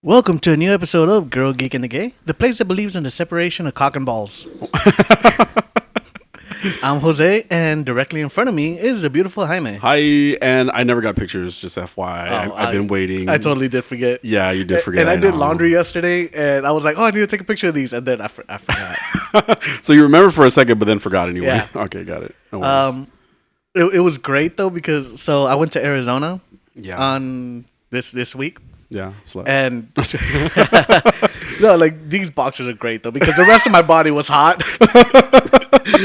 Welcome to a new episode of Girl, Geek, and the Gay, the place that believes in the separation of cock and balls. I'm Jose, and directly in front of me is the beautiful Jaime. Hi, and I never got pictures, just FYI. I've been waiting. I totally did forget. Yeah, you did forget. And I did laundry yesterday, and I was like, oh, I need to take a picture of these, and then I forgot. So you remember for a second, but then forgot anyway. Yeah. Okay, got it. No worries. It was great, though, because I went to Arizona on this week. Yeah, slept. And no, like these boxers are great though because the rest of my body was hot,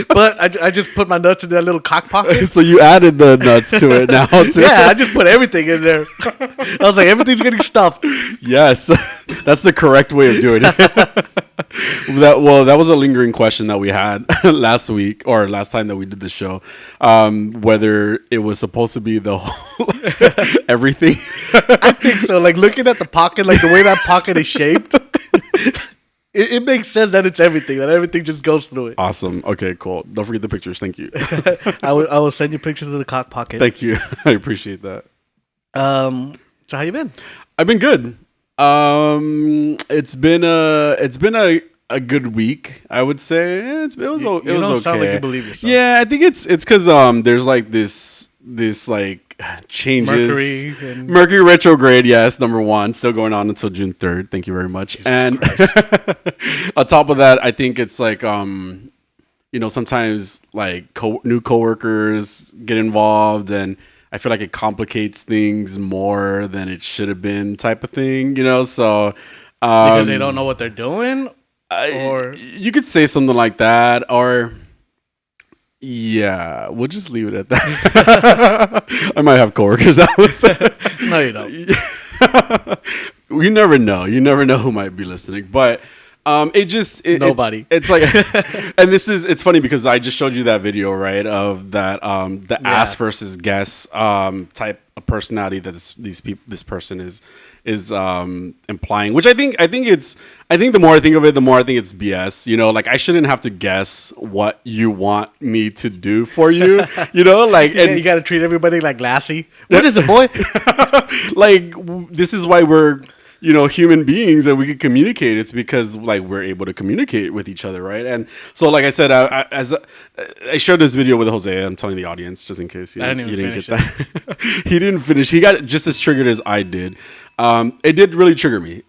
but I just put my nuts in that little cock pocket. So you added the nuts to it now too. Yeah, I just put everything in there. I was like, everything's getting stuffed. Yes, that's the correct way of doing it. That was a lingering question that we had last week or last time that we did the show, whether it was supposed to be the whole everything. I think so. Like looking at the pocket, like the way that pocket is shaped, it makes sense that it's everything. That everything just goes through it. Awesome. Okay, cool. Don't forget the pictures. Thank you. I will send you pictures of the cock pocket. Thank you. I appreciate that. So how you been? I've been good. It's been a good week, I would say. It was okay. Sound like you believe yourself. Yeah, I think it's because there's like this like changes. Mercury retrograde, yes, number one, still going on until June 3rd. Thank you very much. Jesus and on top of that, I think it's like sometimes like new coworkers get involved and I feel like it complicates things more than it should have been type of thing, so because they don't know what they're doing, or you could say something like that, or yeah, we'll just leave it at that. I might have coworkers that would say. No, you don't. You never know. You never know who might be listening, but nobody. It's like, and it's funny because I just showed you that video, right, of that the ass versus guess type of personality that this person is implying, which I think the more I think of it, the more I think it's BS. Like I shouldn't have to guess what you want me to do for you. And you got to treat everybody like Lassie. What is it, boy? Like this is why we're human beings and we can communicate. It's because like we're able to communicate with each other, right? And so, like I said, I showed this video with Jose. I'm telling the audience just in case you didn't get that. He didn't finish. He got just as triggered as I did. It did really trigger me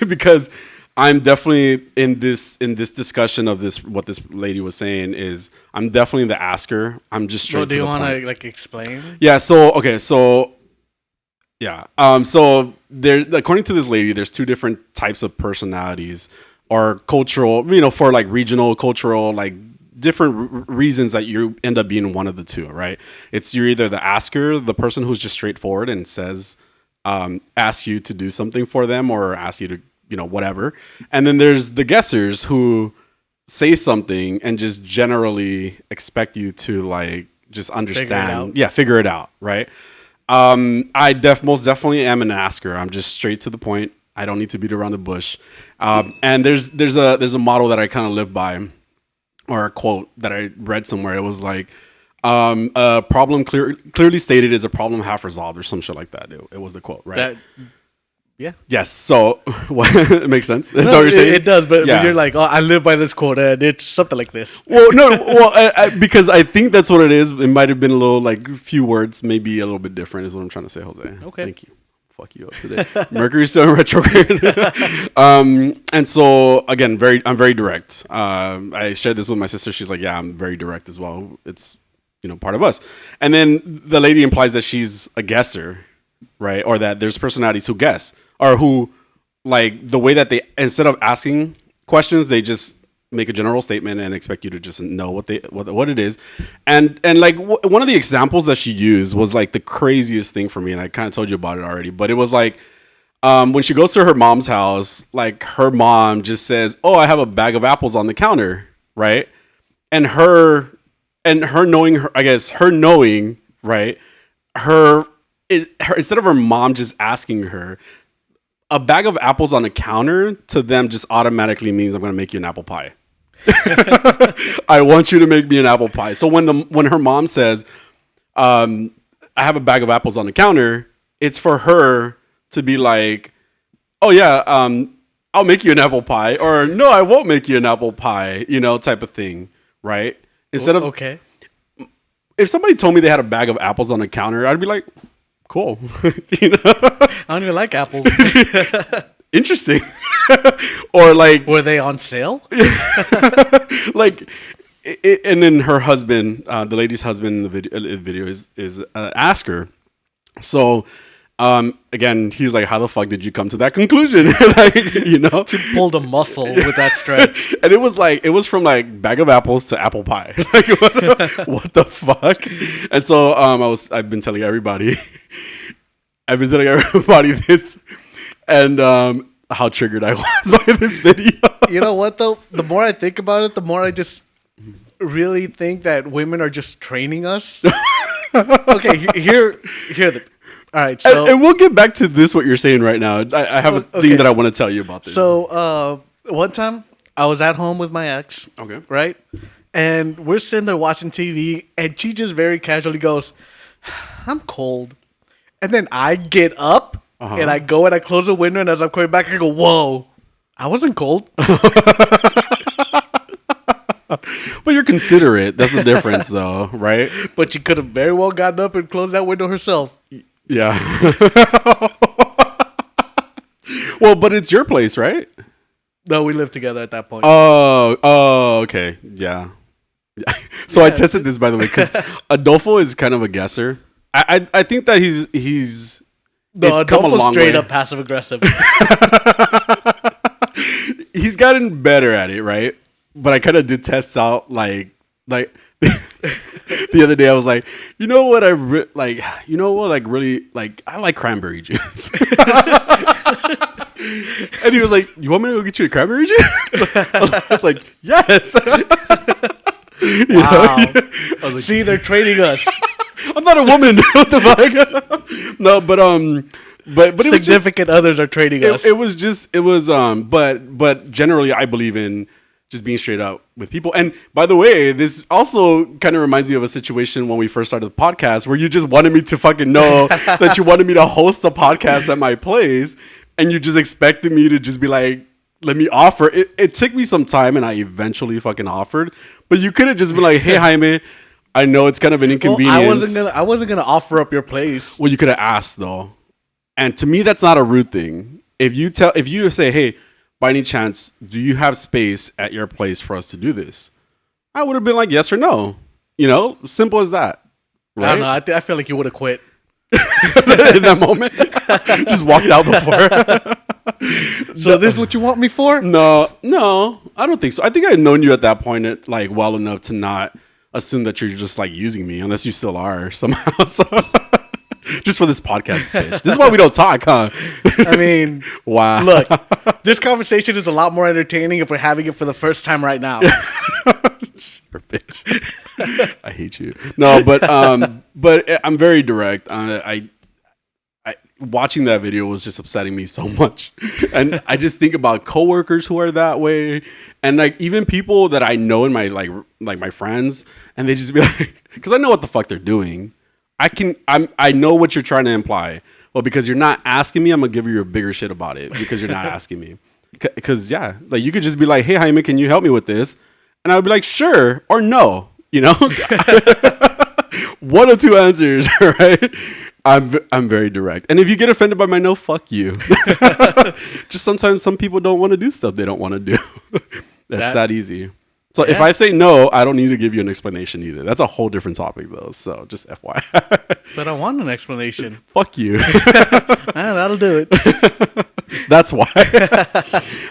because I'm definitely in this discussion of what this lady was saying is I'm definitely the asker. I'm just straight to the point. Do you want to like explain? Yeah. So okay. So. Yeah. So there, according to this lady, there's two different types of personalities or cultural, for like regional, cultural, like different reasons that you end up being one of the two, right? You're either the asker, the person who's just straightforward and says, ask you to do something for them or ask you to, whatever. And then there's the guessers who say something and just generally expect you to like just understand. Figure it out. Right. I most definitely am an asker. I'm just straight to the point. I don't need to beat around the bush. And there's a model that I kind of live by, or a quote that I read somewhere. It was like, a problem clearly stated is a problem half resolved, or some shit like that. It was the quote, right? Yeah. Yes. So it makes sense. Is that what you're saying? It does, but you're like, oh, I live by this quote, and it's something like this. Well, no. Well, because I think that's what it is. It might have been a little like few words, maybe a little bit different. Is what I'm trying to say, Jose. Okay. Thank you. Fuck you up today. Mercury's still in retrograde. And so again, I'm very direct. I shared this with my sister. She's like, yeah, I'm very direct as well. It's part of us. And then the lady implies that she's a guesser, right? Or that there's personalities who guess. Or who, like, the way that they, instead of asking questions, they just make a general statement and expect you to just know what it is. And like, one of the examples that she used was, like, the craziest thing for me, and I kind of told you about it already, but it was, like, when she goes to her mom's house, like, her mom just says, oh, I have a bag of apples on the counter, right? And her knowing, right, instead of her mom just asking her, a bag of apples on the counter to them just automatically means I'm going to make you an apple pie. I want you to make me an apple pie. So when her mom says, I have a bag of apples on the counter, it's for her to be like, oh yeah, I'll make you an apple pie, or no, I won't make you an apple pie, type of thing, right? Instead of, okay. if somebody told me they had a bag of apples on the counter, I'd be like, cool. I don't even like apples. Interesting. Or like, Were they on sale? like, and then her husband, the lady's husband in the video is ask her. So, again, he's like, how the fuck did you come to that conclusion? She pulled a muscle with that stretch. And it was from like bag of apples to apple pie. Like, what the fuck? And so, I've been telling everybody this, and how triggered I was by this video. You know what though? The more I think about it, the more I just really think that women are just training us. Okay, here. All right, so and we'll get back to this. What you're saying right now, I have a thing that I want to tell you about this. So one time I was at home with my ex. Okay, right, and we're sitting there watching TV, and she just very casually goes, "I'm cold," and then I get up and I go and I close the window, and as I'm coming back, I go, "Whoa, I wasn't cold." But you're considerate. That's the difference, though, right? But she could have very well gotten up and closed that window herself. Yeah. Well, but it's your place, right? No, we lived together at that point. Oh, okay. Yeah. So I tested this, by the way, because Adolfo is kind of a guesser. I think that he's no, it's come a long straight way. up passive aggressive. He's gotten better at it, right? But I kind of did test out like the other day. I was like, you know what? Really like. I like cranberry juice. And he was like, "You want me to go get you a cranberry juice?" I was like, "Yes." Wow. I was like, see, they're training us. I'm not a woman. What the fuck? No, but it significant was just, others are trading us. But generally I believe in just being straight up with people. And by the way, this also kind of reminds me of a situation when we first started the podcast where you just wanted me to fucking know that you wanted me to host a podcast at my place, and you just expected me to just be like, let me offer. It took me some time, and I eventually fucking offered. But you could have just been like, hey, Jaime, I know it's kind of an inconvenience. Well, I wasn't gonna offer up your place. Well, you could have asked though. And to me, that's not a rude thing. If you say, hey, by any chance, do you have space at your place for us to do this? I would have been like, yes or no. Simple as that. Right? I don't know. I feel like you would have quit. In that moment. Just walked out before. So this is what you want me for? No, I don't think so. I think I've known you at that point like well enough to not assume that you're just like using me, unless you still are somehow. So just for this podcast, bitch. This is why we don't talk, huh? I mean, wow. Look, this conversation is a lot more entertaining if we're having it for the first time right now. Sure, bitch. I hate you. No, but I'm very direct. I watching that video was just upsetting me so much, and I just think about coworkers who are that way, and like even people that I know in my like my friends, and they just be like, because I know what the fuck they're doing. I know what you're trying to imply. Well, because you're not asking me, I'm gonna give you a bigger shit about it because you're not asking me. Because yeah, like you could just be like, hey Jaime, can you help me with this? And I would be like, sure or no. One of two answers, right? I'm very direct. And if you get offended by my no, fuck you. Just sometimes some people don't want to do stuff they don't want to do. That's that easy. So if I say no, I don't need to give you an explanation either. That's a whole different topic though. So just FYI. But I want an explanation. Fuck you. That'll do it. That's why.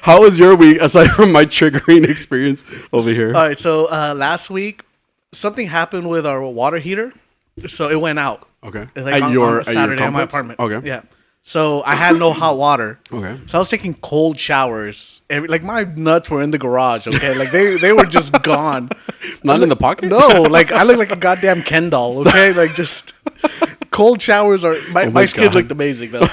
How was your week aside from my triggering experience over here? All right. So last week, something happened with our water heater. So it went out. Okay. Like on Saturday in my apartment. Okay. Yeah. So I had no hot water. Okay. So I was taking cold showers. Like my nuts were in the garage. Okay. Like they were just gone. Not in the pocket? No. Like I look like a goddamn Ken doll. Okay. Like just cold showers are. My skin looked amazing though.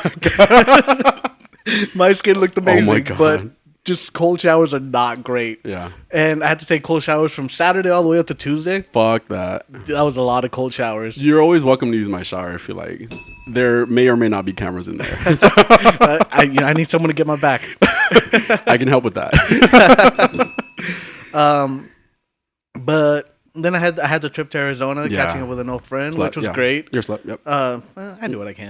My skin looked amazing. Oh my God. But just cold showers are not great. Yeah. And I had to take cold showers from Saturday all the way up to Tuesday. Fuck that. That was a lot of cold showers. You're always welcome to use my shower if you like. There may or may not be cameras in there. I need someone to get my back. I can help with that. But then I had the trip to Arizona, Yeah. catching up with an old friend, Slept, which was yeah. great. You're slept, yep. I do what I can.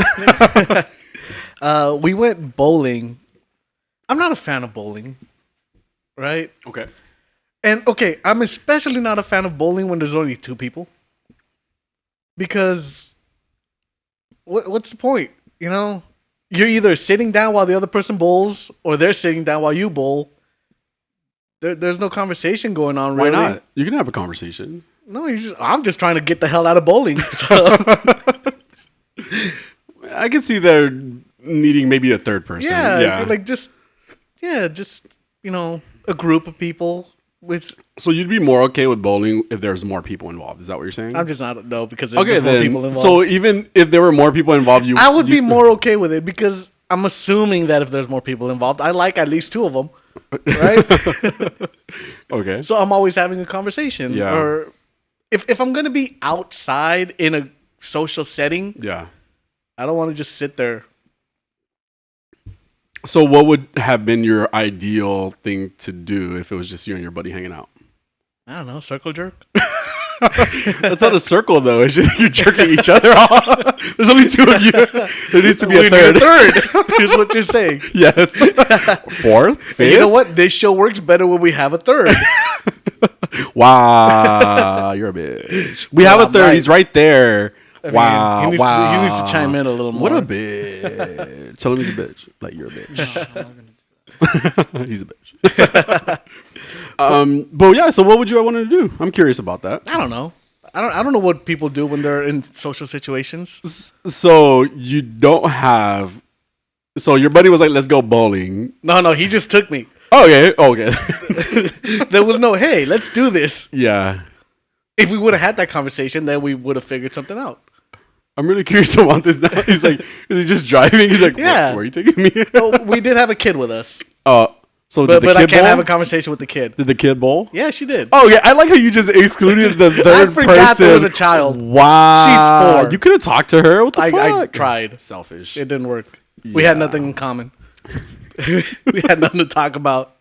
We went bowling. I'm not a fan of bowling, right? Okay. And okay, I'm especially not a fan of bowling when there's only two people. Because what's the point? You know, you're either sitting down while the other person bowls, or they're sitting down while you bowl. There's no conversation going on. Really. Why not? You can have a conversation. No, I'm just trying to get the hell out of bowling. So. I can see they're needing maybe a third person. Yeah. Like just you know, a group of people. Which So you'd be more okay with bowling if there's more people involved. Is that what you're saying? I'm just not because there's okay, just more then. people involved. So even if there were more people involved, I would be more okay with it because I'm assuming that if there's more people involved, I like at least two of them, right? Okay. So I'm always having a conversation. Yeah. Or if I'm gonna be outside in a social setting, Yeah. I don't want to just sit there. So what would have been your ideal thing to do if it was just you and your buddy hanging out? I don't know, circle jerk. That's not a circle though. It's just you're jerking each other off. There's only two of you. There needs to be a third. Is what you're saying. Yes. Fourth, fifth. You know what? This show works better when we have a third. Wow, you're a bitch. We have a third. Right. He's right there. I mean, Wow. he needs to chime in a little more. What a bitch. Tell him he's a bitch. Like you're a bitch. He's a bitch. But yeah, so what would you want to do? I'm curious about that. I don't know. I don't know what people do when they're in social situations. So you don't have. So your buddy was like, "Let's go bowling." No, he just took me. Okay. There was no, hey, let's do this. Yeah. If we would have had that conversation, then we would have figured something out. I'm really curious about this now. He's like, is he just driving? He's like, Yeah. where are you taking me? No, we did have a kid with us, So but did the kid I can't bowl? have a conversation with the kid. Did the kid bowl? Yeah, she did. Oh, yeah. I like how you just excluded the third person. I forgot there was a child. Wow. She's 4. You could have talked to her. What the fuck? I tried. Selfish. It didn't work. We had nothing in common. We had nothing to talk about.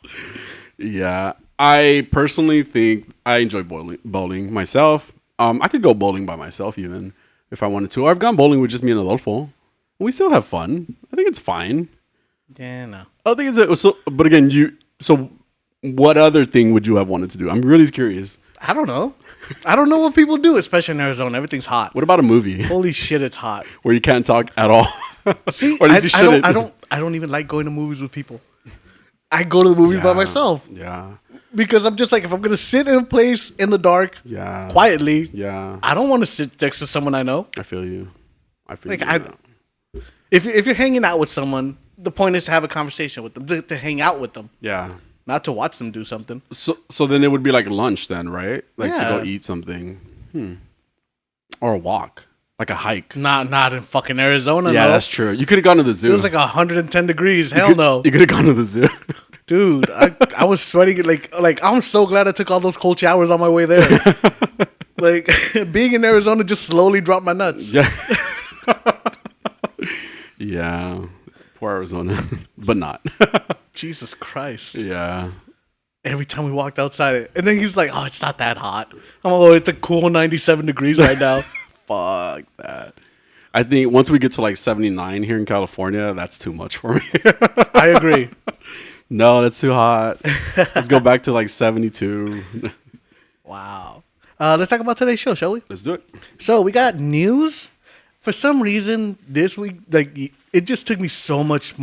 Yeah. I personally think I enjoy bowling myself. I could go bowling by myself even if I wanted to. Or I've gone bowling with just me and Adolfo. We still have fun. I think it's fine. Yeah, no. I don't think it's but again, so what other thing would you have wanted to do? I'm really curious. I don't know. I don't know what people do, especially in Arizona. Everything's hot. What about a movie Holy shit, it's hot. where you can't talk at all? See, Or at least you shouldn't. I don't even like going to movies with people. I go to the movies by myself Yeah. because I'm just like, if I'm gonna sit in a place in the dark, Yeah. quietly, Yeah. I don't want to sit next to someone I know. I feel you. Like if you're hanging out with someone, the point is to have a conversation with them, to hang out with them, Yeah. not to watch them do something. So then it would be like lunch then, right? Like to Yeah. go eat something. Or a walk. Like a hike. Not in fucking Arizona. Yeah, no. that's true. You could have gone to the zoo. It was like 110 degrees. Hell no, You could have gone to the zoo. dude. I was sweating like I'm so glad I took all those cold showers on my way there. Like being in Arizona just slowly dropped my nuts. Yeah. Yeah. Poor Arizona. But not. Jesus Christ. Yeah. Every time we walked outside, and then he's like, "Oh, it's not that hot." I'm like, "Oh, it's a cool 97 degrees right now." Fuck that. I think once we get to like 79 here in California, that's too much for me. I agree. No, that's too hot. Let's go back to like 72. Wow. Let's talk about today's show, shall we? Let's do it. So we got news. For some reason, this week, like it just took me so much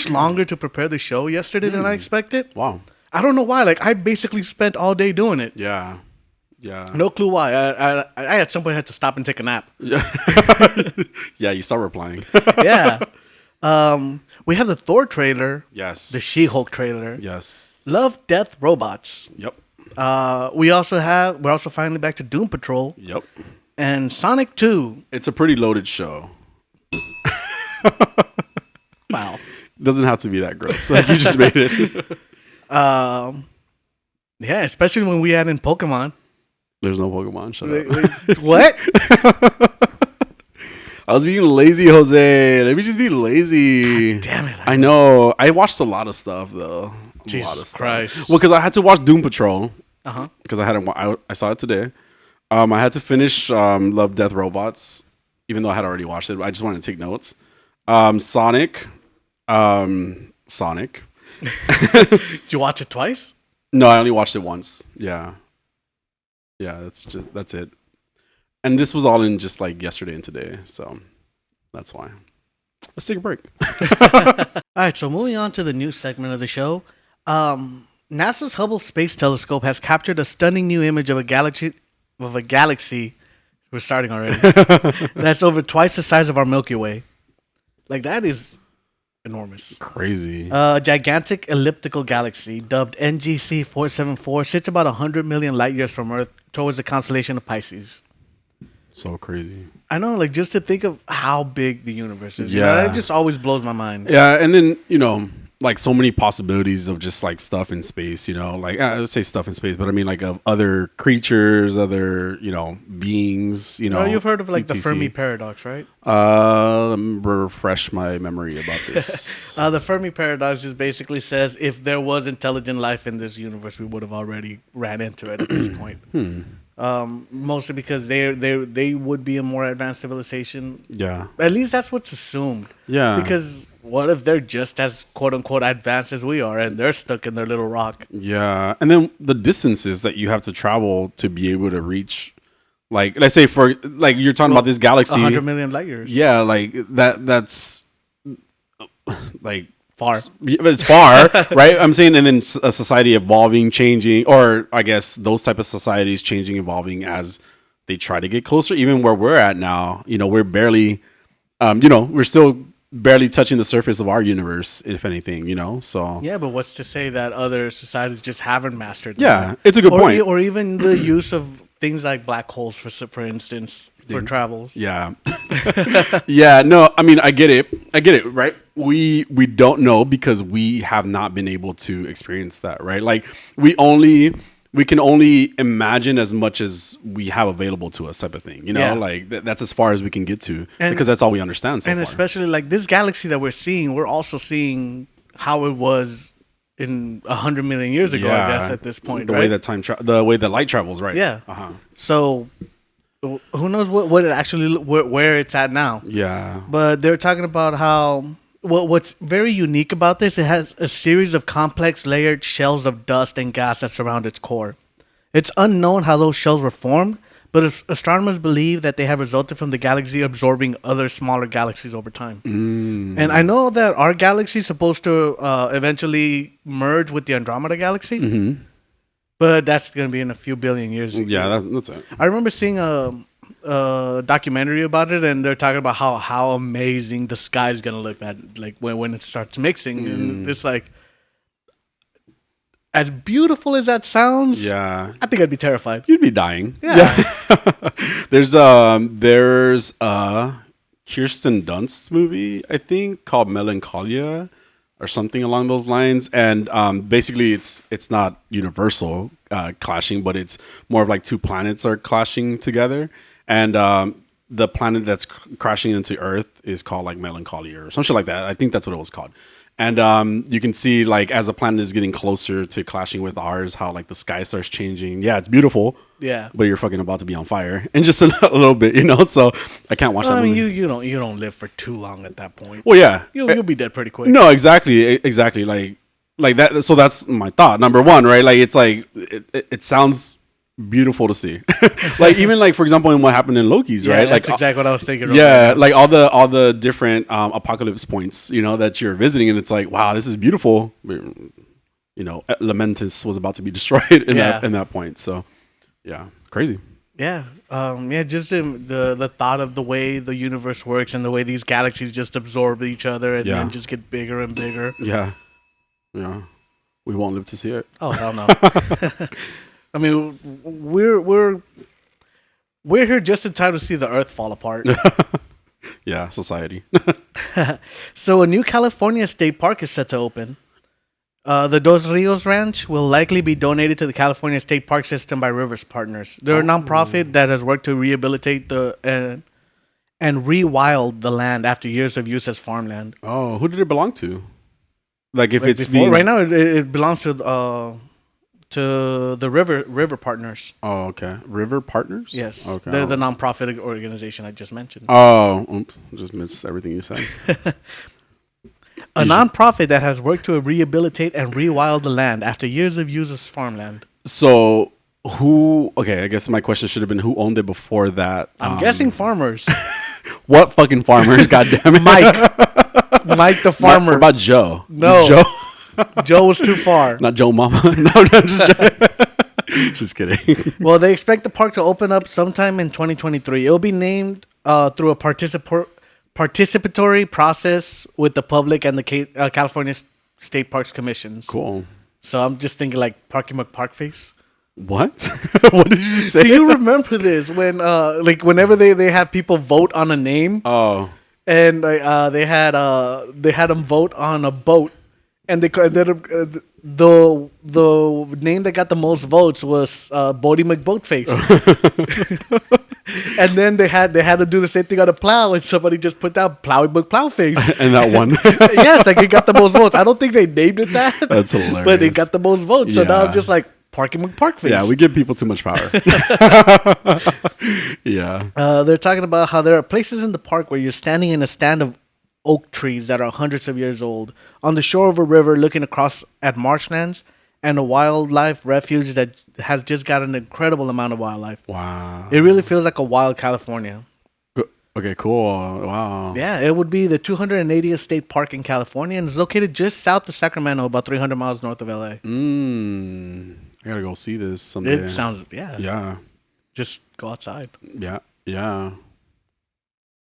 longer to prepare the show yesterday than I expected. Wow. I don't know why. Like I basically spent all day doing it. Yeah. Yeah. No clue why. I at some point had to stop and take a nap. Yeah. Yeah, you start replying. Yeah. We have the Thor trailer. Yes. The She-Hulk trailer. Yes. Love, Death, Robots. Yep. We're also finally back to Doom Patrol Yep. and Sonic 2. It's a pretty loaded show. Wow. doesn't have to be that gross. Like you just made it. Yeah, especially when we add in Pokemon. There's no Pokemon. Shut up. What? I was being lazy, Jose. Let me just be lazy. God damn it! I know. I watched a lot of stuff though. Jesus a lot of stuff. Christ. Well, because I had to watch Doom Patrol. Because Uh-huh. I saw it today. I had to finish Love, Death, Robots, even though I had already watched it. I just wanted to take notes. Sonic. Sonic. Did you watch it twice? No, I only watched it once. Yeah. Yeah, that's it. And this was all in just like yesterday and today, so that's why. Let's take a break. All right, so moving on to the news segment of the show. NASA's Hubble Space Telescope has captured a stunning new image of a galaxy. We're starting already. That's over twice the size of our Milky Way. Like, that is enormous. Crazy. A gigantic elliptical galaxy dubbed NGC 474 sits about 100 million light years from Earth towards the constellation of Pisces. So crazy. I know, like, just to think of how big the universe is. Yeah. That just always blows my mind. Yeah, and then, like so many possibilities of just like stuff in space, like I would say stuff in space, but I mean like of other creatures, other, beings, You've heard of like the etc. Fermi paradox, right? Let me refresh my memory about this. The Fermi paradox just basically says if there was intelligent life in this universe, we would have already ran into it at this point. Mostly because they would be a more advanced civilization. Yeah. At least that's what's assumed. Yeah. Because what if they're just as quote unquote advanced as we are and they're stuck in their little rock? Yeah. And then the distances that you have to travel to be able to reach, like, let's say for like you're talking about this galaxy, 100 million light years. Yeah, like that's like Far. It's far, right? I'm saying, and then a society evolving, changing, or I guess those type of societies changing, evolving as they try to get closer. Even where we're at now, we're barely, we're still barely touching the surface of our universe, if anything, So Yeah, but what's to say that other societies just haven't mastered that? Yeah, it's a good point. Or even the use of things like black holes, for instance, for travels. Yeah. Yeah, no, I mean, I get it, right? We don't know because we have not been able to experience that, right? Like we can only imagine as much as we have available to us, type of thing, Yeah. Like that's as far as we can get to, because that's all we understand so and far. especially like this galaxy that we're seeing, we're also seeing how it was in 100 million years ago, I guess, at this point, the right? way that the way that light travels, right? Yeah. Uh-huh. So who knows what it actually where it's at now? Yeah. But they're talking about how what's very unique about this, it has a series of complex layered shells of dust and gas that surround its core. It's unknown how those shells were formed, but astronomers believe that they have resulted from the galaxy absorbing other smaller galaxies over time. And I know that our galaxy is supposed to eventually merge with the Andromeda galaxy, but that's going to be in a few billion years. Yeah, that's it. I remember seeing a documentary about it, and they're talking about how amazing the sky is going to look at, like when it starts mixing. And it's like, as beautiful as that sounds, Yeah. I think I'd be terrified. You'd be dying. Yeah. There's a Kirsten Dunst movie, I think, called Melancholia or something along those lines. And basically it's not universal clashing, but it's more of like two planets are clashing together. And the planet that's crashing into Earth is called like Melancholia or something like that. I think that's what it was called. And you can see, like, as the planet is getting closer to clashing with ours, how like the sky starts changing. Yeah, it's beautiful. Yeah. But you're fucking about to be on fire in just a little bit, So I can't watch that I mean, movie. you don't live for too long at that point. Well, yeah, You'll be dead pretty quick. No, exactly. Like that. So that's my thought. Number one, right? Like it's like it sounds beautiful to see. Like even like for example, in what happened in Loki's, Yeah, right? that's Like exactly what I was thinking. yeah, like all the different apocalypse points, that you're visiting, and it's like, wow, this is beautiful. Lamentus was about to be destroyed in that point. So yeah, crazy. Yeah, just the thought of the way the universe works and the way these galaxies just absorb each other and then just get bigger and bigger. Yeah, we won't live to see it. Oh hell no! I mean, we're here just in time to see the Earth fall apart. Yeah, society. So a new California state park is set to open. The Dos Rios Ranch will likely be donated to the California State Park System by Rivers Partners. They're a nonprofit that has worked to rehabilitate and rewild the land after years of use as farmland. Oh, who did it belong to? Like if Like it's before, being right now, it belongs to the River Partners. Oh, okay. River Partners? Yes, Okay. they're the nonprofit organization I just mentioned. Oh, oops. Just missed everything you said. A nonprofit that has worked to rehabilitate and rewild the land after years of use as farmland. So who? Okay, I guess my question should have been who owned it before that. I'm guessing farmers. What fucking farmers? God damn it, Mike the farmer. What about Joe? No. Joe. Joe was too far. Not Joe Mama. No, just kidding. Well, they expect the park to open up sometime in 2023. It will be named through a participatory process with the public and the California State Parks Commissions. Cool. So I'm just thinking like Parky McParkface. What? What did you say? Do you remember this when like whenever they have people vote on a name? Oh. And they had them vote on a boat, and the name that got the most votes was Bodie McBoatface. And then they had to do the same thing on a plow, and somebody just put down Plowy McPlowface. And that one. Yes, like it got the most votes. I don't think they named it that. That's hilarious. But it got the most votes. So now Yeah. I'm just like Parky McParkface. Yeah, we give people too much power. Yeah. They're talking about how there are places in the park where you're standing in a stand of oak trees that are hundreds of years old on the shore of a river looking across at marshlands and a wildlife refuge that has just got an incredible amount of wildlife. Wow. It really feels like a wild California. Okay, cool. Wow. Yeah, it would be the 280th state park in California and is located just south of Sacramento, about 300 miles north of LA. I gotta go see this someday. It sounds, Yeah. just go outside. Yeah. Yeah.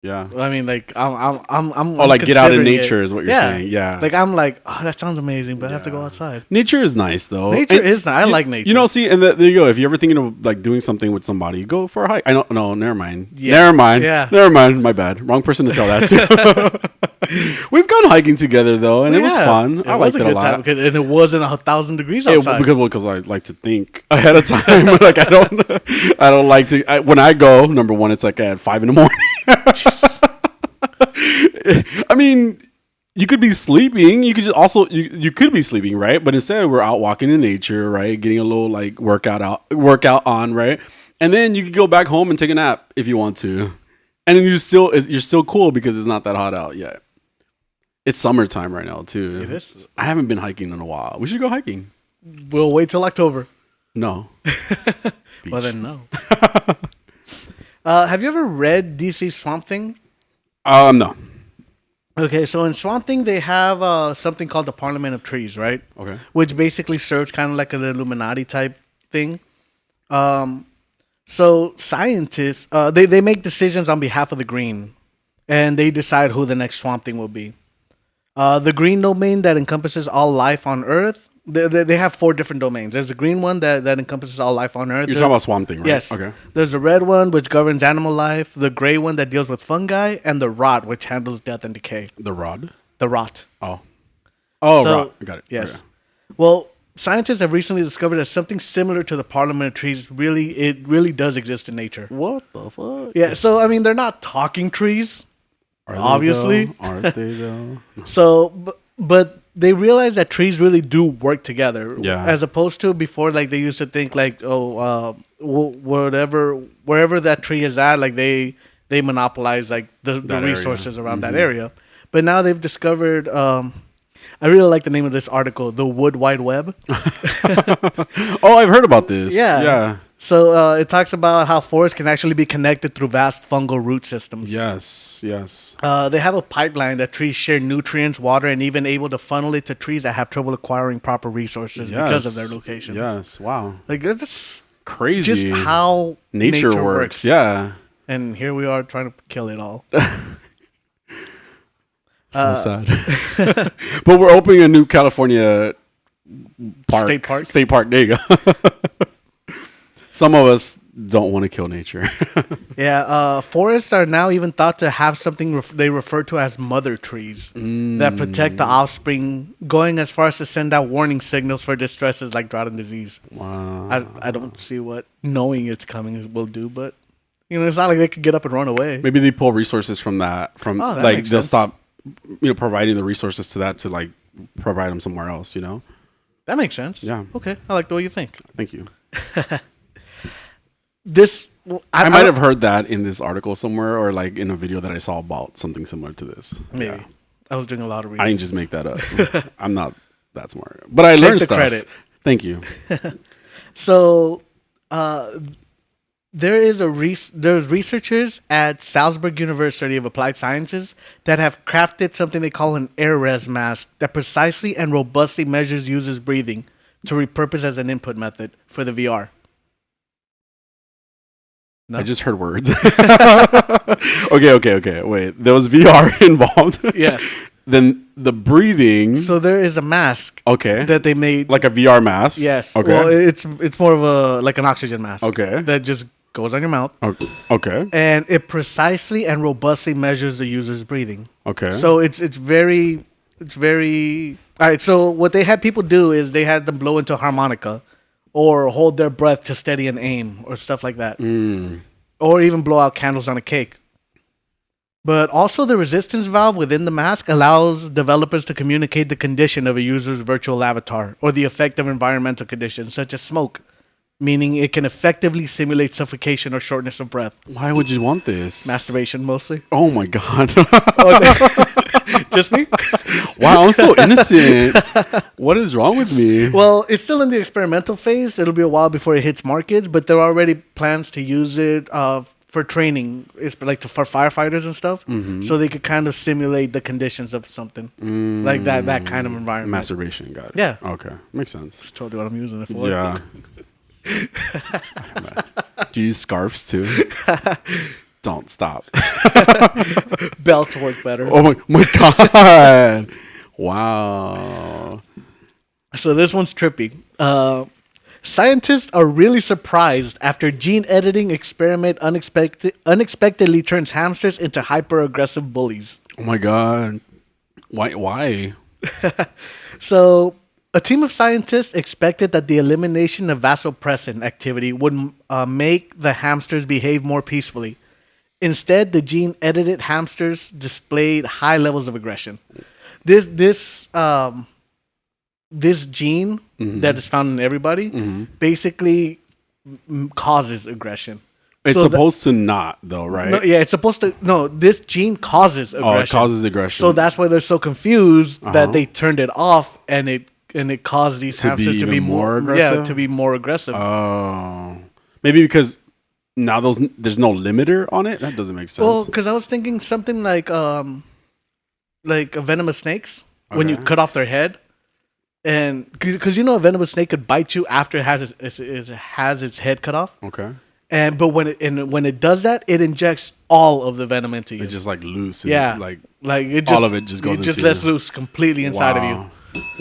Yeah. I mean, like I'm Oh, like get out in considering nature it. is what you're saying. Yeah. Like I'm like, oh, that sounds amazing, but I have to go outside. Nature is nice though. Nature And is nice. I like nature. You know, see, and there you go. If you're ever thinking of like doing something with somebody, go for a hike. I don't. No, never mind. Yeah. Never mind. Yeah. Never mind. My bad. Wrong person to tell that to. We've gone hiking together though, and it was fun. I liked it a lot. Because, and it wasn't 1,000 degrees Yeah, outside. because I like to think ahead of time. Like I don't like to. When I go, number one, it's like at 5 a.m. I mean, you could be sleeping. You could just also you could be sleeping, right? But instead, we're out walking in nature, right? Getting a little like workout on, right? And then you could go back home and take a nap if you want to, and then you're still cool because it's not that hot out yet. It's summertime right now too. It is. I haven't been hiking in a while. We should go hiking. We'll wait till October. No. Well, then no. Have you ever read DC Swamp Thing? No. Okay, so in Swamp Thing, they have something called the Parliament of Trees, right? Okay. Which basically serves kind of like an Illuminati type thing. So scientists, they make decisions on behalf of the green, and they decide who the next Swamp Thing will be. The green domain that encompasses all life on Earth. They have 4 different domains. There's the green one that encompasses all life on Earth. You're talking about Swamp Thing, right? Yes. Okay. There's the red one, which governs animal life. The gray one that deals with fungi, and the rot, which handles death and decay. The rod. The rot. Oh, So- rod. Got it. Yes. Okay. Well, scientists have recently discovered that something similar to the Parliament of Trees really does exist in nature. What the fuck? Yeah. So I mean, they're not talking trees. Are they Obviously. though? Aren't they though? So, but they realize that trees really do work together. Yeah. As opposed to before, like they used to think like, wherever that tree is at, like they monopolize like the That resources area. around that area. But now they've discovered. I really like the name of this article, "The Wood Wide Web." Oh, I've heard about this. Yeah. Yeah. So it talks about how forests can actually be connected through vast fungal root systems. Yes. Yes. They have a pipeline that trees share nutrients, water, and even able to funnel it to trees that have trouble acquiring proper resources because of their location. Yes. Wow. Like that's Crazy. just how nature works. Yeah. And here we are trying to kill it all. So sad. But we're opening a new California park. State park? State park. There you go. Some of us don't want to kill nature. Yeah, forests are now even thought to have something they refer to as mother trees that protect the offspring, going as far as to send out warning signals for distresses like drought and disease. Wow. I don't see what knowing it's coming will do, but it's not like they could get up and run away. Maybe they pull resources from that. That like makes they'll sense. stop, providing the resources to that to like provide them somewhere else. That makes sense. Yeah. Okay, I like the way you think. Thank you. I might have heard that in this article somewhere, or like in a video that I saw about something similar to this. Maybe. Yeah. I was doing a lot of I reading. didn't just make that up. I'm not that smart, but I learned the stuff. credit. Thank you. So, there's researchers at Salzburg University of Applied Sciences that have crafted something they call an air res mask that precisely and robustly measures users' breathing to repurpose as an input method for the VR. No? I just heard words. Okay. Wait, there was VR involved. Yes. Then the breathing. So there is a mask. Okay. That they made. Like a VR mask. Yes. Okay. Well, it's more of an oxygen mask. Okay. That just goes on your mouth. Okay. And it precisely and robustly measures the user's breathing. Okay. So it's very all right. So what they had people do is they had them blow into a harmonica, or hold their breath to steady and aim, or stuff like that, or even blow out candles on a cake. But also the resistance valve within the mask allows developers to communicate the condition of a user's virtual avatar or the effect of environmental conditions such as smoke, meaning it can effectively simulate suffocation or shortness of breath. Why would you want this? Masturbation mostly. Oh my god. Just me? Wow, I'm so innocent. What is wrong with me? Well, it's still in the experimental phase. It'll be a while before it hits markets, but there are already plans to use it for training. It's like for firefighters and stuff, so they could kind of simulate the conditions of something like that kind of environment. Masturbation, got it. Yeah. Okay, makes sense. That's totally what I'm using it for. Yeah. Do you use scarves too? Don't stop. Belts work better. Oh my god. Wow. So this one's trippy. Scientists are really surprised after gene editing experiment unexpectedly turns hamsters into hyper-aggressive bullies. Oh my god. Why? So, a team of scientists expected that the elimination of vasopressin activity would make the hamsters behave more peacefully. Instead, the gene-edited hamsters displayed high levels of aggression. This gene that is found in everybody basically causes aggression. It's supposed to not, though, right? No, yeah, it's supposed to. No, this gene causes aggression. Oh, it causes aggression. So that's why they're so confused that they turned it off, and it caused these hamsters to be more aggressive. Yeah, to be more aggressive. Oh, maybe because now there's no limiter on it. That doesn't make sense. Well, because I was thinking something like venomous snakes when you cut off their head, and because a venomous snake could bite you after it has its head cut off. Okay. But when it does that, it injects all of the venom into you. It's just like loose. Yeah, like it just, all of it just goes. It just into lets loose completely inside of you.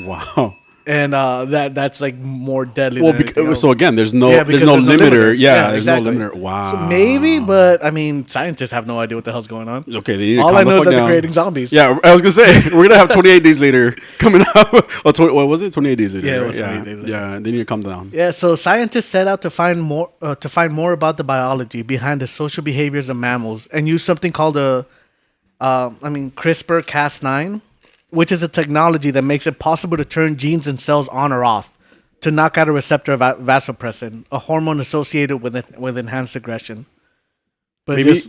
Wow. And that's like more deadly. Well, than so again, there's no limiter. Yeah, there's no limiter. Wow. So maybe, but I mean, scientists have no idea what the hell's going on. Okay, they need to all I know is that down. they're creating zombies. Yeah, I was gonna say we're gonna have 28 days later coming up. What was it? 28 days later. Yeah, right? it was 28 days later. Yeah, they need to calm down. Yeah, so scientists set out to find more about the biology behind the social behaviors of mammals and use something called CRISPR-Cas9, which is a technology that makes it possible to turn genes and cells on or off to knock out a receptor of vasopressin, a hormone associated with enhanced aggression. But maybe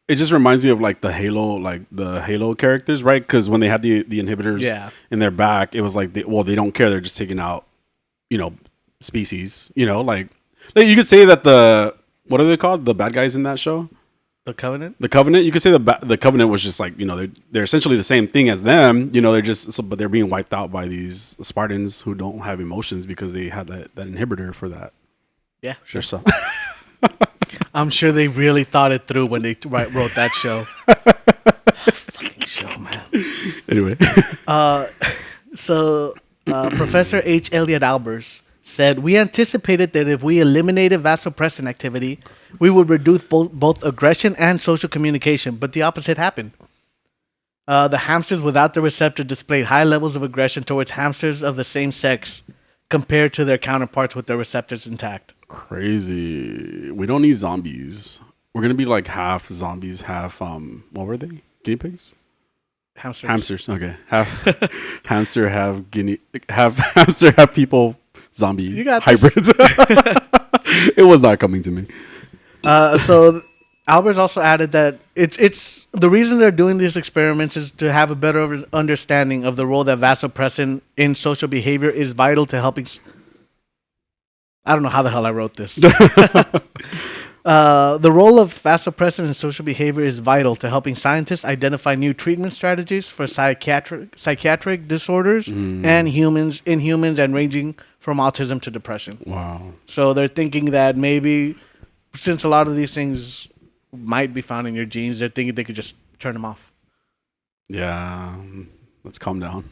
it just reminds me of like the Halo characters, right? Because when they had the inhibitors in their back, it was like they don't care. They're just taking out, species. Like you could say that what are they called? The bad guys in that show. The Covenant? The Covenant. You could say the Covenant was just like, they're essentially the same thing as them. They're just, but they're being wiped out by these Spartans who don't have emotions because they had that inhibitor for that. Yeah. Sure. So I'm sure they really thought it through when they wrote that show. Fucking show, man. Anyway. So Professor H. Elliot Albers said, "We anticipated that if we eliminated vasopressin activity, we would reduce both aggression and social communication, but the opposite happened. The hamsters without the receptor displayed high levels of aggression towards hamsters of the same sex compared to their counterparts with their receptors intact." Crazy. We don't need zombies. We're gonna be like half zombies, half what were they? Guinea pigs? Hamsters. Okay. Half hamster, half guinea, half hamster, half people. Zombie You got hybrids. It was not coming to me. So Albers also added that it's the reason they're doing these experiments is to have a better understanding of the role that vasopressin in social behavior is vital to helping. I don't know how the hell I wrote this. The role of vasopressin in social behavior is vital to helping scientists identify new treatment strategies for psychiatric disorders and humans and ranging from autism to depression. Wow. So they're thinking that maybe since a lot of these things might be found in your genes, they're thinking they could just turn them off. Yeah. Let's calm down.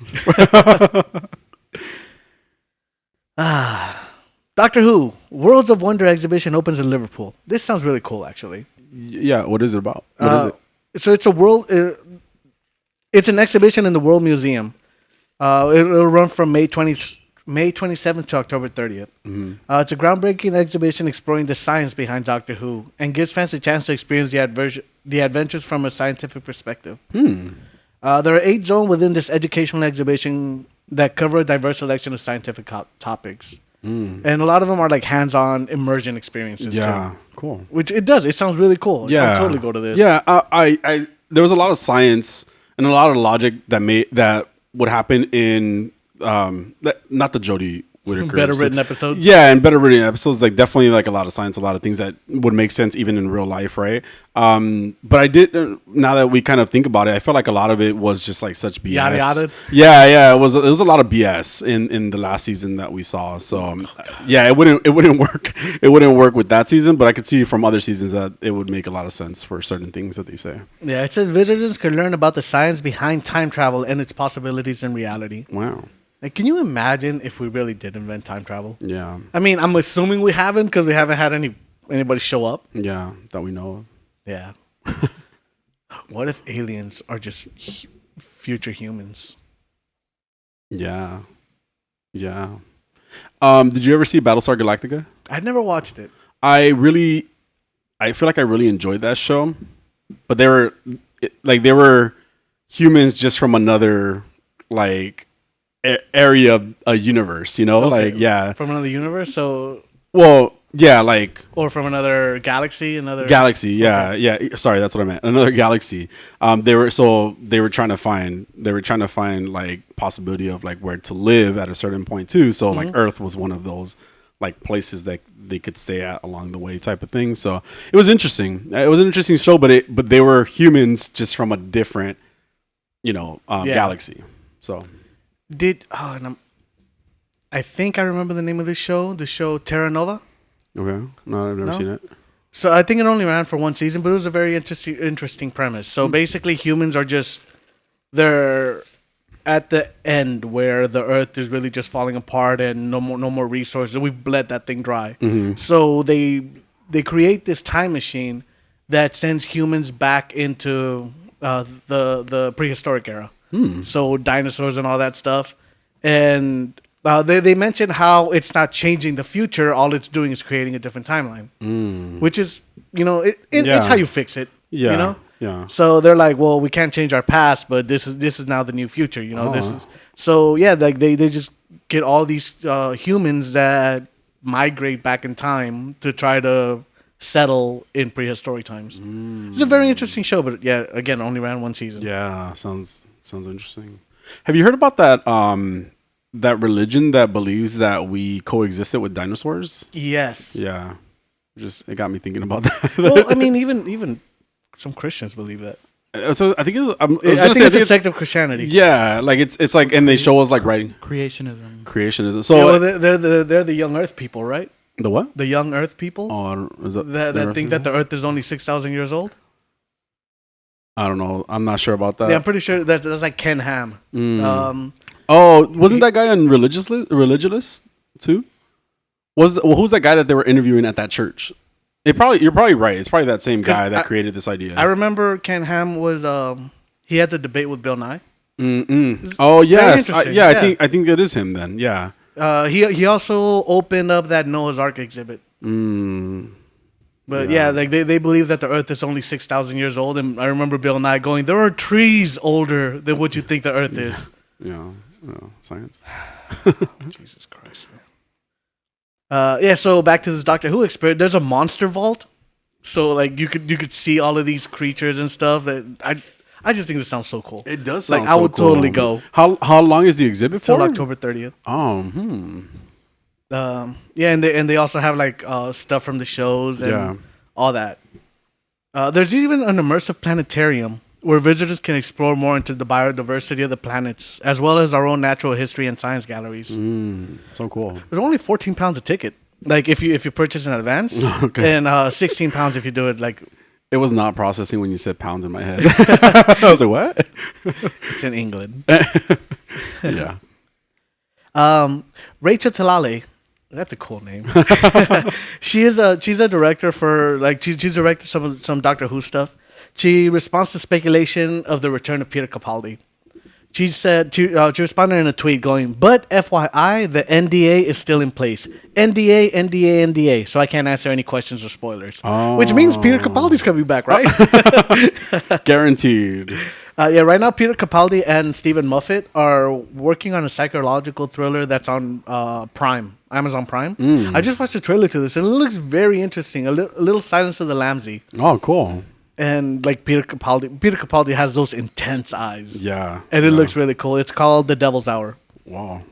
Doctor Who Worlds of Wonder exhibition opens in Liverpool. This sounds really cool, actually. Yeah. What is it about? What is it? So it's a world. It's an exhibition in the World Museum. It'll run from May 27th to October 30th. It's a groundbreaking exhibition exploring the science behind Doctor Who and gives fans a chance to experience the adventures from a scientific perspective. There are 8 zones within this educational exhibition that cover a diverse selection of scientific topics. And a lot of them are like hands-on immersion experiences. Yeah, too. cool. Which it does. It sounds really cool. Yeah, I'll totally go to this. Yeah, I there was a lot of science and a lot of logic that would happen in not the Jodie Whittaker Better written episodes. Yeah, and better written episodes. Like definitely like a lot of science, a lot of things that would make sense even in real life, right? But I did now that we kind of think about it, I felt like a lot of it was just like such BS. Yada yada. Yeah, it was a lot of BS in the last season that we saw. So yeah, it wouldn't work. It wouldn't work with that season, but I could see from other seasons that it would make a lot of sense for certain things that they say. Yeah, it says visitors can learn about the science behind time travel and its possibilities in reality. Wow. Like, can you imagine if we really did invent time travel? Yeah. I mean, I'm assuming we haven't because we haven't had anybody show up. Yeah, that we know of. Yeah. What if aliens are just future humans? Yeah. Yeah. Did you ever see Battlestar Galactica? I never watched it. I feel like I really enjoyed that show, but they were humans just from another like area of a universe, you know? Okay. Like, yeah. From another universe, Well, yeah, like or from another galaxy, another galaxy. Yeah, okay. Yeah. Sorry, that's what I meant. Another galaxy. They were trying to find like possibility of like where to live at a certain point too. So like Earth was one of those like places that they could stay at along the way type of thing. So it was interesting. It was an interesting show, but they were humans just from a different, galaxy. So. I think I remember the name of this show. The show Terra Nova. Okay, no, I've never seen it. So I think it only ran for one season, but it was a very interesting premise. So basically, humans are they're at the end where the Earth is really just falling apart and no more resources. We've bled that thing dry. So they create this time machine that sends humans back into the prehistoric era. So dinosaurs and all that stuff. And they mentioned how it's not changing the future. All it's doing is creating a different timeline, which is, it's how you fix it. Yeah. Yeah. So they're like, well, we can't change our past, but this is now the new future. Like they just get all these humans that migrate back in time to try to settle in prehistoric times. It's a very interesting show, but yeah, again, only ran one season. Yeah, sounds interesting. Have you heard about that that religion that believes that we coexisted with dinosaurs? Yes. Yeah. It got me thinking about that. Well, I mean, even some Christians believe that. So I think I think it's a sect of Christianity. Yeah, like it's like, and they show us like writing creationism. So they're the young Earth people, right? The what? The young Earth people. Oh, that think that the Earth is only 6,000 years old. I don't know. I'm not sure about that. Yeah, I'm pretty sure that's like Ken Ham. Wasn't that guy on Religionist too? Who's that guy that they were interviewing at that church? You're probably right. It's probably that same guy that created this idea. I remember Ken Ham was he had the debate with Bill Nye. Oh yes, I think it is him then. Yeah. He also opened up that Noah's Ark exhibit. But yeah, like they believe that the Earth is only 6,000 years old, and I remember Bill Nye going, "There are trees older than what you think the Earth is." Yeah, science. Jesus Christ, man. So back to this Doctor Who experience. There's a monster vault, so like you could see all of these creatures and stuff. That I just think this sounds so cool. It does like sound I so would cool. totally go. How long is the exhibit for? Till October 30th. And they also have like stuff from the shows and all that. There's even an immersive planetarium where visitors can explore more into the biodiversity of the planets, as well as our own natural history and science galleries. So cool. There's only 14 pounds a ticket. Like if you purchase in advance, and 16 pounds if you do it like. It was not processing when you said pounds in my head. I was like, what? It's in England. Yeah. Rachel Talale. That's a cool name. She's a director for she's directed some Doctor Who stuff. She responds to speculation of the return of Peter Capaldi. She said she responded in a tweet going, "But FYI, the NDA is still in place. NDA. So I can't answer any questions or spoilers." Oh. Which means Peter Capaldi's coming back, right? Guaranteed. Right now Peter Capaldi and Stephen Moffat are working on a psychological thriller that's on Prime, Amazon Prime. I just watched the trailer to this and it looks very interesting. A little Silence of the Lambsy. Oh, cool. And like Peter Capaldi has those intense eyes. Yeah. And it looks really cool. It's called The Devil's Hour. Wow.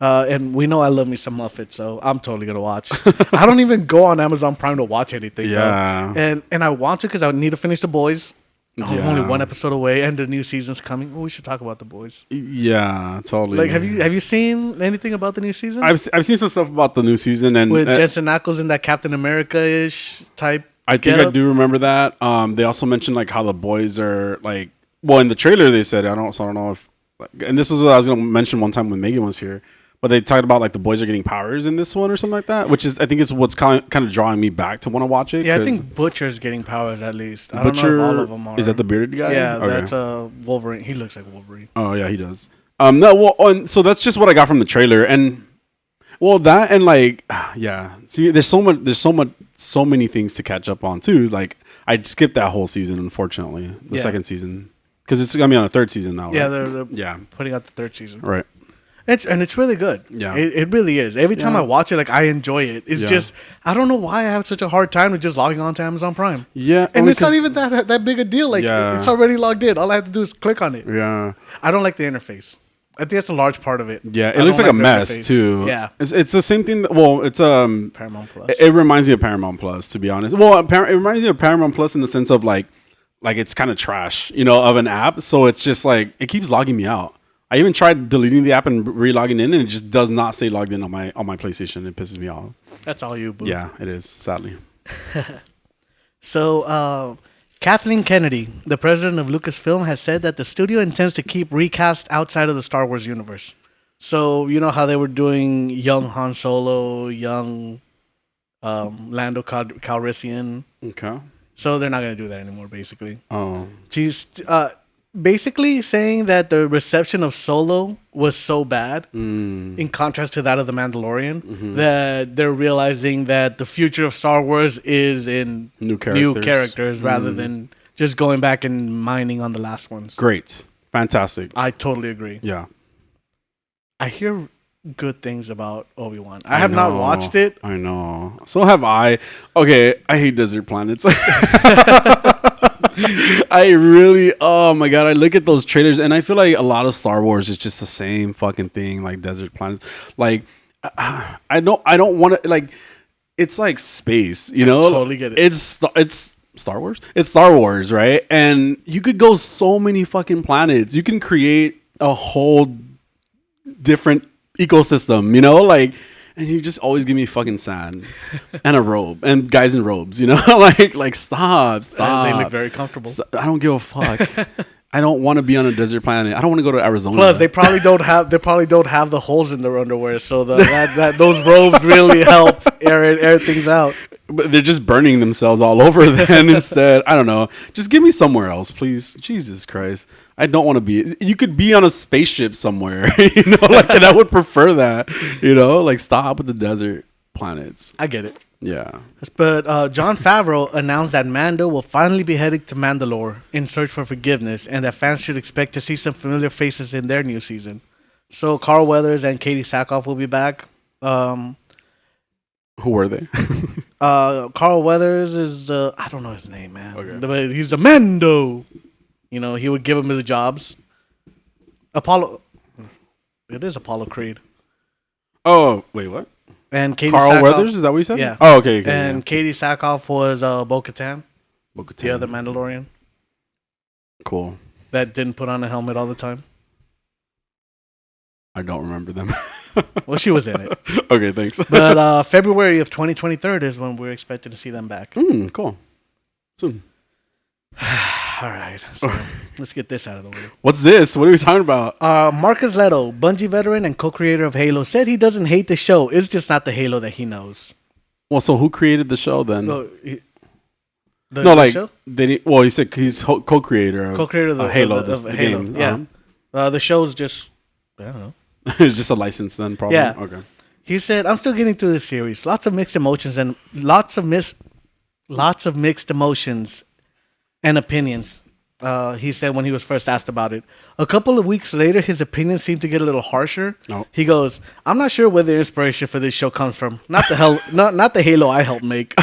And we know I love me some Moffat, so I'm totally gonna watch. I don't even go on Amazon Prime to watch anything. Yeah. Though. And I want to because I need to finish The Boys. I'm only one episode away, and the new season's coming. Oh, we should talk about The Boys. Yeah, totally. Like, have you seen anything about the new season? I've seen some stuff about the new season, and with Jensen Ackles in that Captain America-ish type. I think I do remember that. They also mentioned like how the boys are like. Well, in the trailer they said I don't know if, and this was what I was going to mention one time when Megan was here. But they talked about like the boys are getting powers in this one or something like that, which is I think is what's kind of drawing me back to want to watch it. Yeah, I think Butcher's getting powers at least. I don't know if all of them are. Is that the bearded guy? Yeah, okay. That's Wolverine. He looks like Wolverine. Oh yeah, he does. So that's just what I got from the trailer, and that and like See, there's so many things to catch up on too. Like I skipped that whole season, unfortunately, the second season because it's gonna be on the third season now. Right? Yeah, they're putting out the third season. Right. It's really good. Yeah, it really is. Every time I watch it, like I enjoy it. It's just I don't know why I have such a hard time with just logging on to Amazon Prime. Yeah, and it's not even that big a deal. Like it's already logged in. All I have to do is click on it. Yeah, I don't like the interface. I think that's a large part of it. Yeah, it looks like a mess interface. Too. Yeah, it's the same thing. It's Paramount Plus. It reminds me of Paramount Plus, to be honest. Well, it reminds me of Paramount Plus in the sense of like it's kind of trash, of an app. So it's just like it keeps logging me out. I even tried deleting the app and re-logging in, and it just does not say logged in on my PlayStation. It pisses me off. That's all you, boo. Yeah, it is, sadly. So, Kathleen Kennedy, the president of Lucasfilm, has said that the studio intends to keep recast outside of the Star Wars universe. So, you know how they were doing young Han Solo, young Lando Calrissian? Okay. So they're not going to do that anymore, basically. Oh. She's basically saying that the reception of Solo was so bad, in contrast to that of The Mandalorian, that they're realizing that the future of Star Wars is in new characters rather than just going back and mining on the last ones. Great. Fantastic. I totally agree. Yeah. I hear good things about Obi-Wan. I have not watched it. I know. So have I. Okay, I hate desert planets. I really, oh my god, I look at those trailers and I feel like a lot of Star Wars is just the same fucking thing, like desert planets. Like, I don't want to, like, it's like space, I totally get it. It's Star Wars. It's Star Wars, right? And you could go so many fucking planets. You can create a whole different ecosystem, like. And you just always give me fucking sand and a robe and guys in robes, like stop. They look very comfortable. I don't give a fuck. I don't want to be on a desert planet. I don't want to go to Arizona. Plus, they probably don't have the holes in their underwear, so those robes really help air things out. But they're just burning themselves all over then instead. I don't know. Just give me somewhere else, please. Jesus Christ. I don't want to be. You could be on a spaceship somewhere, and I would prefer that. Stop with the desert planets. I get it. Yeah. But Jon Favreau announced that Mando will finally be heading to Mandalore in search for forgiveness, and that fans should expect to see some familiar faces in their new season. So Carl Weathers and Katie Sackhoff will be back. Who were they? Carl Weathers is I don't know his name, man. Okay. But he's the Mando. He would give him the jobs. It is Apollo Creed. Oh, wait, what? And Katie Carl Sackhoff, Weathers, is that what you said? Yeah. Oh, okay. And Katie Sackhoff was Bo-Katan, the other Mandalorian. Cool. That didn't put on a helmet all the time. I don't remember them. Well, she was in it. Okay, thanks. But February of 2023 is when we're expected to see them back. Cool. Soon. All right. So let's get this out of the way. What's this? What are we talking about? Marcus Leto, Bungie veteran and co-creator of Halo, said he doesn't hate the show. It's just not the Halo that he knows. Well, so who created the show then? The show? He said he's co-creator of Halo, the Halo. game. Yeah. The show's just, I don't know. It's just a license then, probably? Yeah. Okay. He said, I'm still getting through this series. Lots of mixed emotions and lots of mixed emotions and opinions. He said when he was first asked about it. A couple of weeks later, his opinions seemed to get a little harsher. Oh. He goes, I'm not sure where the inspiration for this show comes from. Not the Halo I helped make.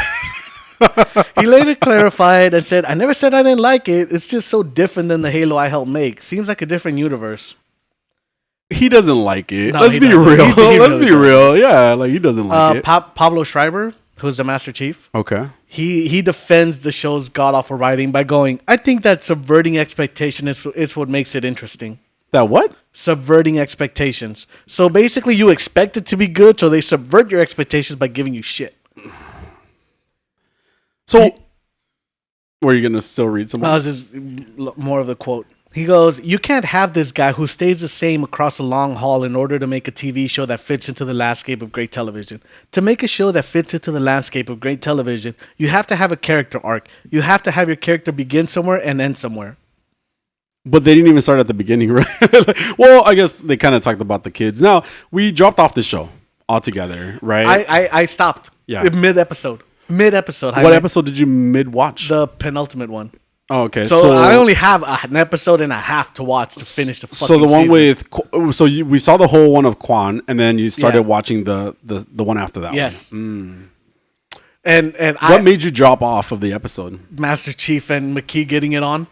He later clarified and said, I never said I didn't like it. It's just so different than the Halo I helped make. Seems like a different universe. He doesn't like it. No, Let's be real. Let's be real. Yeah, like he doesn't like it. Pablo Schreiber, who's the Master Chief. Okay. He defends the show's god-awful writing by going, I think that subverting expectation is what makes it interesting. That what? Subverting expectations. So basically you expect it to be good, so they subvert your expectations by giving you shit. So, were you going to still read some more? No, this is more of the quote. He goes, you can't have this guy who stays the same across a long haul in order to make a TV show that fits into the landscape of great television. To make a show that fits into the landscape of great television, you have to have a character arc. You have to have your character begin somewhere and end somewhere. But they didn't even start at the beginning, right? Well, I guess they kind of talked about the kids. Now, we dropped off the show altogether, right? I stopped. Yeah. Mid-episode. What episode did you mid-watch? The penultimate one. Oh, okay. So I only have an episode and a half to watch to finish the fucking So the one season. we saw the whole one of Quan, and then you started watching the one after that. Yes. One. And what made you drop off of the episode? Master Chief and McKee getting it on.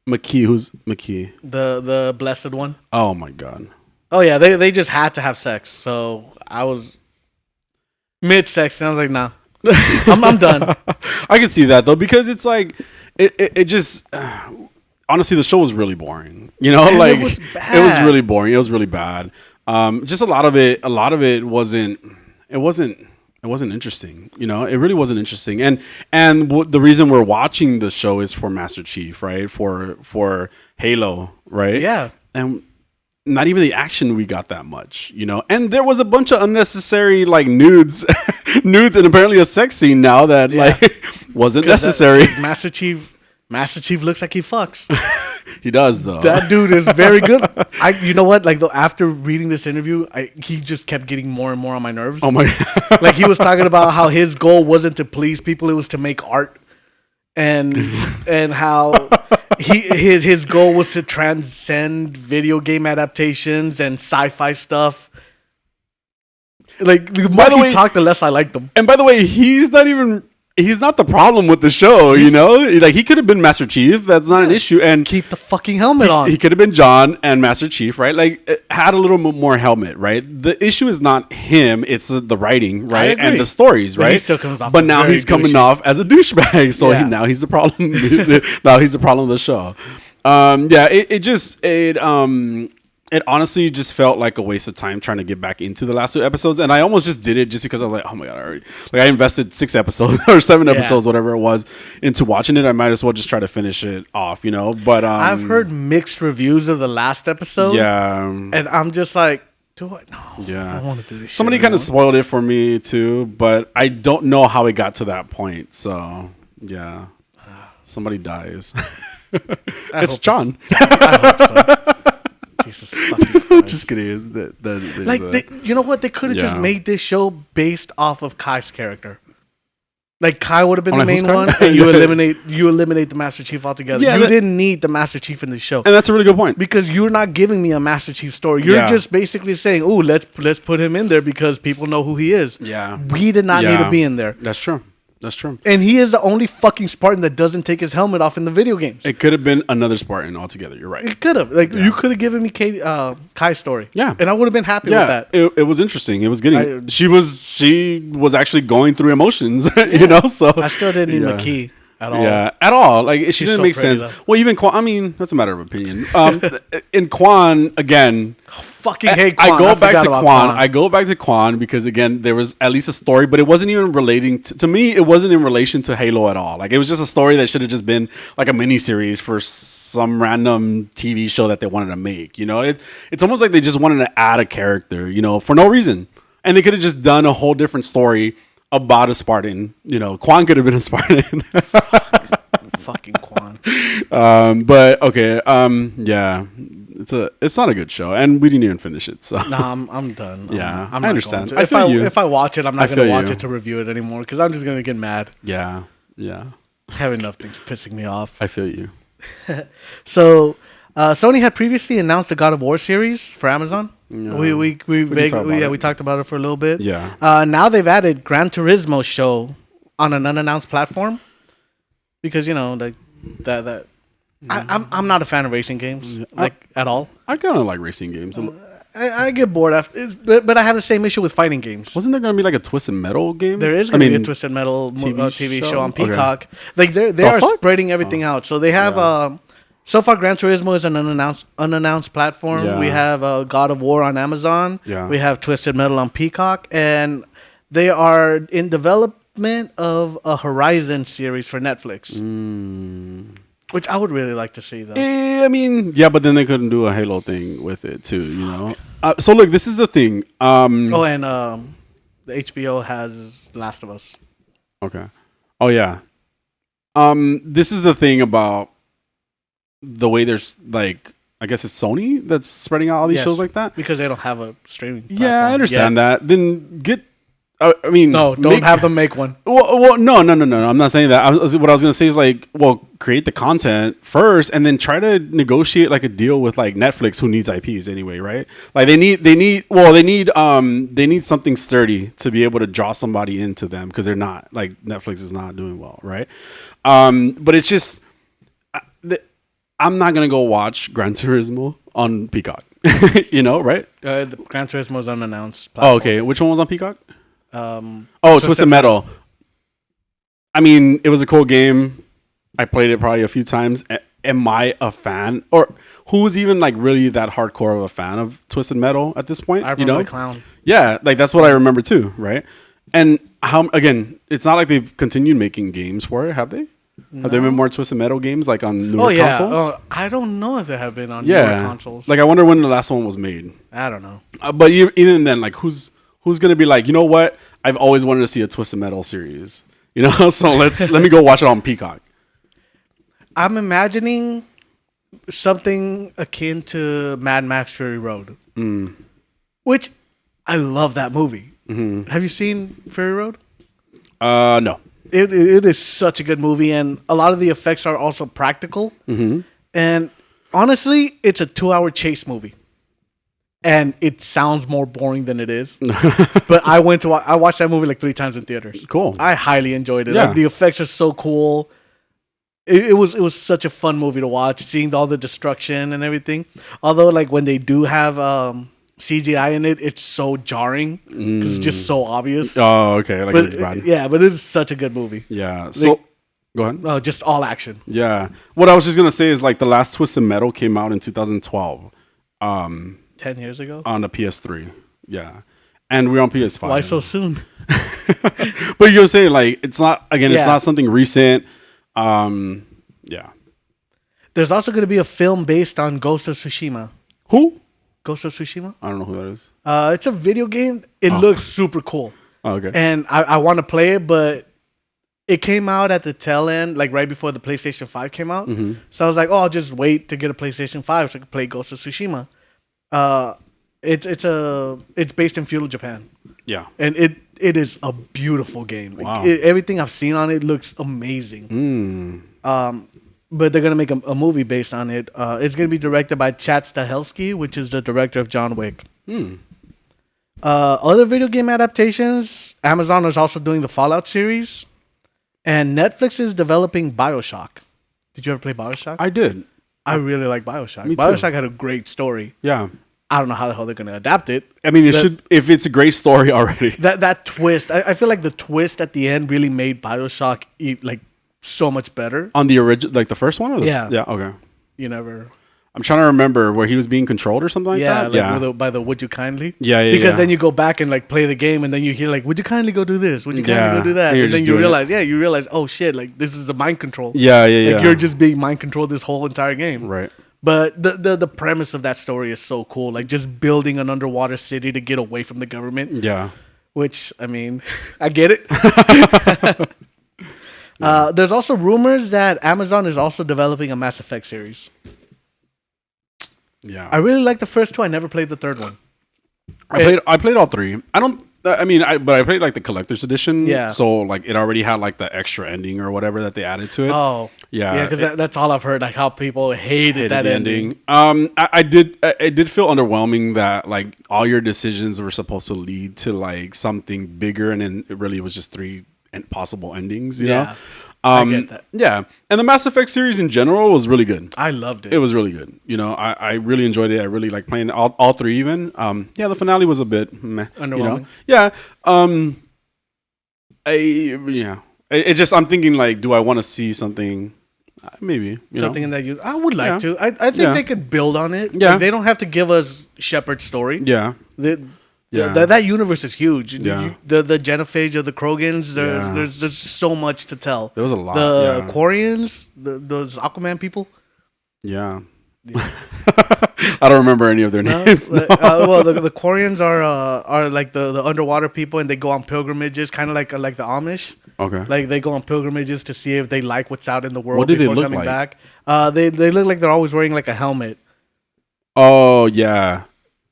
McKee, who's McKee? The blessed one. Oh my god. Oh yeah, they just had to have sex. So I was mid-sex, and I was like, nah, I'm done. I can see that though, because it's like it just honestly the show was really boring. Man, like it was bad. It was really boring. It was really bad. Just a lot of it wasn't interesting. It really wasn't interesting. And the reason we're watching the show is for Master Chief, right? For Halo, right? Yeah. And not even the action we got that much, And there was a bunch of unnecessary like nudes, and apparently a sex scene now that like wasn't necessary. Master Chief looks like he fucks. He does though. That dude is very good. You know what? Like after reading this interview, he just kept getting more and more on my nerves. Oh my! Like he was talking about how his goal wasn't to please people; it was to make art, and how his goal was to transcend video game adaptations and sci-fi stuff. Like the more he talked, the less I liked him. And by the way, he's not the problem with the show, Like he could have been Master Chief. That's not an issue. And keep the fucking helmet on. He could have been John and Master Chief, right? Like had a little more helmet, right? The issue is not him; it's the writing, right, and the stories, right? He still comes off. But now he's coming off as a douchebag, so now he's the problem. Now he's the problem of the show. it honestly just felt like a waste of time trying to get back into the last 2 episodes, and I almost just did it just because I was like, oh my god, I invested 6 episodes or 7 episodes, whatever it was, into watching it. I might as well just try to finish it off, But I've heard mixed reviews of the last episode. Yeah, and I'm just like, do I? No, yeah. I don't want to do this. Somebody kind of spoiled it for me too, but I don't know how it got to that point. So yeah, somebody dies. It's John. I hope so. Jesus fucking Christ. Just kidding. You know what? They could have just made this show based off of Kai's character. Like Kai would have been the main one, and you eliminate the Master Chief altogether. Yeah, you didn't need the Master Chief in the show, and that's a really good point because you're not giving me a Master Chief story. You're just basically saying, "Oh, let's put him in there because people know who he is." Yeah, we did not need to be in there. That's true. That's true. And he is the only fucking Spartan that doesn't take his helmet off in the video games. It could have been another Spartan altogether. You're right. It could have. You could have given me Kai's story. Yeah. And I would have been happy with that. It was interesting. It was getting she was actually going through emotions, so I still didn't need Maki at all. Yeah, at all. Like she didn't make sense. Though. Well, even Quan, I mean, that's a matter of opinion. In Quan, again, fucking hate Quan. I go back to Quan because again, there was at least a story, but it wasn't even relating to me. It wasn't in relation to Halo at all. Like it was just a story that should have just been like a mini series for some random TV show that they wanted to make. It's almost like they just wanted to add a character, for no reason, and they could have just done a whole different story about a Spartan. Quan could have been a Spartan. Fucking Quan. But okay. Yeah. It's not a good show, and we didn't even finish it. So I'm done. Yeah, I understand. If I watch it, I'm not gonna watch it to review it anymore because I'm just gonna get mad. Yeah. I have enough things pissing me off. I feel you. So, Sony had previously announced the God of War series for Amazon. No. We talked about it for a little bit. Yeah. Now they've added Gran Turismo show on an unannounced platform because that. I'm not a fan of racing games at all. I kind of like racing games. I get bored after, but I have the same issue with fighting games. Wasn't there going to be like a Twisted Metal game? There is going to be a Twisted Metal TV show on Peacock. Okay. They are spreading everything out. So they have so far Gran Turismo is an unannounced platform. Yeah. We have God of War on Amazon. Yeah. We have Twisted Metal on Peacock, and they are in development of a Horizon series for Netflix. Which I would really like to see, though. I mean, yeah, but then they couldn't do a Halo thing with it, too, So, look, this is the thing. And the HBO has Last of Us. Okay. Oh, yeah. This is the thing about the way there's, like, I guess it's Sony that's spreading out all these shows like that? Because they don't have a streaming platform. Yeah, I understand that. Then get... don't have them make one. Well, no. I'm not saying that. What I was gonna say is create the content first, and then try to negotiate like a deal with like Netflix, who needs IPs anyway, right? Like they need something sturdy to be able to draw somebody into them because they're not like Netflix is not doing well, right? But it's just I'm not gonna go watch Gran Turismo on Peacock, right? The Gran Turismo is unannounced platform. Oh, okay. Which one was on Peacock? Twisted Metal. I mean, it was a cool game. I played it probably a few times. Am I a fan, or who's even like really that hardcore of a fan of Twisted Metal at this point? I remember the clown. Yeah, like that's what I remember too, right? And again, it's not like they've continued making games for it, have they? No. Have there been more Twisted Metal games like on newer consoles? I don't know if there have been on newer consoles. Like I wonder when the last one was made. I don't know. But even then, like who's going to be like, you know what? I've always wanted to see a Twisted Metal series. So let me go watch it on Peacock. I'm imagining something akin to Mad Max Fury Road. Which I love that movie. Mm-hmm. Have you seen Fury Road? No. It is such a good movie, and a lot of the effects are also practical. Mm-hmm. And honestly, it's a 2-hour chase movie. And it sounds more boring than it is. But I watched that movie like 3 times in theaters. Cool. I highly enjoyed it. Yeah. Like, the effects are so cool. It was such a fun movie to watch, seeing all the destruction and everything. Although, like, when they do have CGI in it, it's so jarring because it's just so obvious. Oh, okay. Like, it's bad. Yeah, but it's such a good movie. Yeah. So, go ahead. Just all action. Yeah. What I was just going to say is, like, the last Twisted Metal came out in 2012. Um, 10 years ago. on the PS3. Yeah, and we're on PS5. Why so soon? But you're saying like it's not again. It's Yeah. not something recent. Yeah. There's also going to be a film based on Ghost of Tsushima. Who? Ghost of Tsushima? I don't know who that is. It's a video game. It looks super cool. Oh, okay. And I want to play it, but it came out at the tail end, like right before the PlayStation 5 came out. Mm-hmm. So I was like, oh, I'll just wait to get a PlayStation 5 so I can play Ghost of Tsushima. It's based in feudal Japan. Yeah. And it is a beautiful game. Wow. Everything I've seen on it looks amazing. But they're gonna make a movie based on it. It's gonna be directed by Chad Stahelski, which is the director of John Wick. Other video game adaptations, Amazon is also doing the Fallout series, and Netflix is developing BioShock. Did you ever play BioShock? I did. I really like BioShock. Me too. BioShock had a great story. Yeah. I don't know how the hell they're gonna adapt it. I mean, it should if it's a great story already. That twist, I feel like the twist at the end really made BioShock like so much better. On the original, like the first one? Or Yeah. Yeah, okay. You never... I'm trying to remember where he was being controlled or something like that. By the "Would you kindly?" Yeah. Because then you go back and like play the game, and then you hear like, "Would you kindly go do this? Would you kindly go do that?" And you're And then just you doing realize, oh shit, like this is the mind control. Yeah. Like you're just being mind controlled this whole entire game. Right. But the premise of that story is so cool. Like just building an underwater city to get away from the government. Yeah. Which, I mean, I get it. There's also rumors that Amazon is also developing a Mass Effect series. Yeah. I really like the first two. I never played the third one. I played all three. I played like the collector's edition. Yeah. So like it already had like the extra ending or whatever that they added to it. Oh. Yeah. Because that's all I've heard. Like how people hated that the ending. I did feel underwhelming that like all your decisions were supposed to lead to like something bigger, and then it really was just three possible endings. You know. I get that. Yeah, and the Mass Effect series in general was really good. I loved it. It was really good. You know, I really enjoyed it. I really like playing all three even. Yeah, the finale was a bit meh, underwhelming. You know? Yeah. It just I'm thinking like, do I want to see something? Maybe something that I would like to. I think they could build on it. Yeah, like, they don't have to give us Shepard's story. Yeah. That universe is huge. Yeah. The genophage of the Krogans. There's so much to tell. There was a lot. The Quarians, those Aquaman people. Yeah. I don't remember any of their names. No. Well, the Quarians are like the underwater people, and they go on pilgrimages, kind of like the Amish. Okay. Like they go on pilgrimages to see if they like what's out in the world. What did before they look coming like? back. They look like they're always wearing like a helmet. Oh yeah.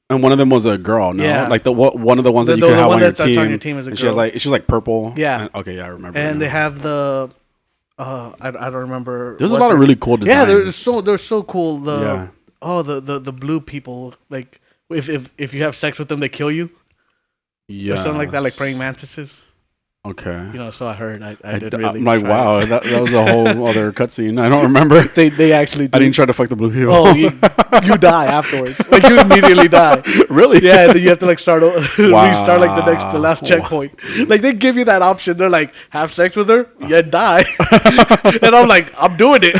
And one of them was a girl, no? Yeah. Like one of the ones that you could have on your team. On your team is a girl. She was like purple. Yeah. Okay, yeah, I remember. And they have the I don't remember. There's a lot of really cool designs. Yeah, they're so cool. The blue people, like if you have sex with them, they kill you. Yeah. Or something like that, like praying mantises. Okay. You know, so I heard. I didn't really. I'm like, wow, that was a whole other cutscene. I don't remember. They actually. I didn't try to fuck the blue people. Oh, you die afterwards. Like you immediately die. Really? Yeah. Then you have to like restart like the last checkpoint. Like they give you that option. They're like, have sex with her, yeah, die. And I'm like, I'm doing it.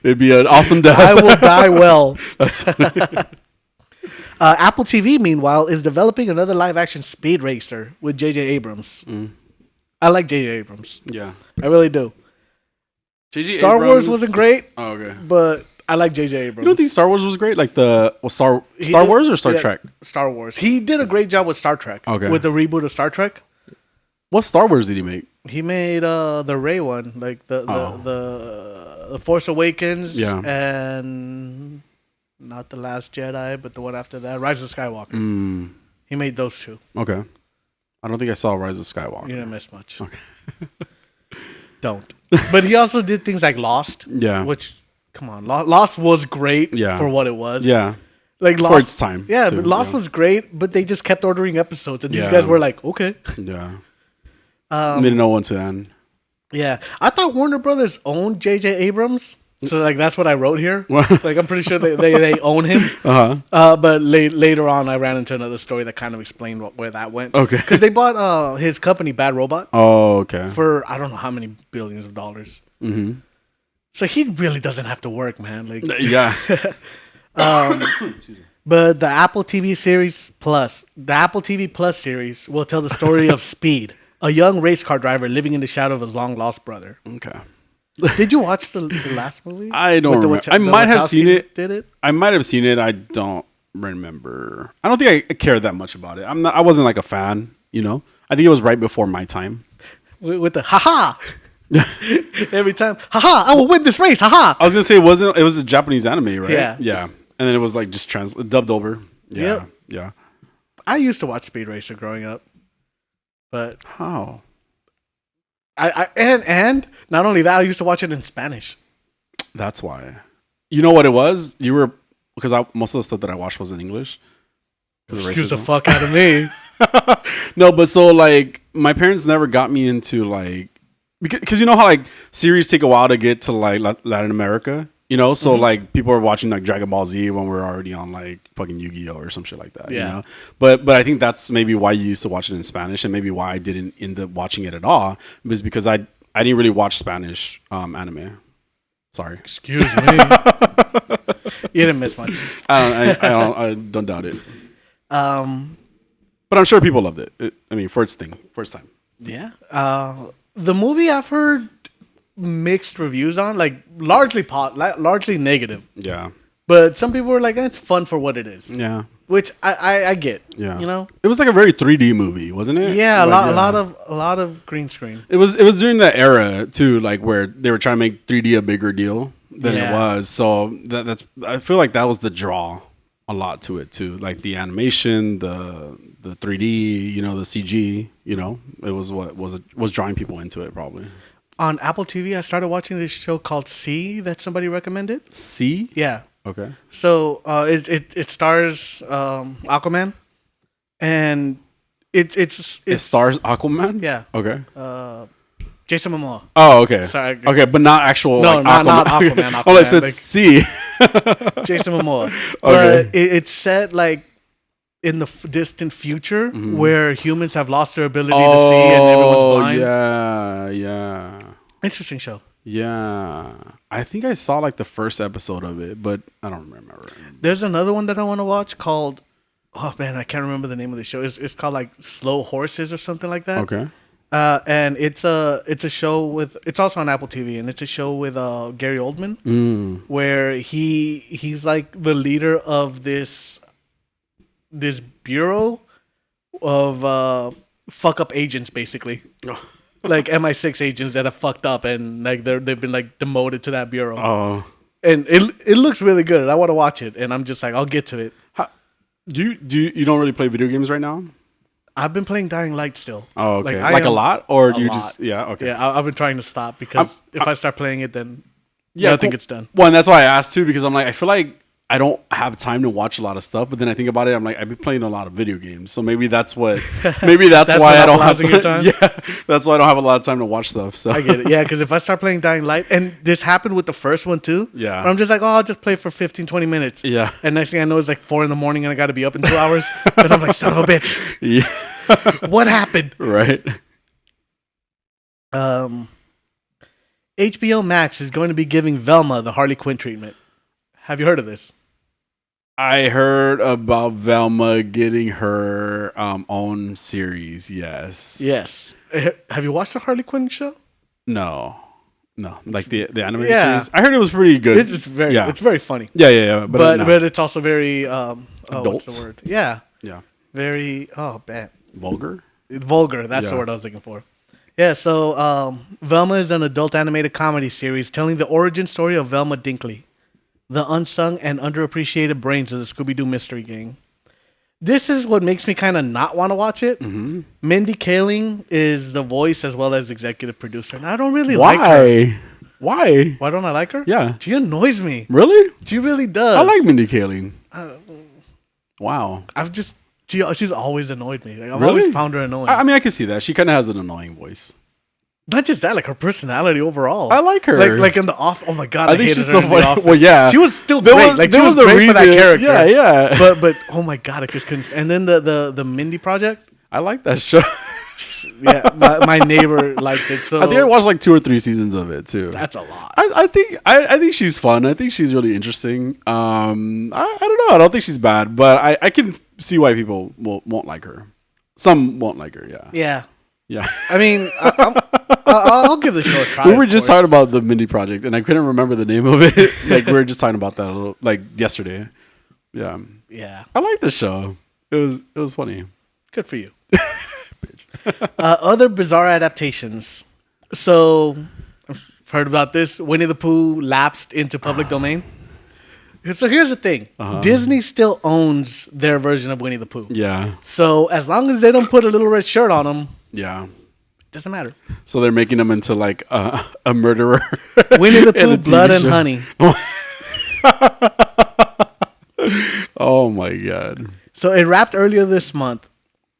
It'd be an awesome death. I will die well. That's funny. Apple TV, meanwhile, is developing another live-action Speed Racer with J.J. Abrams. I like J.J. Abrams. Yeah. I really do. J.J. Star Abrams Wars wasn't great. Oh, okay. But I like J.J. Abrams. You don't think Star Wars was great? Like Star Wars or Star Trek? Star Wars. He did a great job with Star Trek. Okay. With the reboot of Star Trek. What Star Wars did he make? He made the Rey one, like the Force Awakens, and not the Last Jedi, but the one after that, Rise of Skywalker. He made those two. Okay. I don't think I saw Rise of Skywalker. You didn't miss much. Okay. Don't. But he also did things like Lost. Yeah. Which, come on, Lost was great for what it was. Yeah. Like Lost. For its time. Yeah, too, but Lost was great, but they just kept ordering episodes, and these guys were like, okay. Yeah. They didn't know when to end. Yeah. I thought Warner Brothers owned J.J. Abrams. So like that's what I wrote here. Like I'm pretty sure they own him. But later on, I ran into another story that kind of explained where that went. Okay. Because they bought his company Bad Robot. Oh, okay. For I don't know how many billions of dollars. So he really doesn't have to work, man. Like yeah. But the Apple TV Plus series will tell the story of Speed, a young race car driver living in the shadow of his long lost brother. Okay. Did you watch the last movie? I don't remember. I might have seen it. Did it? I might have seen it. I don't remember. I don't think I cared that much about it. I wasn't like a fan, you know. I think it was right before my time. With the haha. Every time, haha, I will win this race, haha. I was gonna say it was a Japanese anime, right? Yeah. Yeah. And then it was like just dubbed over. Yeah. Yep. Yeah. I used to watch Speed Racer growing up. But how? And not only that, I used to watch it in Spanish. That's why. You know what it was? You were because most of the stuff that I watched was in English. Excuse the fuck out of me. No, but so like my parents never got me into like because you know how like series take a while to get to like Latin America, you know? So like people are watching like Dragon Ball Z when we're already on like fucking Yu-Gi-Oh or some shit like that, you know? But I think that's maybe why you used to watch it in Spanish and maybe why I didn't end up watching it at all was because I didn't really watch Spanish anime. Sorry. Excuse me. You didn't miss much. I don't doubt it. But I'm sure people loved it. I mean, first time. Yeah. The movie I've heard mixed reviews on, like largely negative. Yeah. But some people were like, it's fun for what it is. Yeah. Which I get. Yeah. You know? It was like a very 3D movie, wasn't it? Yeah, like, a lot of green screen. It was during that era too, like where they were trying to make 3D a bigger deal than it was. So that's I feel like that was the draw a lot to it too. Like the animation, the 3D, you know, the CG, you know, it was what was drawing people into it probably. On Apple TV, I started watching this show called C that somebody recommended. C? Yeah. Okay. So it stars Aquaman, and it stars Aquaman. Yeah. Okay. Jason Momoa. Oh, okay. Sorry. Okay, but not actual. No, like, not Aquaman. Aquaman. Oh, I said like, C. Jason Momoa. Okay. But it's set like in the distant future where humans have lost their ability to see and everyone's blind. Yeah. Interesting show. Yeah. I think I saw like the first episode of it, but I don't remember. There's another one that I want to watch called, oh man, I can't remember the name of the show. It's called like Slow Horses or something like that. Okay. And it's a show with, it's also on Apple TV, and it's a show with Gary Oldman where he's like the leader of this bureau of fuck up agents basically. Like MI6 agents that have fucked up and like they've been like demoted to that bureau. Oh. And it looks really good. I want to watch it, and I'm just like, I'll get to it. You don't really play video games right now? I've been playing Dying Light still. Oh, okay. Like a lot, or you lot. just okay. Yeah, I've been trying to stop because if I start playing it, then I think it's done. Well, and that's why I asked too, because I'm like, I feel like I don't have time to watch a lot of stuff, but then I think about it, I'm like, I've been playing a lot of video games, so maybe that's what. Maybe that's why I don't have your time. Yeah, that's why I don't have a lot of time to watch stuff. So I get it. Yeah, because if I start playing Dying Light, and this happened with the first one too. Yeah. I'm just like, I'll just play for 15, 20 minutes. Yeah. And next thing I know, it's like 4 a.m. and I got to be up in 2 hours, and I'm like, son of a bitch. Yeah. What happened? Right. HBO Max is going to be giving Velma the Harley Quinn treatment. Have you heard of this? I heard about Velma getting her own series. Yes. Yes. Have you watched the Harley Quinn show? No, like the animated series. I heard it was pretty good. It's very funny. Yeah. But it's also very adult. What's the word? Yeah. Very man. Vulgar. That's the word I was looking for. Yeah. So Velma is an adult animated comedy series telling the origin story of Velma Dinkley, the unsung and underappreciated brains of the Scooby-Doo mystery gang. This is what makes me kind of not want to watch it. Mm-hmm. Mindy Kaling is the voice as well as executive producer, and I don't really like her. Why? Why don't I like her? Yeah. She annoys me. Really? She really does. I like Mindy Kaling. Wow. She's always annoyed me. Like, I've really? always found her annoying. I mean, I can see that. She kind of has an annoying voice. Not just that, like her personality overall. I like her. Like in the off. Oh my god, I think she's still funny. Well, yeah, she was still great. Like she was a great reason for that character. Yeah. But oh my god, I just couldn't. And then the Mindy Project. I like that show. Yeah, my neighbor liked it. So I think I watched like 2 or 3 seasons of it too. that's a lot. I think she's fun. I think she's really interesting. I don't know. I don't think she's bad, but I can see why people won't like her. Some won't like her. Yeah. Yeah. Yeah. I mean, I'll give the show a try. We were just talking about the Mindy Project, and I couldn't remember the name of it. Like we were just talking about that a little, like yesterday. Yeah. Yeah. I like the show. It was funny. Good for you. Other bizarre adaptations. So, I've heard about this. Winnie the Pooh lapsed into public domain. So here's the thing. Disney still owns their version of Winnie the Pooh. Yeah. So as long as they don't put a little red shirt on him, Yeah. it doesn't matter. So they're making him into like a murderer. Winnie the in a Pooh, TV Blood and show. Honey. Oh my god. So it wrapped earlier this month.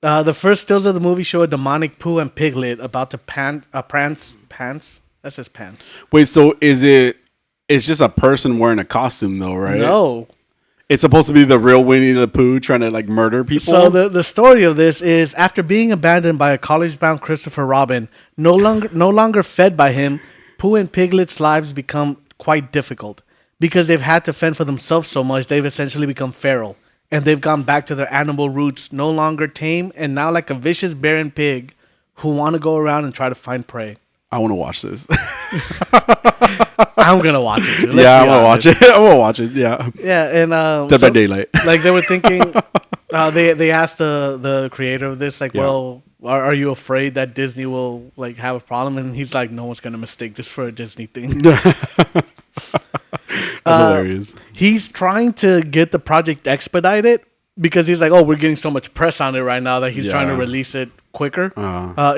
The first stills of the movie show a demonic Pooh and Piglet about to prance. That says pants. Wait, so it's just a person wearing a costume though, right? No. It's supposed to be the real Winnie the Pooh trying to like murder people. So the story of this is after being abandoned by a college-bound Christopher Robin, no longer fed by him, Pooh and Piglet's lives become quite difficult. Because they've had to fend for themselves so much, they've essentially become feral. And they've gone back to their animal roots, no longer tame, and now like a vicious barren pig who want to go around and try to find prey. I want to watch this. I'm going to watch it too. Yeah, I'm going to watch it. I'm going to watch it. Yeah. Yeah, and... Dead by Daylight. Like they were thinking... they asked the creator of this, like, Yeah. well, are you afraid that Disney will like have a problem? And he's like, no one's going to mistake this for a Disney thing. That's hilarious. He's trying to get the project expedited because he's like, oh, we're getting so much press on it right now that he's trying to release it quicker.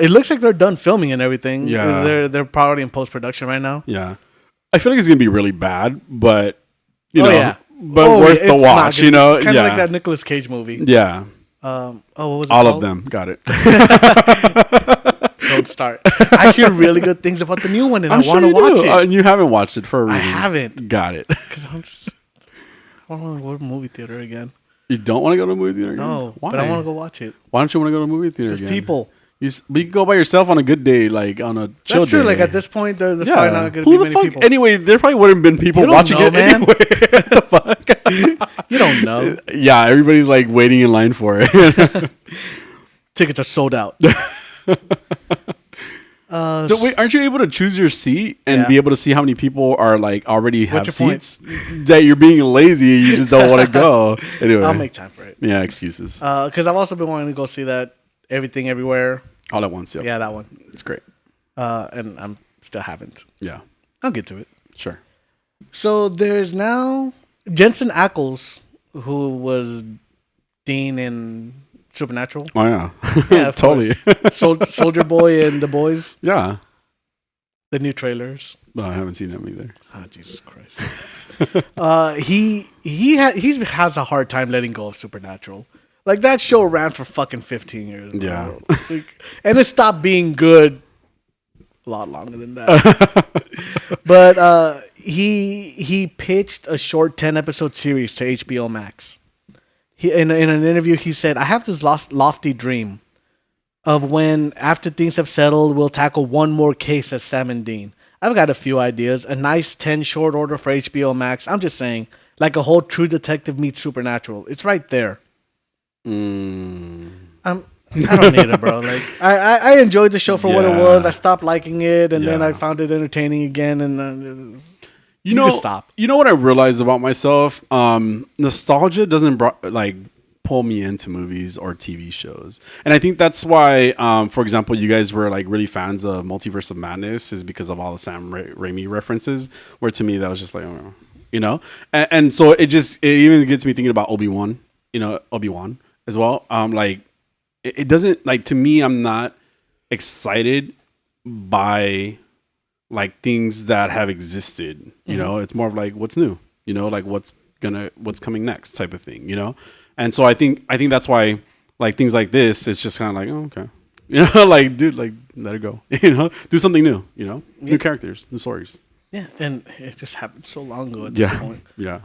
It looks like they're done filming and everything. Yeah. They're probably in post-production right now. Yeah. I feel like it's going to be really bad, but, you know, yeah. but worth the it's watch, you know? Kind of Yeah. like that Nicolas Cage movie. Yeah. What was it All called? of them. Got it. Don't start. I hear really good things about the new one, and I'm I want to sure you watch do. it. And you haven't watched it for a reason. I haven't. Got it. Because I don't want to go to a movie theater again. You don't want to go to a movie theater again? No, Why? but I want to go watch it. Why don't you want to go to a movie theater There's again? people. But you can go by yourself on a good day, like on a chill That's true. day. Like at this point, there's Yeah. probably not going to Who be the many fuck? people. Anyway, there probably wouldn't have been people You don't watching know, it man. anyway. What the fuck? You don't know. Yeah, everybody's like waiting in line for it. Tickets are sold out. So wait, aren't you able to choose your seat and Yeah. be able to see how many people are like already have What's your point? seats? That you're being lazy, you just don't want to go. Anyway, I'll make time for it. yeah, excuses. Because I've also been wanting to go see that Everything Everywhere. All at once. Yep. Yeah, that one. It's great. And I'm still haven't. Yeah, I'll get to it. sure. So there's now Jensen Ackles, who was Dean in Supernatural. Oh yeah, Yeah, of totally. course. Soldier Boy and the Boys. Yeah, The new trailers. no, I haven't seen them either. Oh, Jesus Christ. He has a hard time letting go of Supernatural. Like that show ran for fucking 15 years. Bro. Yeah. Like, and it stopped being good a lot longer than that. But he pitched a short 10-episode series to HBO Max. In an interview, he said, I have this lofty dream of when, after things have settled, we'll tackle one more case as Sam and Dean. I've got a few ideas. A nice 10 short order for HBO Max. I'm just saying, like a whole True Detective meets Supernatural. It's right there. I don't need it, bro. Like I enjoyed the show for what it Yeah. was. I stopped liking it, and then Yeah. I found it entertaining again. And then it was, You know, can stop. You know what I realized about myself? Nostalgia doesn't pull me into movies or TV shows, and I think that's why, for example, you guys were like really fans of Multiverse of Madness, is because of all the Sam Raimi references. Where to me that was just like, oh, you know, and so it even gets me thinking about Obi-Wan, Obi-Wan as well. Like it doesn't, like, to me, I'm not excited by like things that have existed, you know. It's more of like what's new, you know, like what's coming next type of thing, you know. And so I think that's why, like, things like this, it's just kind of like, oh, okay, you know, like, dude, like, let it go, you know, do something new, you know, new characters, new stories. Yeah, and it just happened so long ago at this point. Yeah.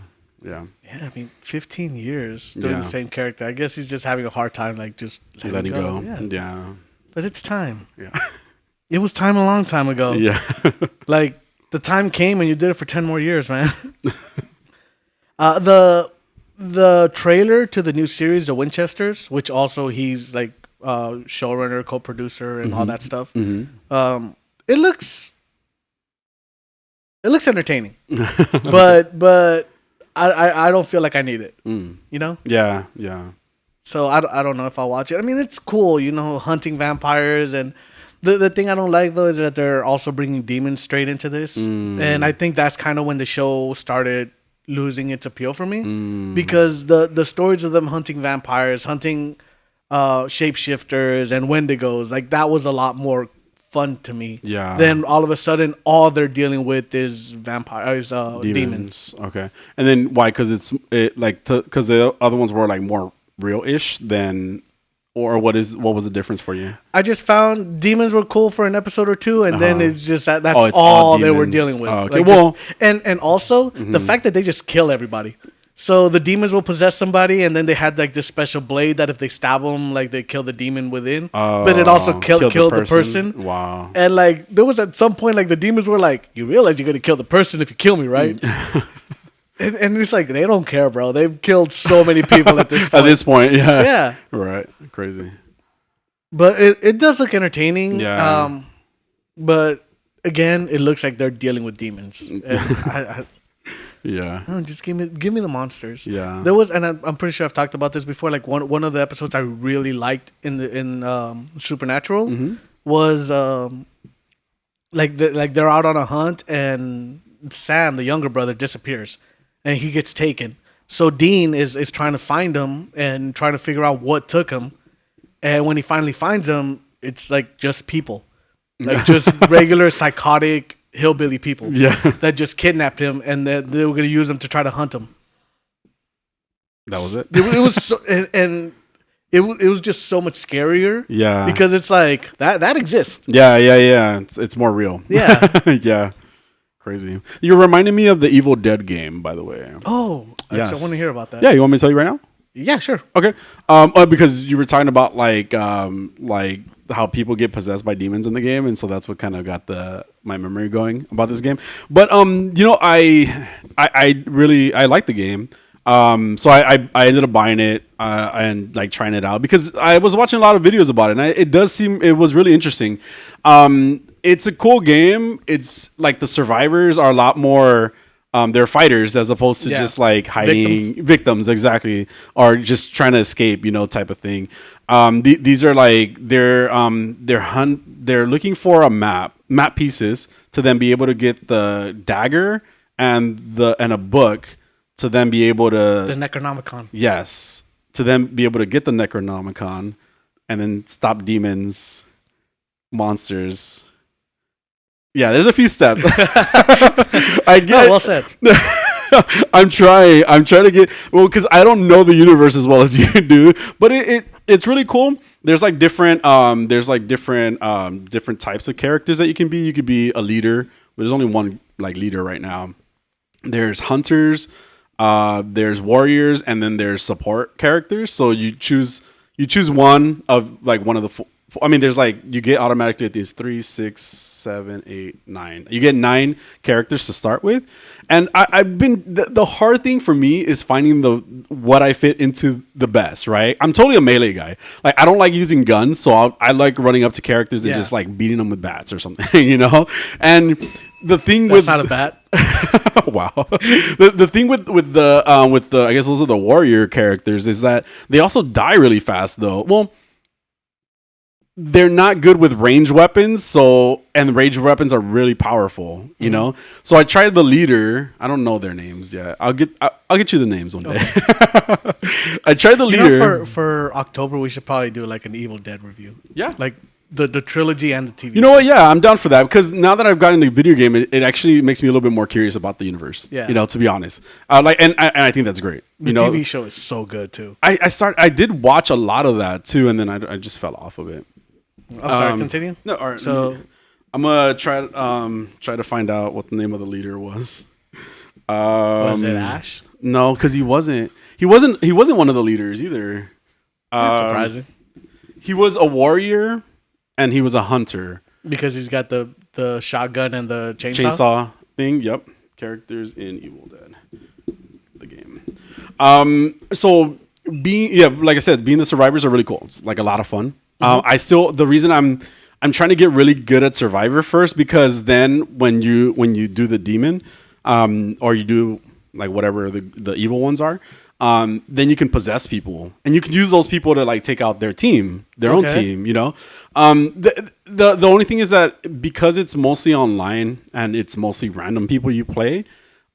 Yeah, I mean, 15 years doing Yeah. the same character. I guess he's just having a hard time, like, just Letting go. Yeah. Yeah. but it's time. Yeah. It was time a long time ago. Yeah. Like the time came and you did it for 10 more years, man. The trailer to the new series, The Winchesters, which also he's like showrunner, co-producer, and all that stuff. Mm-hmm. It looks entertaining, but I don't feel like I need it. You know? Yeah. Yeah. So I don't know if I'll watch it. I mean, it's cool, you know, hunting vampires, and the thing I don't like though is that they're also bringing demons straight into this, and I think that's kind of when the show started losing its appeal for me, because the stories of them hunting vampires, hunting shapeshifters and wendigos, like that was a lot more fun to me. Yeah. Then all of a sudden, all they're dealing with is vampires, demons. Okay. And then why? Because because the other ones were like more real-ish than, or what was the difference for you? I just found demons were cool for an episode or two, and then it's just that's it's all they were dealing with. Oh, okay. Like and also the fact that they just kill everybody. So the demons will possess somebody, and then they had like this special blade that if they stab them, like they kill the demon within. But it also killed the person. Wow. And like there was at some point like the demons were like, "You realize you're gonna kill the person if you kill me, right?" and it's like they don't care, bro. They've killed so many people at this point. At this point, yeah. Yeah. Right. Crazy. But it does look entertaining. Yeah. But again, it looks like they're dealing with demons. And Yeah. no, just give me the monsters. Yeah. There was, and I'm pretty sure I've talked about this before. Like one of the episodes I really liked in Supernatural was like they're out on a hunt and Sam, the younger brother, disappears and he gets taken. So Dean is trying to find him and trying to figure out what took him. And when he finally finds him, it's like just people, like just regular psychotic hillbilly people that just kidnapped him, and that they were going to use him to try to hunt him. That was it. It was so, and it was just so much scarier. Yeah. Because it's like that exists. Yeah. It's more real. Yeah. Yeah. Crazy. You're reminding me of the Evil Dead game, by the way. Oh, yes. I want to hear about that. Yeah, you want me to tell you right now? Yeah, sure. Okay. Because you were talking about like how people get possessed by demons in the game, and so that's what kind of got my memory going about this game. But I really like the game. So I ended up buying it and like trying it out because I was watching a lot of videos about it, and it was really interesting. It's a cool game. It's like the survivors are a lot more. They're fighters as opposed to just like hiding victims, exactly, or just trying to escape, type of thing. These are like they're looking for map pieces to then be able to get the dagger and a book to then be able to the Necronomicon. Yes, to then be able to get the Necronomicon and then stop demons, monsters. Yeah, there's a few steps. I get. Well said. I'm trying to get because I don't know the universe as well as you do, but it's really cool. There's like different different types of characters that you can be. You could be a leader, but there's only one like leader right now. There's hunters, there's warriors, and then there's support characters. So you choose one of like one of the. There's like you get automatically at these 3, 6, 7, 8, 9. You get 9 characters to start with, and I've been the hard thing for me is finding what I fit into the best. Right, I'm totally a melee guy. Like I don't like using guns, so I like running up to characters and just like beating them with bats or something, And the thing That's not a bat. Wow. The thing with the I guess those are the warrior characters is that they also die really fast though. Well. They're not good with ranged weapons, and ranged weapons are really powerful, So I tried the leader. I don't know their names yet. I'll get you the names one day. I tried the leader. For October, we should probably do like an Evil Dead review. Yeah, like the trilogy and the TV. You know what? Yeah, I'm down for that because now that I've gotten the video game, it actually makes me a little bit more curious about the universe. Yeah, to be honest, and I think that's great. The TV show is so good too. I did watch a lot of that too, and then I just fell off of it. I'm sorry, continue. No, all right. So I'm gonna try to find out what the name of the leader was. Was it Ash? No, because he wasn't one of the leaders either. That's surprising. He was a warrior, and he was a hunter. Because he's got the shotgun and the Chainsaw thing. Yep. Characters in Evil Dead, the game. So like I said, being the survivors are really cool. It's like a lot of fun. The reason I'm trying to get really good at Survivor first, because then when you do the demon, or you do like whatever the evil ones are, then you can possess people, and you can use those people to like take out their own team. You know, the only thing is that because it's mostly online and it's mostly random people you play,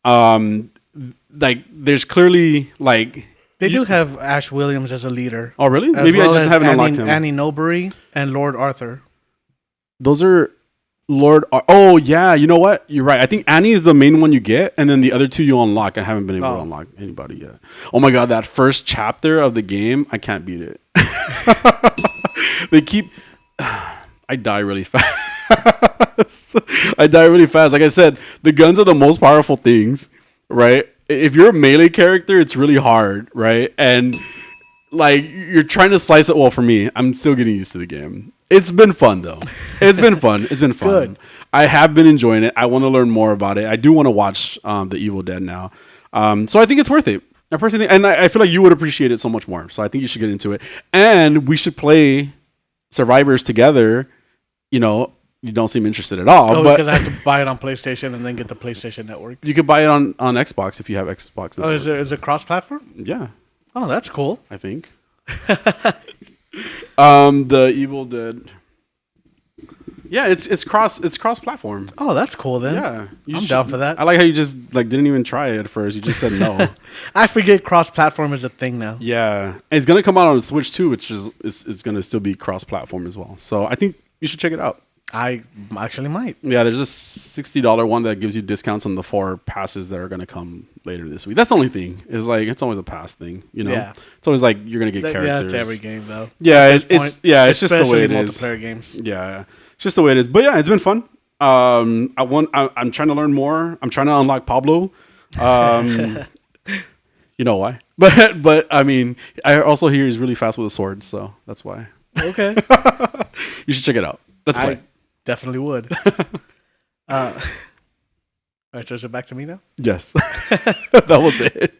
like there's clearly like. They do have Ash Williams as a leader. Oh, really? Maybe I just haven't unlocked him. Annie Nobury and Lord Arthur. Those are Oh, yeah. You know what? You're right. I think Annie is the main one you get, and then the other two you unlock. I haven't been able to unlock anybody yet. Oh, my God. That first chapter of the game, I can't beat it. I die really fast. Like I said, the guns are the most powerful things, right? If you're a melee character, it's really hard, right? And like you're trying to slice it. Well, for me, I'm still getting used to the game. It's been fun though. It's been fun. Good. I have been enjoying it. I want to learn more about it. I do want to watch the Evil Dead now. So I think it's worth it. I personally think, and I feel like you would appreciate it so much more. So I think you should get into it. And we should play Survivors together. You know, you don't seem interested at all. Oh, because I have to buy it on PlayStation and then get the PlayStation Network. You could buy it on Xbox if you have Xbox Network. Oh, is it cross-platform? Yeah. Oh, that's cool. I think. The Evil Dead. Yeah, it's cross-platform. Oh, that's cool then. Yeah, I'm down for that. I like how you just like didn't even try it at first. You just said no. I forget cross-platform is a thing now. Yeah, and it's gonna come out on Switch too, which is gonna still be cross-platform as well. So I think you should check it out. I actually might. Yeah, there's a $60 one that gives you discounts on the 4 passes that are going to come later this week. That's the only thing. It's like it's always a pass thing, you know. Yeah. It's always like you're going to get characters. Yeah, it's every game though. Yeah, it's just the way it is. Multiplayer games. Yeah, it's just the way it is. But yeah, it's been fun. I'm trying to learn more. I'm trying to unlock Pablo. You know why? But I mean, I also hear he's really fast with a sword, so that's why. Okay. You should check it out. Let's play. Definitely would. All right, so is it back to me now? Yes. That was it.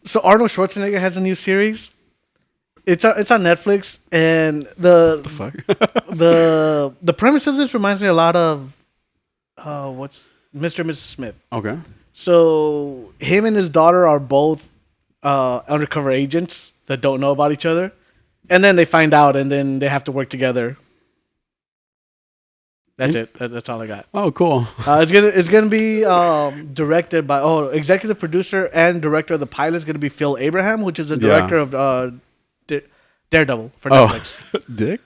So Arnold Schwarzenegger has a new series. It's on Netflix, and the fuck? the premise of this reminds me a lot of what's Mr. and Mrs. Smith. Okay. So him and his daughter are both undercover agents that don't know about each other, and then they find out, and then they have to work together. That's it. That's all I got. Oh, cool. It's gonna be directed by executive producer and director of the pilot is gonna be Phil Abraham, which is the director of Daredevil for Netflix. Dick.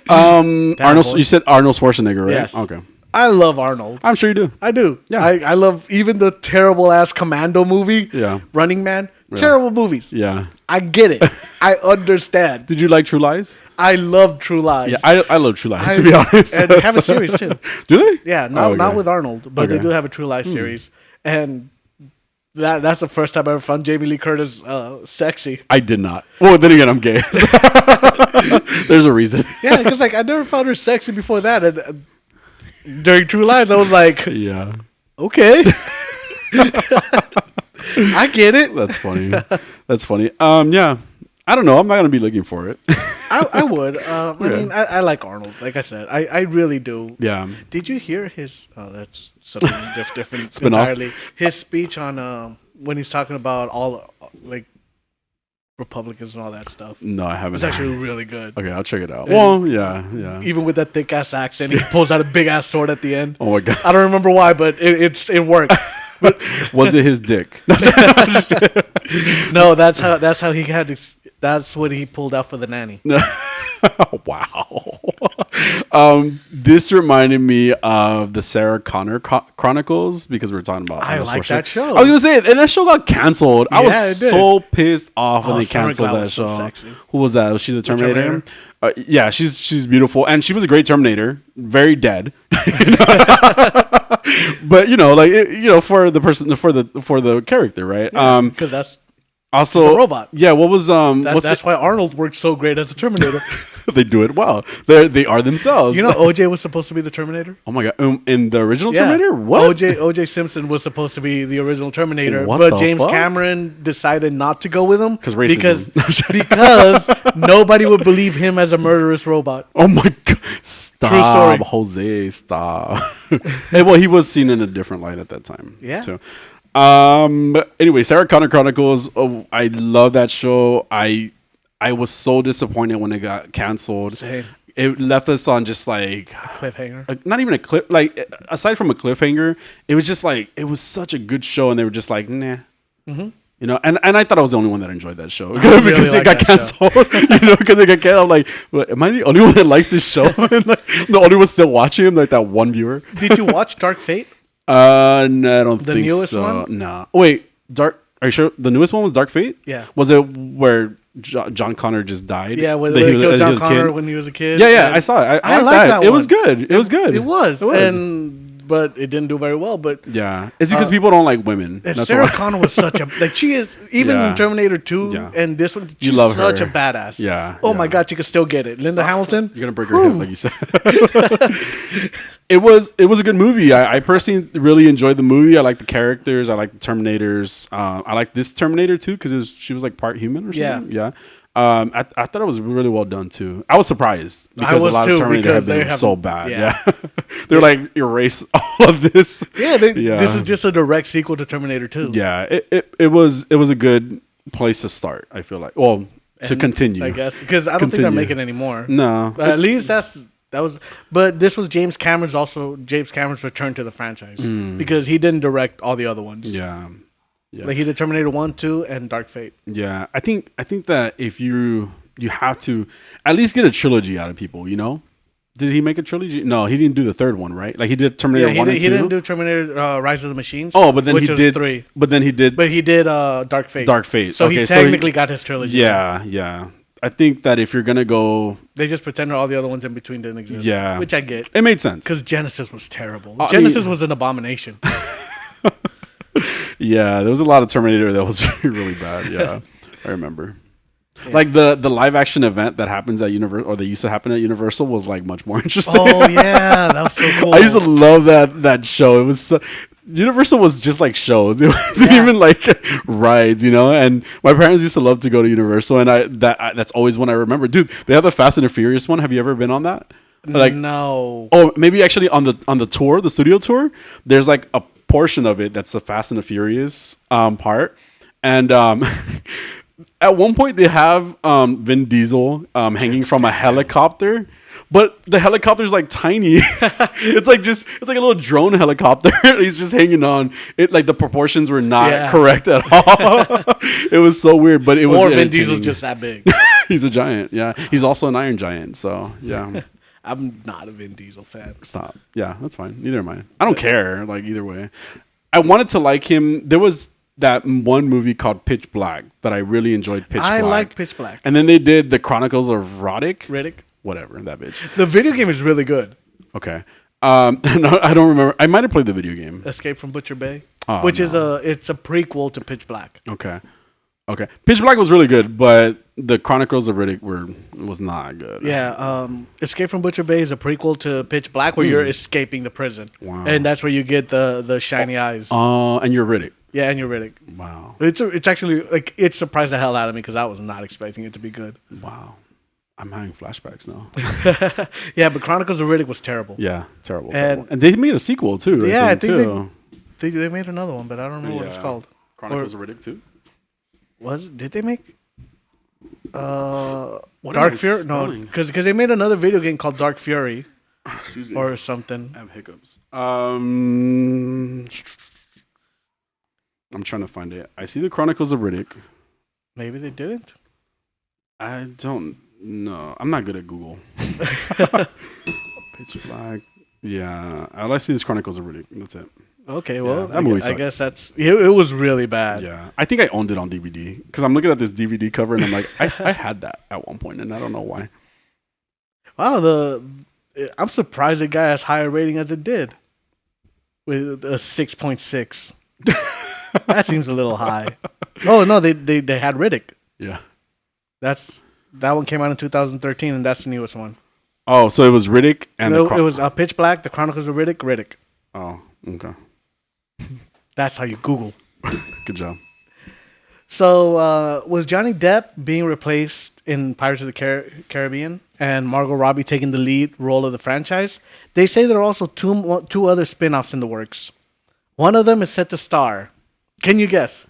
Arnold. You said Arnold Schwarzenegger, right? Yes. Okay. I love Arnold. I'm sure you do. I do. Yeah. I love even the terrible ass Commando movie. Yeah. Running Man. Yeah. Terrible movies. Yeah. I get it. I understand. Did you like True Lies? I love True Lies. Yeah, I love True Lies, to be honest. And they have a series too. Do they? Yeah, not with Arnold, but they do have a True Lies series. And that's the first time I ever found Jamie Lee Curtis sexy. I did not. Well, then again, I'm gay. There's a reason. Yeah, because like I never found her sexy before that. And during True Lies, I was like, yeah. Okay. I get it. That's funny. Yeah. I don't know. I'm not going to be looking for it. I would. I mean, I like Arnold. Like I said, I really do. Yeah. Did you hear his... Oh, that's something different Spin-off? Entirely. His speech on when he's talking about all like Republicans and all that stuff. No, I haven't. It's actually really good. Okay, I'll check it out. Well, yeah. Even with that thick ass accent, he pulls out a big ass sword at the end. Oh my God. I don't remember why, but it worked. Was it his dick? No, that's how he had to. That's what he pulled out for the nanny. Wow. This reminded me of the Sarah Connor Chronicles because we were talking about. I like that show. I was gonna say it, and that show got canceled. I was so pissed off when they Sarah canceled that was show. so sexy. Who was that? Was she the Terminator? Yeah, she's beautiful, and she was a great Terminator. Very dead. But for the person, for the character, right? Because that's also a robot. Yeah, what was that's why Arnold worked so great as a Terminator. They do it well. They are themselves. You know, OJ was supposed to be the Terminator. Oh my god! In the original Terminator, what? OJ Simpson was supposed to be the original Terminator, What but the James fuck? Cameron decided not to go with him Because racism. because nobody would believe him as a murderous robot. Oh my god! Stop, True story. Jose. Stop. Hey, well, he was seen in a different light at that time. Yeah. Too. Anyway, Sarah Connor Chronicles. Oh, I love that show. I was so disappointed when it got canceled. Same. It left us on just like Cliffhanger. not even a clip. Like aside from a cliffhanger, it was just like it was such a good show, and they were just like, nah. Mm-hmm. You know, and I thought I was the only one that enjoyed that show really because like it got that canceled. You know, because it got canceled. I'm like, what, am I the only one that likes this show? And like, the only one still watching him, like that one viewer. Did you watch Dark Fate? No, I don't The think newest so. one? Nah. Wait, Dark. Are you sure the newest one was Dark Fate? Yeah. Was it where John Connor just died? Yeah, when That they he was- killed as he John was a Connor kid? when he was a kid. Yeah, And I saw it. I liked like that It was one. good. It was good. It was. It was. But it didn't do very well. But Yeah, it's because people don't like women. and That's Sarah why. Connor was such a like she is even Yeah. in Terminator 2 Yeah. and this one she's love such her. a badass. Yeah, Oh yeah. my god, she could still get it. Linda Hamilton. You're gonna break her hip, like you said. It was a good movie. I personally really enjoyed the movie. I like the characters. I like the Terminators. I like this Terminator too because she was like part human or something. Yeah. I thought it was really well done too. I was surprised because was a lot too, of Terminator have because they been have- so bad. yeah. Yeah, they're like erase all of this. Yeah, Yeah. this is just a direct sequel to Terminator 2. Yeah, it was a good place to start. I feel like to And continue. I guess because I don't think they're Continue. making any more. No, At least that was. But this was James Cameron's return to the franchise because he didn't direct all the other ones. yeah. Yeah. Like he did Terminator 1, 2, and Dark Fate. Yeah, I think that if you have to at least get a trilogy out of people, you know. Did he make a trilogy? No, he didn't do the third one, right? Like he did Terminator 1 and 2. He didn't do Terminator Rise of the Machines. Oh, but then which he was did 3. But then he did. But he did Dark Fate. Dark Fate. So Okay, he so technically got his trilogy. Yeah. I think that if you're gonna go, They just pretended all the other ones in between didn't exist. Yeah. Which I get. it made sense. Because Genesis was terrible. I Genesis mean- was an abomination. Yeah, there was a lot of Terminator that was really bad. Yeah, I remember. Like the live action event that happens at Universal, or that used to happen at Universal, was like much more interesting. Oh yeah, that was so cool. I used to love that show. It was so, Universal was just like shows. It wasn't Yeah. even like rides, you know. And my parents used to love to go to Universal, and that's always when I remember. Dude, they have the Fast and the Furious one. Have you ever been on that? Like, no. oh, maybe actually on the tour, the studio tour. There's like a portion of it that's the Fast and the Furious part, and at one point they have Vin Diesel hanging from a helicopter. But the helicopter is like tiny. It's like a little drone helicopter. He's just hanging on. It like the proportions were not correct at all. It was so weird, but it was. Or Vin entertaining. Diesel's just that big. He's a giant. Yeah, he's also an Iron Giant. So yeah, I'm not a Vin Diesel fan. stop. Yeah, that's fine. Neither am I. I don't care. Like either way, I wanted to like him. There was that one movie called Pitch Black that I really enjoyed. Pitch Black. I like Pitch Black. And then they did the Chronicles of Riddick. Whatever that bitch. The video game is really good. Okay. No, I don't remember. I might have played the video game. Escape from Butcher Bay, Oh, which is no. it's a prequel to Pitch Black. Okay. Pitch Black was really good, but the Chronicles of Riddick was not good. Yeah, Escape from Butcher Bay is a prequel to Pitch Black where you're escaping the prison. Wow. And that's where you get the shiny eyes. And you're Riddick. Yeah, and you're Riddick. Wow. It's actually like it surprised the hell out of me because I was not expecting it to be good. Wow. I'm having flashbacks now. Yeah, but Chronicles of Riddick was terrible. Yeah, terrible. And- And they made a sequel too. Yeah, I think too. they made another one, but I don't know what it's Yeah. called. Chronicles of Riddick too. Did they make What am I Dark Fury? No, spelling? because they made another video game called Dark Fury Excuse me. or something. I have hiccups. I'm trying to find it. I see the Chronicles of Riddick. Maybe they didn't. I don't know. I'm not good at Google. Pitch Black. Yeah. All I see is Chronicles of Riddick. That's it. Okay, well, that movie I sucked. guess that's it was really bad. Yeah. I think I owned it on DVD because I'm looking at this DVD cover and I'm like, I had that at one point and I don't know why. Wow, I'm surprised it got as high a rating as it did with a 6.6. That seems a little high. Oh no, they had Riddick. Yeah. That's That one came out in 2013, and that's the newest one. Oh, so it was Riddick and it was Pitch Black, The Chronicles of Riddick. Oh, okay. That's how you Google. Good job. So, was Johnny Depp being replaced in Pirates of the Caribbean and Margot Robbie taking the lead role of the franchise? They say there are also two other spin-offs in the works. One of them is set to star. Can you guess?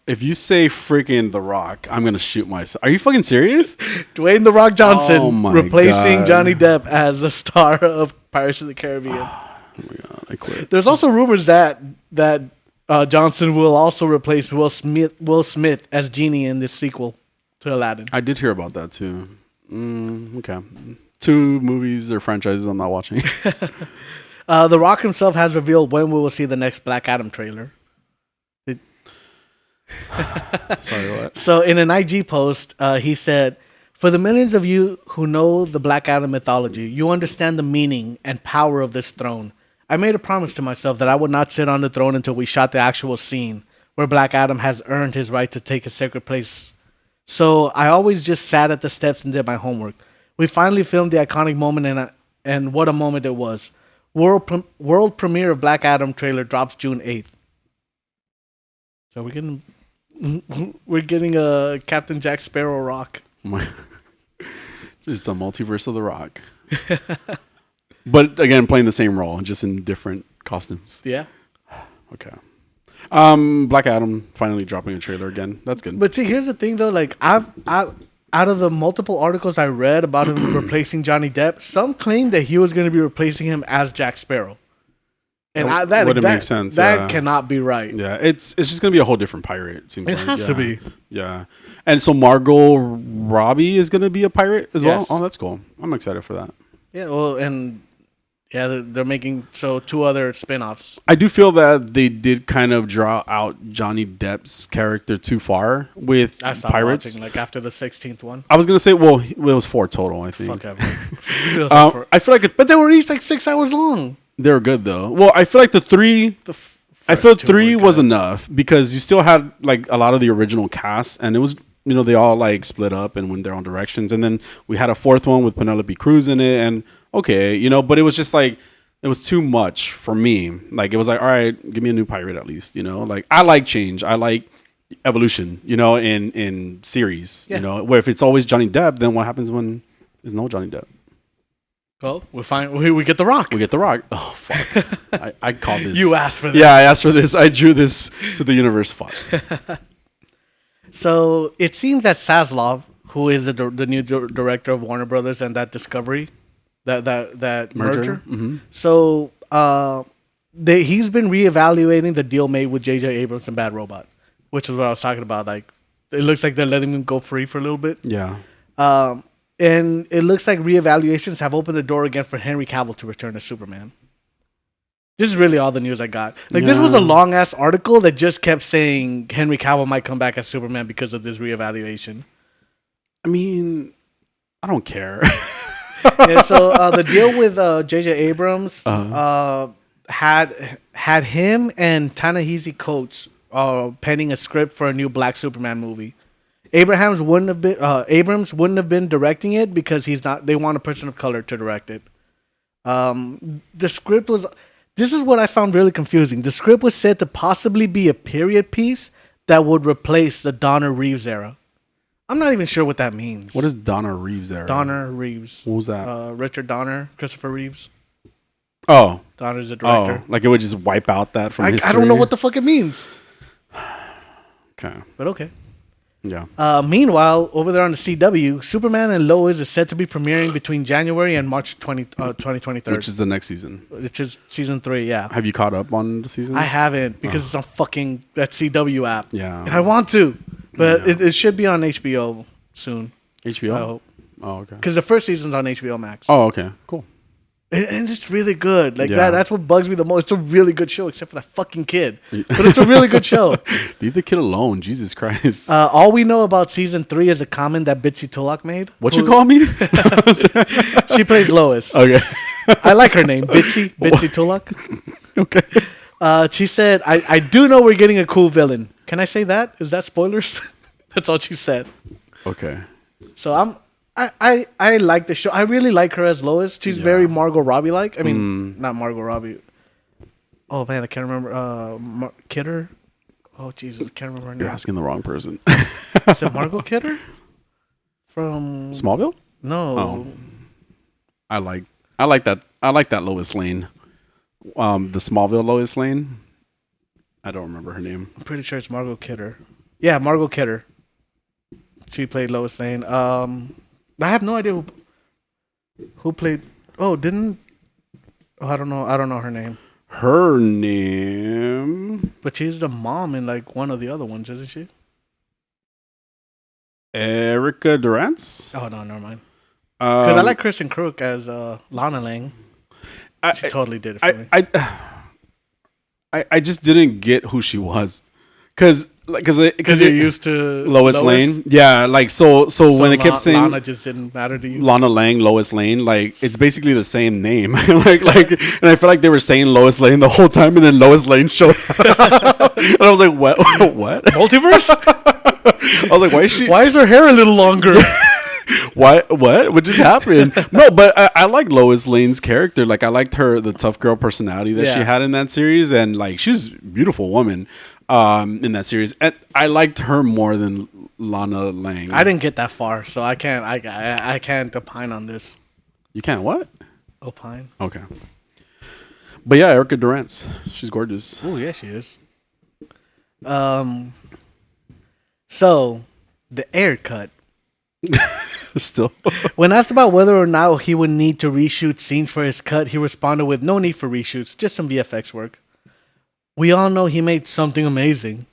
If you say freaking The Rock, I'm going to shoot myself. Are you fucking serious? Dwayne The Rock Johnson replacing God. Johnny Depp as the star of Pirates of the Caribbean. Oh my God, I quit. There's also rumors that Johnson will also replace Will Smith as Genie in this sequel to Aladdin. I did hear about that too. Okay. 2 movies or franchises I'm not watching. The Rock himself has revealed when we will see the next Black Adam trailer. Sorry, what? So in an IG post, he said, "For the millions of you who know the Black Adam mythology, you understand the meaning and power of this throne. I made a promise to myself that I would not sit on the throne until we shot the actual scene where Black Adam has earned his right to take a sacred place. So I always just sat at the steps and did my homework. We finally filmed the iconic moment, and what a moment it was. World premiere of Black Adam trailer drops June 8th. So we're getting a Captain Jack Sparrow Rock. Just a multiverse of The Rock. But again, playing the same role, just in different costumes. Yeah. Okay. Black Adam finally dropping a trailer again. That's good. But see, here's the thing though. Like I've out of the multiple articles I read about him replacing Johnny Depp, some claim that he was going to be replacing him as Jack Sparrow. And that wouldn't make sense. That cannot be right. Yeah, it's just gonna be a whole different pirate. It seems it has to be. Yeah, and so Margot Robbie is gonna be a pirate as well. Oh, that's cool. I'm excited for that. Yeah, well, and they're making 2 other spinoffs. I do feel that they did kind of draw out Johnny Depp's character too far with pirates. Watching, like after the 16th one. I was gonna say, well, it was 4 total. I think. Fuck ever. I feel like, but they were each like 6 hours long. They were good though. Well, I feel like the 3. I feel 3 was enough because you still had like a lot of the original cast, and it was they all like split up and went their own directions, and then we had a 4th one with Penelope Cruz in it, and okay, but it was just like it was too much for me. Like it was like, all right, give me a new pirate at least. Like I like change, I like evolution. In series. Yeah. Where if it's always Johnny Depp, then what happens when there's no Johnny Depp? Well, we get The Rock. We get The Rock. Oh, fuck. I called this. You asked for this. Yeah, I asked for this. I drew this to the universe. Fuck. So it seems that Zaslav, who is the new director of Warner Brothers and that Discovery, that merger. Mm-hmm. So he's been reevaluating the deal made with J.J. Abrams and Bad Robot, which is what I was talking about. Like, it looks like they're letting him go free for a little bit. Yeah. And it looks like reevaluations have opened the door again for Henry Cavill to return as Superman. This is really all the news I got. This was a long-ass article that just kept saying Henry Cavill might come back as Superman because of this reevaluation. I mean, I don't care. Yeah, so the deal with J.J. Abrams had him and Ta-Nehisi Coates penning a script for a new Black Superman movie. Abrams wouldn't have been directing it because he's not. They want a person of color to direct it. The script was. This is what I found really confusing. The script was said to possibly be a period piece that would replace the Donner Reeves era. I'm not even sure what that means. What is Donner Reeves era? Donner Reeves. What was that? Richard Donner, Christopher Reeves. Oh. Donner's the director. Oh, like it would just wipe out that from history? I don't know what the fuck it means. Okay. But okay. Yeah. Meanwhile, over there on the CW, Superman and Lois is set to be premiering between January and March 2023. Which is the next season. Which is season 3, yeah. Have you caught up on the seasons? I haven't because it's on fucking that CW app. Yeah. And I want to, but it should be on HBO soon. HBO? I hope. Oh, okay. Because the first season's on HBO Max. Oh, okay. Cool. And it's really good. Like that's what bugs me the most. It's a really good show, except for that fucking kid. But it's a really good show. Leave the kid alone. Jesus Christ. All we know about season 3 is a comment that Bitsy Tulloch made. What you call me? She plays Lois. Okay. I like her name, Bitsy Tulloch. Okay. She said, I do know we're getting a cool villain. Can I say that? Is that spoilers? That's all she said. Okay. So I like the show. I really like her as Lois. She's very Margot Robbie like. I mean, not Margot Robbie. Oh man, I can't remember. Kidder. Oh Jesus, I can't remember her name. You're asking the wrong person. Is it Margot Kidder? From Smallville? No. Oh. I like that Lois Lane. The Smallville Lois Lane. I don't remember her name. I'm pretty sure it's Margot Kidder. Yeah, Margot Kidder. She played Lois Lane. I have no idea who played. Oh, didn't. Oh, I don't know. I don't know her name. Her name. But she's the mom in like one of the other ones, isn't she? Erica Durance? Oh no, never mind. Because I like Kristen Crook as Lana Lang. She totally did it for me. I just didn't get who she was, because you're used to Lois Lane. Yeah, like so when they kept saying Lana just didn't matter to you. Lana Lang, Lois Lane, like it's basically the same name. like, and I feel like they were saying Lois Lane the whole time, and then Lois Lane showed up. And I was like, what? Multiverse? I was like, why is she? Why is her hair a little longer? Why? What just happened? No, but I like Lois Lane's character. Like I liked the tough girl personality that she had in that series, and like she's a beautiful woman in that series. And I liked her more than Lana Lang. I didn't get that far, so I can't opine on this. You can't what? Opine. Okay. But yeah, Erica Durance, she's gorgeous. Oh yeah, she is. So the Ayer cut. Still. When asked about whether or not he would need to reshoot scenes for his cut, he responded with no need for reshoots, just some VFX work. We all know he made something amazing.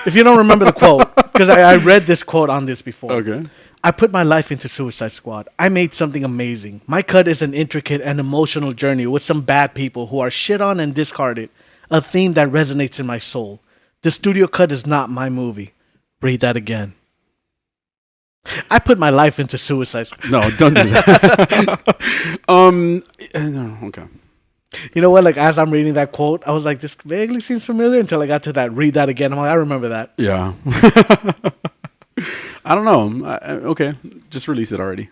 If you don't remember the quote, because I read this quote on this before. Okay. I put my life into Suicide Squad. I made something amazing. My cut is an intricate and emotional journey with some bad people who are shit on and discarded. A theme that resonates in my soul. The studio cut is not my movie. Read that again. I put my life into Suicide Squad. No, don't do that. Okay. You know what? Like, as I'm reading that quote, I was like, this vaguely seems familiar until I got to that. Read that again. I'm like, I remember that. Yeah. I don't know. Okay. Just release it already.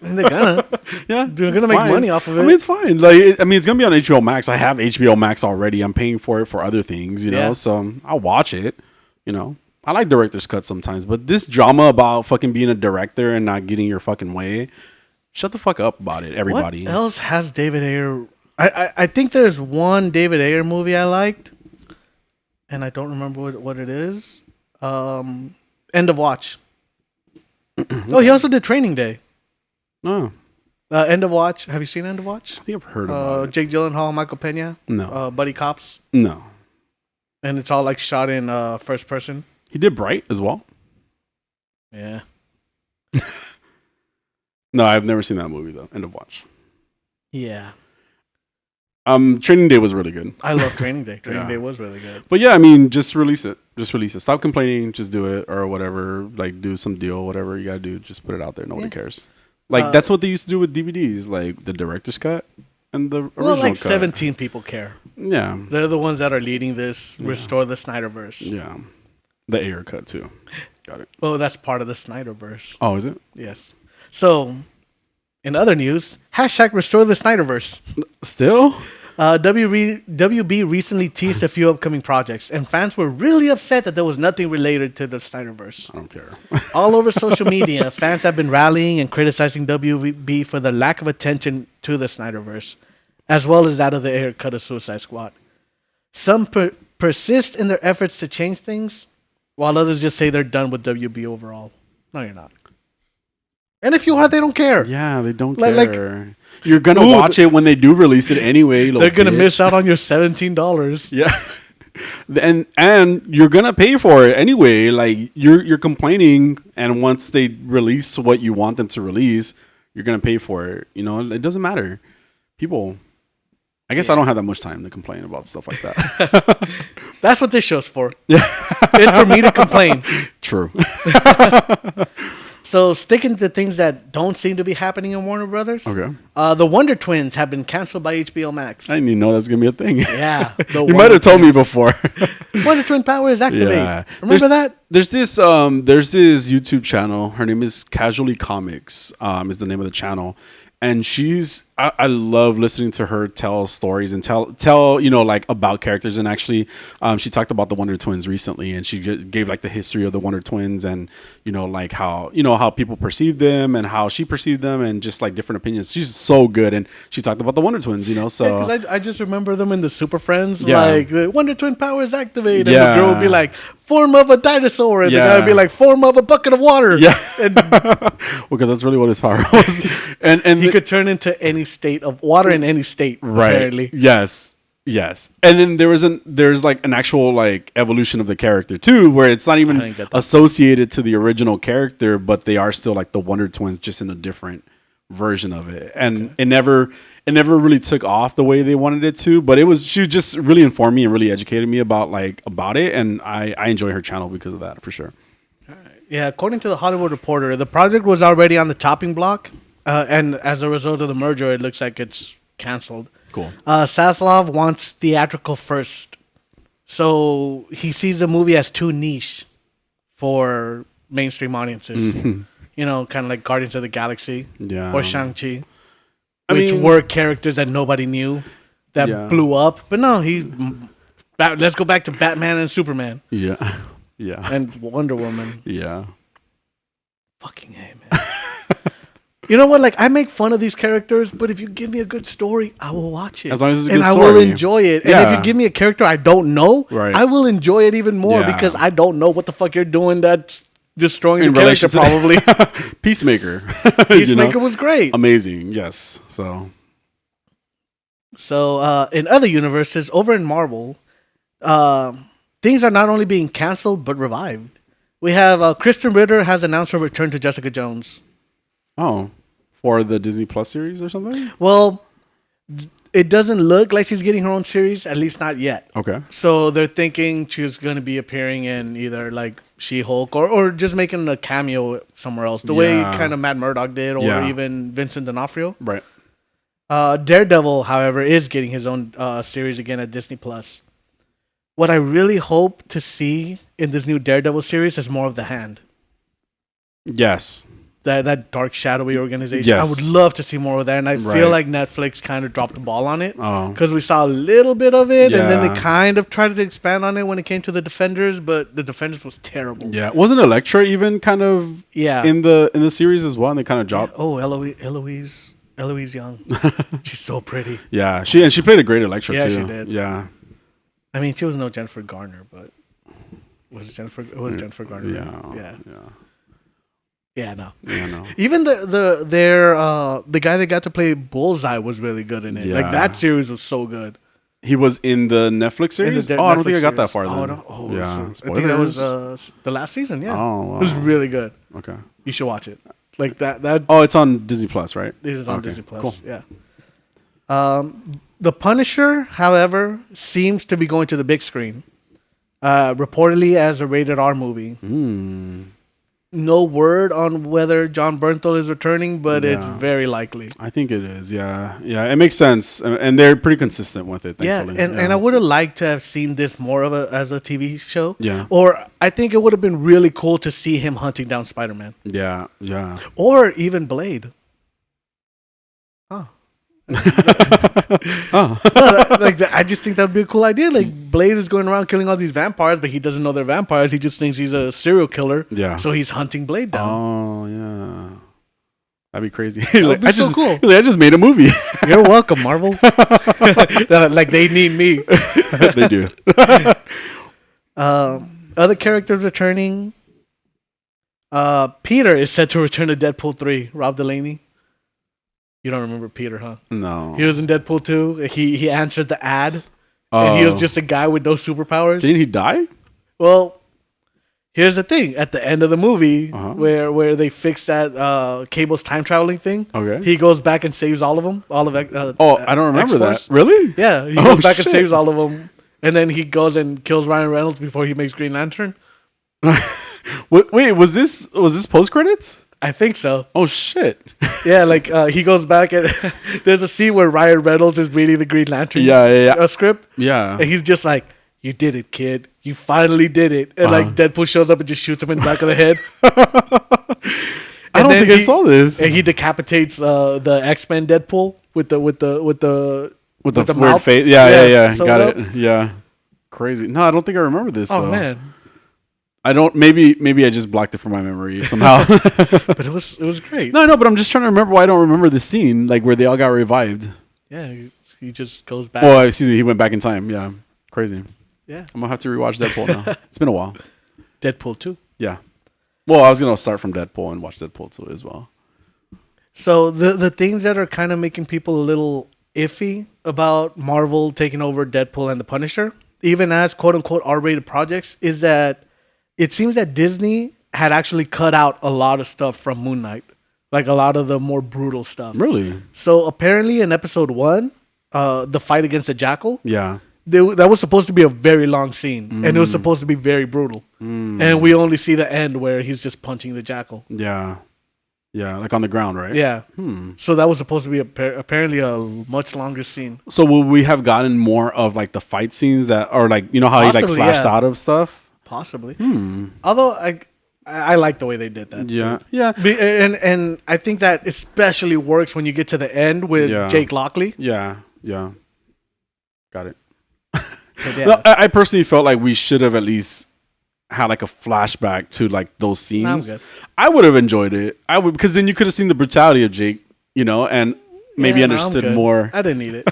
And they're gonna. Yeah. They're gonna make money off of it. I mean, it's fine. Like, it's going to be on HBO Max. I have HBO Max already. I'm paying for it for other things, you know? So I'll watch it, you know? I like director's cuts sometimes, but this drama about fucking being a director and not getting your fucking way, shut the fuck up about it, everybody. What else has David Ayer? I think there's one David Ayer movie I liked, and I don't remember what it is. End of Watch. Oh, he also did Training Day. Oh. End of Watch. Have you seen End of Watch? I think I've heard about it. Jake Gyllenhaal, Michael Pena. No. Buddy Cops. No. And it's all like shot in first person. He did Bright as well. Yeah. No, I've never seen that movie though. End of Watch. Yeah. Training Day was really good. I love Training Day. Training Day was really good. But yeah, I mean, just release it. Just release it. Stop complaining. Just do it or whatever. Like, do some deal, whatever you gotta do. Just put it out there. Nobody cares. Like, that's what they used to do with DVDs, like the director's cut and the original well, like cut. 17 people care. Yeah. They're the ones that are leading this. Restore the Snyderverse. Yeah. The Ayer cut too. Got it. Well, that's part of the Snyderverse. Oh, is it? Yes. So, in other news, hashtag restore the Snyderverse. Still? WB recently teased a few upcoming projects, and fans were really upset that there was nothing related to the Snyderverse. I don't care. All over social media, fans have been rallying and criticizing WB for the lack of attention to the Snyderverse, as well as that of the Ayer cut of Suicide Squad. Some persist in their efforts to change things, while others just say they're done with WB overall. No, you're not. And if you are, they don't care. Yeah, they don't care. You're going to watch it when they do release it anyway. They're going to miss out on your $17. Yeah. And you're going to pay for it anyway. Like, you're complaining, and once they release what you want them to release, you're going to pay for it. You know, it doesn't matter. People... I guess I don't have that much time to complain about stuff like that. That's what this show's for. Yeah. It's for me to complain. True. So sticking to things that don't seem to be happening in Warner Brothers. Okay. The Wonder Twins have been canceled by HBO Max. I didn't even know that's gonna be a thing. Yeah. You might have told me before. Wonder Twin powers activate. Yeah. Remember that? There's this YouTube channel. Her name is Casually Comics. Is the name of the channel. And I love listening to her tell stories and tell like about characters. And actually, she talked about the Wonder Twins recently, and she gave like the history of the Wonder Twins and like how people perceive them and how she perceived them and just like different opinions. She's so good, and she talked about the Wonder Twins. So because I just remember them in the Super Friends, Yeah. like the Wonder Twin powers activate, and Yeah. the girl would be like form of a dinosaur, and the Yeah. guy would be like form of a bucket of water. yeah, And because that's really what his power was. And he could turn into any state of water in any state, right. apparently. Yes. And then there's like an actual like evolution of the character too, where it's not I even didn't get that. associated to the original character, but they are still like the Wonder Twins, just in a different version of it. And it never really took off the way they wanted it to, but she just really informed me and really educated me about it, and I enjoy her channel because of that for sure. Yeah, according to the Hollywood Reporter, the project was already on the chopping block, and as a result of the merger, it looks like it's canceled. Cool. Saslov wants theatrical first, so he sees the movie as too niche for mainstream audiences. Kind of like Guardians of the Galaxy, Yeah. or Shang-Chi, I which mean- were characters that nobody knew that Yeah. blew up. But no, let's go back to Batman and Superman Yeah. Yeah. and Wonder Woman. Yeah. Fucking A, man. You know what? Like, I make fun of these characters, but if you give me a good story, I will watch it. As long as it's a and good I will story. enjoy it. And Yeah. if you give me a character I don't know, Right. I will enjoy it even more Yeah. because I don't know what the fuck you're doing that's destroying In the character, relation to probably. Peacemaker. Peacemaker was great. Amazing. Yes. So So, in other universes, over in Marvel, things are not only being canceled, but revived. We have Kristen Ritter has announced her return to Jessica Jones. for the Disney Plus series or something. Well, it doesn't look like she's getting her own series, at least not yet. Okay. So they're thinking she's going to be appearing in either like She-Hulk or just making a cameo somewhere else, the way Yeah. kind of Matt Murdock did, or Yeah. even Vincent D'Onofrio. Right. Daredevil, however, is getting his own series again at Disney Plus. What I really hope to see in this new Daredevil series is more of the Hand. Yes. That dark, shadowy organization. Yes. I would love to see more of that, and I Right. feel like Netflix kind of dropped the ball on it. Oh. Because we saw a little bit of it, and then Yeah. they kind of tried to expand on it when it came to the Defenders, but the Defenders was terrible. Yeah. Wasn't Elektra even kind of Yeah. in the series as well? And they kind of dropped. Oh, Eloise Young. She's so pretty. Yeah. She played a great Elektra Yeah, too. she did. Yeah. I mean, she was no Jennifer Garner, but was it Jennifer? It was Jennifer Garner. Yeah. right? Yeah. Yeah. Yeah. No. Yeah. No. Even the guy that got to play Bullseye was really good in it. Like Yeah. that series was so good. He was in the Netflix series. In the I don't think Netflix I got that series. far. Oh, Then. no. Oh, yeah. so- I think that was Spoilers? the last season. Yeah. Oh, wow. It was really good. Okay. You should watch it. Like that. Oh, it's on Disney Plus, right? It is on Okay, Disney Plus. cool. Yeah. The Punisher, however, seems to be going to the big screen. Reportedly as a rated R movie. No word on whether John Bernthal is returning, but it's Yeah. very likely. I think it is. Yeah. Yeah. It makes sense, and they're pretty consistent with it. Yeah, Thankfully. and I would have liked to have seen this more of as a TV show. Yeah. Or I think it would have been really cool to see him hunting down Spider-Man. Yeah. Yeah. Or even Blade. Oh. I just think that would be a cool idea. Like Blade is going around killing all these vampires, but he doesn't know they're vampires. He just thinks he's a serial killer. Yeah. So he's hunting Blade down. Oh yeah. That'd be crazy. That'd be so cool. I just made a movie. You're welcome, Marvel. Like they need me. They do. Other characters returning. Peter is set to return to Deadpool 3. Rob Delaney. You don't remember Peter, huh? No. He was in Deadpool 2. He answered the ad. And he was just a guy with no superpowers. Didn't he die? Well, here's the thing. At the end of the movie, Uh-huh. where they fixed that Cable's time traveling thing, Okay. he goes back and saves all of them. All of I don't remember X-Force. that. Really? Yeah, he Oh, goes back and shit. saves all of them. And then he goes and kills Ryan Reynolds before he makes Green Lantern. Wait, was this post credits? I think so. Oh shit. Yeah, like he goes back and there's a scene where Ryan Reynolds is reading the Green Lantern script. Yeah. And he's just like, "You did it, kid. You finally did it." And like Deadpool shows up and just shoots him in the back of the head. I don't think I saw this. And he decapitates the X-Men Deadpool with the weird mouth face. Yeah. sewed Got up. it. Yeah. Crazy. No, I don't think I remember this. Oh though. man. I don't. Maybe I just blocked it from my memory somehow. But it was great. No, but I'm just trying to remember why I don't remember the scene, like where they all got revived. Yeah, he just goes back. Oh, excuse me, he went back in time. Yeah, crazy. Yeah, I'm gonna have to rewatch Deadpool now. It's been a while. Deadpool 2. Yeah. Well, I was gonna start from Deadpool and watch Deadpool 2 as well. So the things that are kind of making people a little iffy about Marvel taking over Deadpool and the Punisher, even as quote unquote R-rated projects, is that it seems that Disney had actually cut out a lot of stuff from Moon Knight, like a lot of the more brutal stuff. Really? So apparently in episode 1, the fight against the Jackal, Yeah. that was supposed to be a very long scene, and it was supposed to be very brutal. And we only see the end where he's just punching the Jackal. Yeah. Yeah, like on the ground, right? Yeah. So that was supposed to be apparently a much longer scene. So will we have gotten more of like the fight scenes that, or like, you know how Possibly, he like flashed out of stuff? Possibly. Although I like the way they did that. Yeah. too. Yeah. And I think that especially works when you get to the end with Jake Lockley. Yeah. Yeah. Got it. But yeah. No, I personally felt like we should have at least had like a flashback to like those scenes. I'm good. I would have enjoyed it. I would, because then you could have seen the brutality of Jake, you know, and maybe Yeah, no, I'm understood good. more. I didn't need it.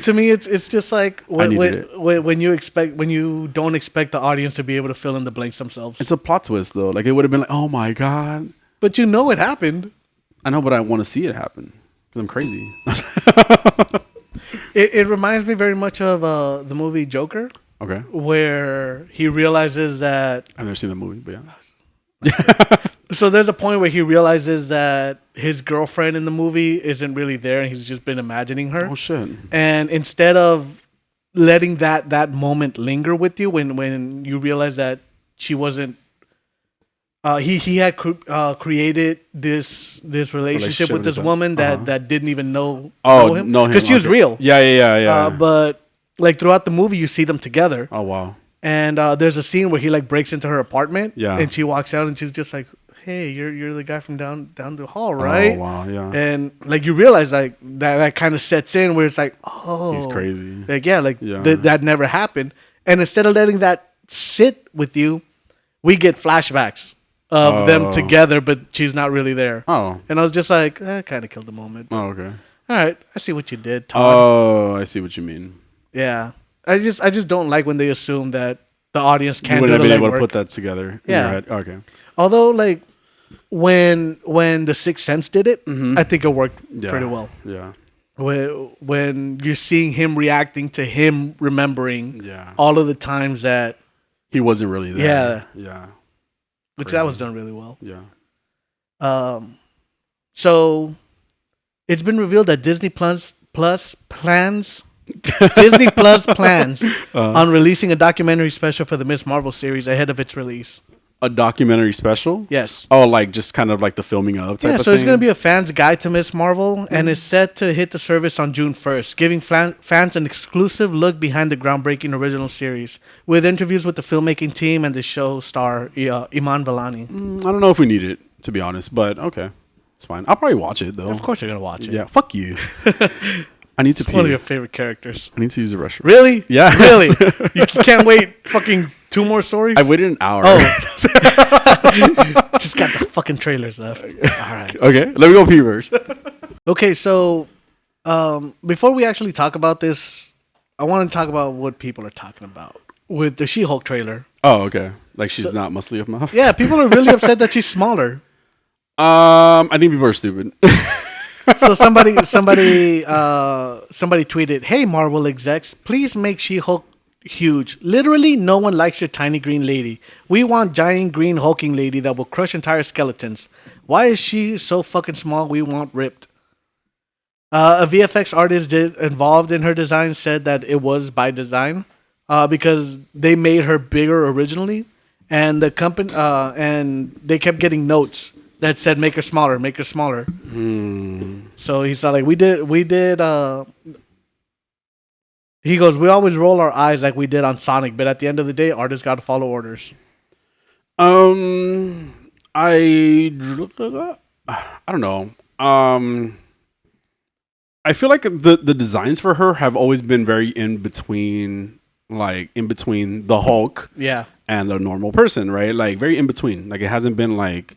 To me, it's just like when you don't expect the audience to be able to fill in the blanks themselves. It's a plot twist though. Like it would have been like, oh my god. But you know it happened. I know, but I want to see it happen because I'm crazy. It reminds me very much of the movie Joker, Okay. where he realizes that. I've never seen the movie, but yeah. So there's a point where he realizes that his girlfriend in the movie isn't really there, and he's just been imagining her. Oh shit. And instead of letting that moment linger with you, when you realize that she wasn't, he had created this relationship with this woman that didn't even know him because she was real. Yeah. But like throughout the movie, you see them together. Oh wow. And there's a scene where he like breaks into her apartment. Yeah. And she walks out and she's just like, "Hey, you're the guy from down the hall, right?" Oh wow. Yeah. And like you realize like that kind of sets in where it's like, oh, He's crazy. Like yeah, like Yeah. that never happened. And instead of letting that sit with you, we get flashbacks of them together, but she's not really there. Oh. And I was just like, kind of killed the moment. Oh okay. All right, I see what you did, Todd. Oh, I see what you mean. Yeah, I just don't like when they assume that the audience You can't do wouldn't the have been able to legwork. put that together. Yeah. In your head. Okay. Although like when the Sixth Sense did it, I think it worked pretty well. Yeah. When you're seeing him reacting to him remembering all of the times that He wasn't really there. Yeah. Which that was done really well. Yeah. So it's been revealed that Disney Plus plans on releasing a documentary special for the Ms. Marvel series ahead of its release. A documentary special? Yes. Oh, like just kind of like the filming of type of so thing? it's going to be a fan's guide to Ms. Marvel, and it's set to hit the service on June 1st, giving fans an exclusive look behind the groundbreaking original series, with interviews with the filmmaking team and the show star Iman Vellani. I don't know if we need it, to be honest, but okay. It's fine. I'll probably watch it, though. Of course you're going to watch it. Yeah, fuck you. I need to pee. One of your favorite characters. I need to use the restroom. Really? Yeah. Really? You can't wait fucking 2 more stories? I waited an hour. Oh. Just got the fucking trailers left. All right. Okay, let me go pee first. Okay, so before we actually talk about this, I want to talk about what people are talking about with the She-Hulk trailer. Oh, okay. Like she's not muscly enough? Yeah, people are really upset that she's smaller. I think people are stupid. So somebody tweeted, "Hey Marvel execs, please make She-Hulk huge. Literally, no one likes your tiny green lady. We want giant green hulking lady that will crush entire skeletons. Why is she so fucking small? We want ripped." A VFX artist involved in her design said that it was by design because they made her bigger originally, and the company and they kept getting notes that said make her smaller, make her smaller. So he's like, we did. He goes, we always roll our eyes like we did on Sonic, but at the end of the day, artists got to follow orders. I don't know. I feel like the designs for her have always been very in between the Hulk, yeah, and a normal person, right? Like very in between. Like it hasn't been like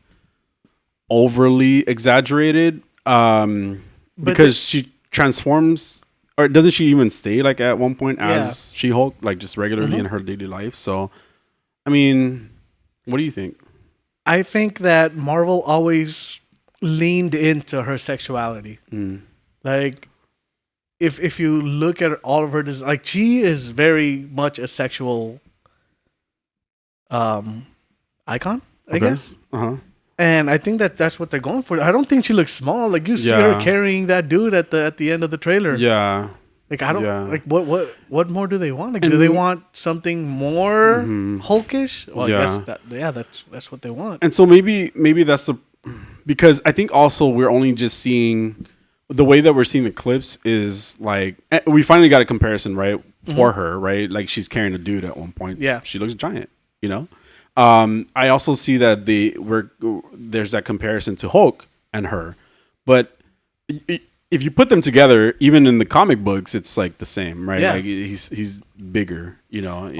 overly exaggerated. Because she transforms. Or doesn't she even stay like at one point as She-Hulk, like just regularly in her daily life? So, I mean, what do you think? I think that Marvel always leaned into her sexuality. Like, if you look at all of her design, like she is very much a sexual icon, I guess. And I think that's what they're going for. I don't think she looks small. Like you see her carrying that dude at the end of the trailer. Yeah. Like I don't like what more do they want? Like do they want something more Hulkish? Well, I guess that's what they want. And so maybe that's because I think also we're only just seeing the way that we're seeing the clips is like we finally got a comparison right for her, right? Like she's carrying a dude at one point. Yeah. She looks giant, you know? I also see that there's that comparison to Hulk and her, but if you put them together, even in the comic books, it's like the same, right? Yeah. Like he's bigger, you know.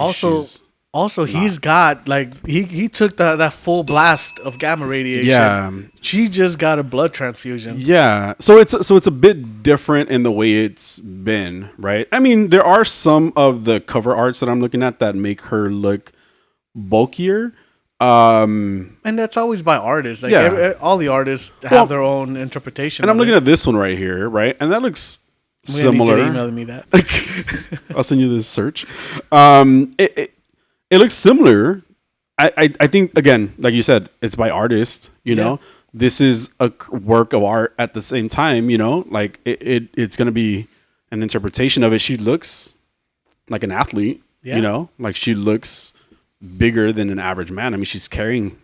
Also, he's got like he took that full blast of gamma radiation. Yeah, she just got a blood transfusion. Yeah, so it's a bit different in the way it's been, right? I mean, there are some of the cover arts that I'm looking at that make her look bulkier, and that's always by artists. Like all the artists have their own interpretation. And I'm looking at this one right here, right, and that looks similar. Need you to email me that. I'll send you this search. It looks similar. I think again, like you said, it's by artists. You know, this is a work of art at the same time. You know, like it's gonna be an interpretation of it. She looks like an athlete. You know, like she looks bigger than an average man. I mean, she's carrying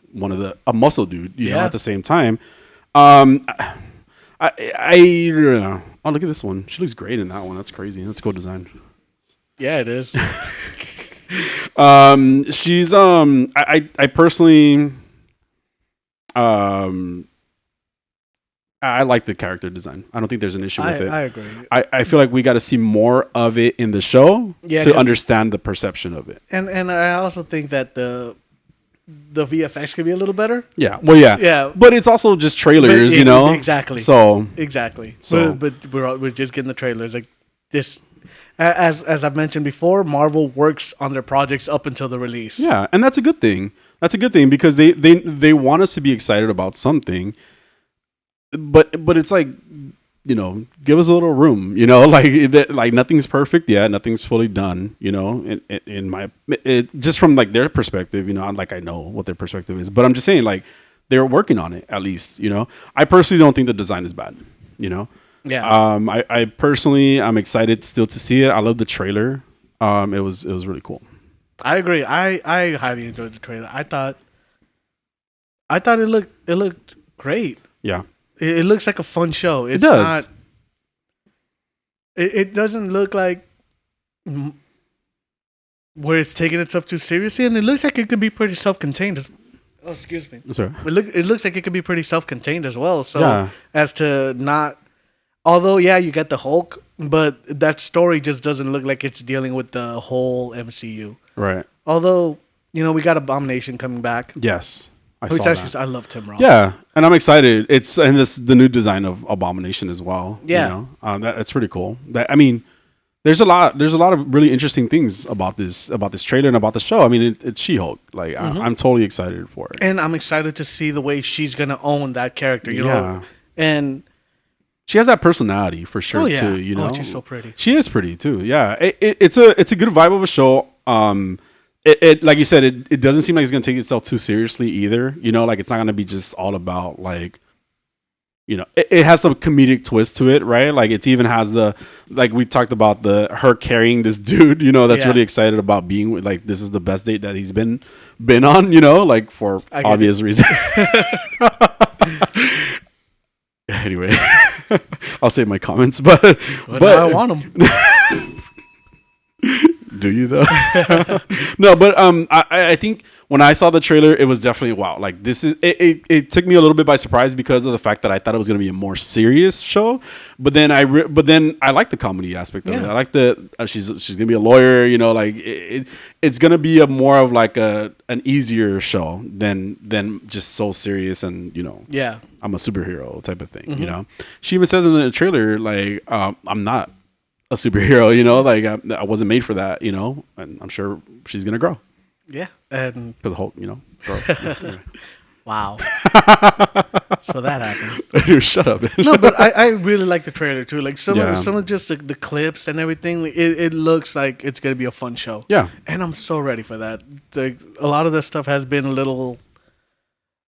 a muscle dude, you know, at the same time. Oh, look at this one. She looks great in that one. That's crazy. That's cool design. Yeah, it is. She's I personally I like the character design. I don't think there's an issue with it. I agree. I feel like we got to see more of it in the show to understand the perception of it. And I also think that the VFX could be a little better. Yeah. Well, yeah. But it's also just trailers, you know. Exactly. So but we're just getting the trailers. Like this, as I've mentioned before, Marvel works on their projects up until the release. Yeah, and that's a good thing. That's a good thing because they want us to be excited about something. But it's like, you know, give us a little room, you know, like nothing's perfect yet, nothing's fully done, you know, just from like their perspective, you know, like I know what their perspective is, but I'm just saying like they're working on it at least, you know. I personally don't think the design is bad, you know. Yeah. I personally I'm excited still to see it. I love the trailer. It was really cool. I agree. I highly enjoyed the trailer. I thought it looked great. Yeah. It looks like a fun show. It does. Not. It doesn't look like where it's taking itself too seriously, and it looks like it could be pretty self-contained. Oh, excuse me. Sorry. It looks like it could be pretty self-contained as well. So as to not, although you get the Hulk, but that story just doesn't look like it's dealing with the whole MCU. Right. Although we got Abomination coming back. Yes. I love Tim Roth. Yeah, and I'm excited. It's the new design of Abomination as well. Yeah, you know? That's pretty cool. There's a lot of really interesting things about this trailer and about the show. I mean, it's She-Hulk. Like I'm totally excited for it, and I'm excited to see the way she's gonna own that character. You know, and she has that personality for sure too. You know, she's so pretty. She is pretty too. Yeah, it's a good vibe of a show. It like you said, it doesn't seem like it's gonna take itself too seriously either. You know, like it's not gonna be just all about like, you know, it has some comedic twist to it, right? Like it even has like we talked about her carrying this dude, you know, that's really excited about being with, like, this is the best date that he's been on, you know, like for obvious reasons. Anyway, I'll save my comments, but I want them. Do you though? No, but I think when I saw the trailer, it was definitely wow. Like this is it took me a little bit by surprise because of the fact that I thought it was going to be a more serious show. But then I like the comedy aspect of it. I like she's going to be a lawyer. You know, like it's going to be a more of like an easier show than just so serious and, you know. Yeah. I'm a superhero type of thing. You know, she even says in the trailer like I'm not a superhero, you know, like I wasn't made for that, you know, and I'm sure she's gonna grow. Yeah, and because Hulk, you know, grow. Wow. So that happened. Shut up. No, but I really like the trailer too. Like some of just the clips and everything. It looks like it's gonna be a fun show. Yeah, and I'm so ready for that. Like a lot of this stuff has been a little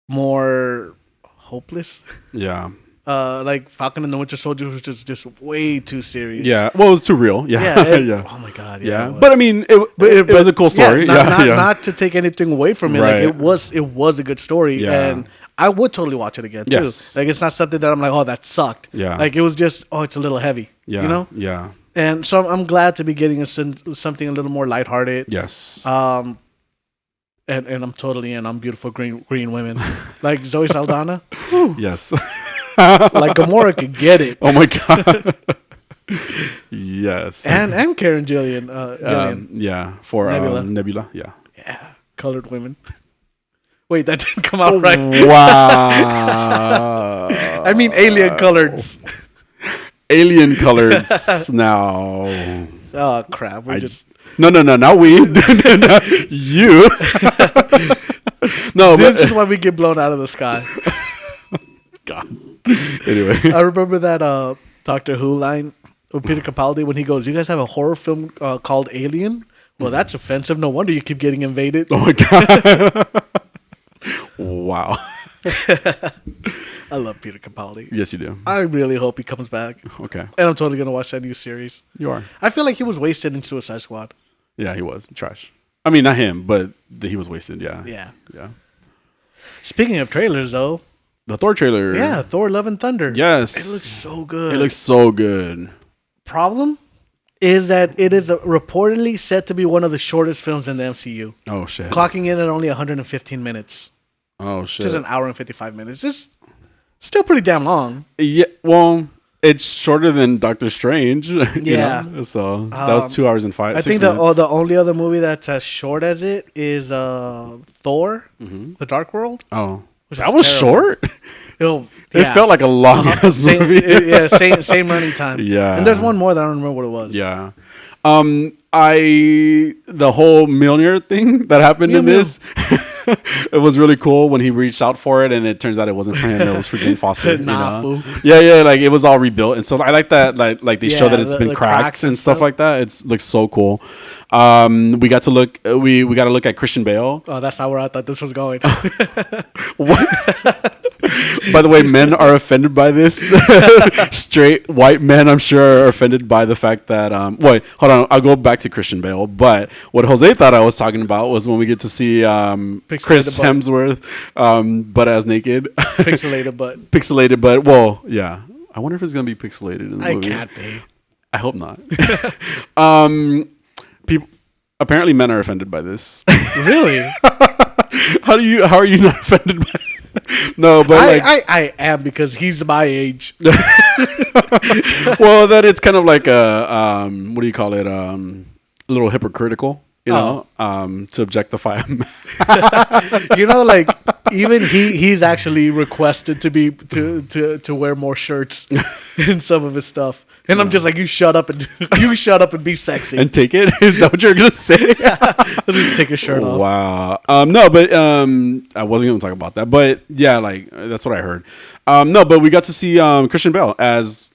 more hopeless. Yeah. Like Falcon and the Winter Soldier was just way too serious. Yeah, well, it was too real. Yeah, yeah. Oh my god. Yeah, but I mean, it was a cool story. Not to take anything away from it. Right. Like it was a good story, and I would totally watch it again too. Yes. Like it's not something that I'm like, oh, that sucked. Yeah. Like it was just, oh, it's a little heavy. Yeah. You know. Yeah. And so I'm glad to be getting something a little more lighthearted. Yes. And I'm totally in on beautiful green women like Zoe Saldana. Yes. Like Gamora could get it. Oh my god. Yes. And Karen Gillian. Yeah. For Nebula. Nebula. Yeah. Yeah. Colored women. Wait, that didn't come out right. Wow. I mean alien coloreds. Alien coloreds now. Oh crap. We're just No, not we. You. No, this is why we get blown out of the sky. God. Anyway, I remember that Doctor Who line with Peter Capaldi when he goes, "You guys have a horror film called Alien? Well, that's offensive. No wonder you keep getting invaded." Oh my god! Wow. I love Peter Capaldi. Yes, you do. I really hope he comes back. Okay. And I'm totally gonna watch that new series. You are. I feel like he was wasted in Suicide Squad. Yeah, he was trash. I mean, not him, but he was wasted. Yeah. Yeah. Speaking of trailers, though. The Thor trailer. Yeah, Thor: Love and Thunder. Yes. It looks so good. It looks so good. Problem is that it is reportedly set to be one of the shortest films in the MCU. Oh, shit. Clocking in at only 115 minutes. Oh, shit. Which is an hour and 55 minutes. It's still pretty damn long. Yeah, well, it's shorter than Doctor Strange. Yeah. You know? So that was 2 hours and I think the only other movie that's as short as it is Thor: The Dark World. Oh. That was short? It felt like a long ass movie. Same running time. Yeah. And there's one more that I don't remember what it was. Yeah. The whole Mjolnir thing that happened in this, it was really cool when he reached out for it and it turns out it wasn't for him, it was for Jane Foster. Fool. Yeah, like it was all rebuilt and so I like that like they show that it's been cracks and stuff like that. It looks so cool. We got to look at Christian Bale. Oh, that's not where I thought this was going. What? By the way, men are offended by this. Straight white men, I'm sure, are offended by the fact that. Wait, hold on. I'll go back to Christian Bale. But what Jose thought I was talking about was when we get to see Chris Hemsworth, butt ass naked, pixelated butt. Pixelated butt. Well, yeah. I wonder if it's gonna be pixelated in the movie. I can't be. I hope not. People. Apparently, men are offended by this. Really? How are you not offended by? No, but I am because he's my age. Well, that it's kind of like a what do you call it? A little hypocritical, you know, to objectify him. Like even he's actually requested to wear more shirts in some of his stuff, and I'm just like, you shut up and be sexy and take it. Is that what you're gonna say? Let's just take your shirt off. Wow. No, but I wasn't gonna talk about that, but yeah, like that's what I heard. No, but we got to see Christian Bale as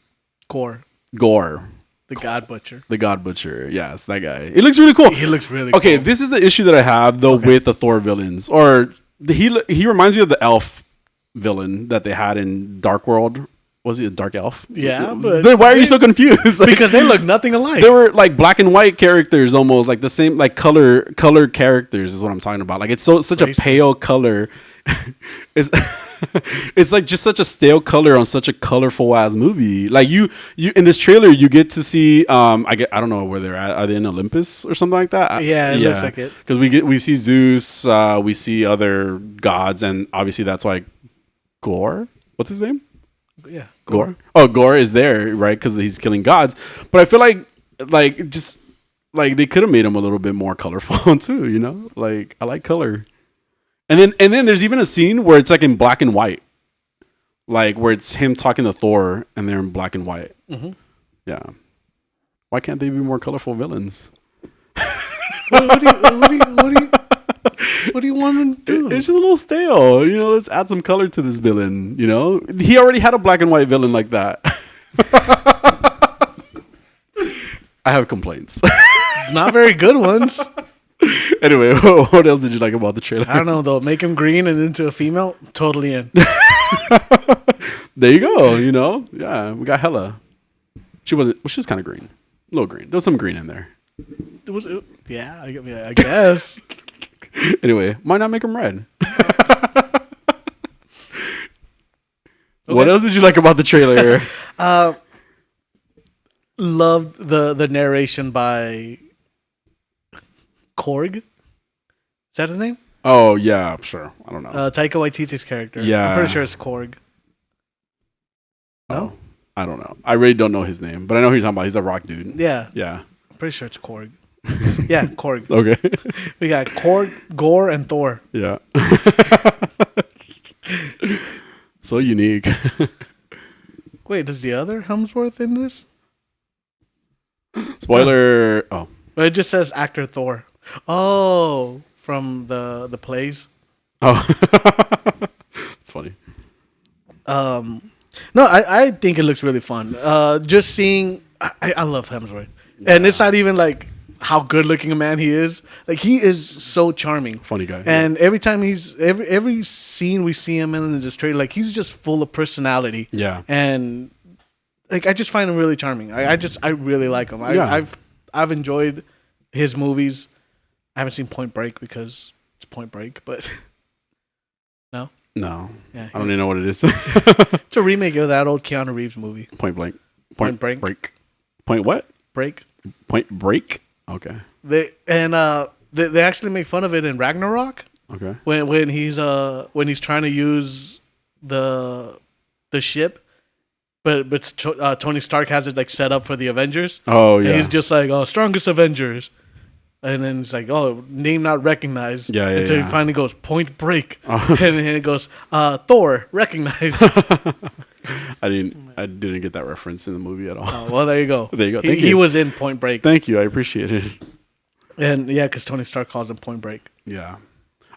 Gore. The God Butcher. The God Butcher. Yes, that guy. It looks really cool. He looks really okay, cool. This is the issue that I have, though, with the Thor villains. Or he reminds me of the elf villain that they had in Dark World. Was he a dark elf? Yeah, but then why are you so confused? Like, because they look nothing alike. they were like black and white characters, almost like the same, like color characters is what I'm talking about. Like it's such Racist. a pale color. it's it's like just such a stale color on such a colorful ass movie. Like you in this trailer, you get to see. I don't know where they're at. Are they in Olympus or something like that? Yeah, it looks like it. Because we see Zeus, we see other gods, and obviously that's why Gore. What's his name? Yeah, Gore. Oh, Gore is there, right? Because he's killing gods. But I feel like just like they could have made him a little bit more colorful too. You know, like I like color. And then there's even a scene where it's like in black and white, like where it's him talking to Thor, and they're in black and white. Mm-hmm. Yeah. Why can't they be more colorful villains? What do you want them to do? It's just a little stale. You know, let's add some color to this villain. You know, he already had a black and white villain like that. I have complaints. Not very good ones. Anyway, what else did you like about the trailer? I don't know though. Make him green and into a female. Totally in. There you go. You know, yeah, we got Hella. She was kind of green, a little green. There was some green in there. Yeah, I guess. Anyway, why not make him red? What else did you like about the trailer? Loved the narration by Korg. Is that his name? Oh yeah, sure. I don't know. Taika Waititi's character. Yeah. I'm pretty sure it's Korg. No? Oh, I don't know. I really don't know his name, but I know who you're talking about. He's a rock dude. Yeah. Yeah. I'm pretty sure it's Korg. Yeah, Korg. Okay. We got Korg, Gore, and Thor. Yeah. So unique. Wait, does the other Hemsworth in this? Spoiler. Oh. But it just says actor Thor. Oh, from the plays. Oh. It's funny. No, I think it looks really fun. Just seeing, I love Hemsworth, and it's not even like how good looking a man he is. Like he is so charming, Funny guy. and every time every scene we see him in this trailer, like he's just full of personality. Yeah. And like I just find him really charming. I really like him. I've enjoyed his movies. I haven't seen Point Break because it's Point Break, but no. No. Yeah, I don't even know what it is. It's a remake of that old Keanu Reeves movie. Point Blank. Point Break. Break. Point what? Break. Point Break? Okay. They actually make fun of it in Ragnarok Okay. when he's trying to use the ship, but Tony Stark has it like set up for the Avengers. Oh yeah. And he's just like, oh, strongest Avengers. And then it's like, oh, name not recognized. Yeah, Until yeah. he finally goes, Point Break. Oh. And then it goes, Thor, recognized. I didn't get that reference in the movie at all. Oh, well, there you go. There you go. He was in Point Break. Thank you. I appreciate it. And yeah, because Tony Stark calls him Point Break. Yeah.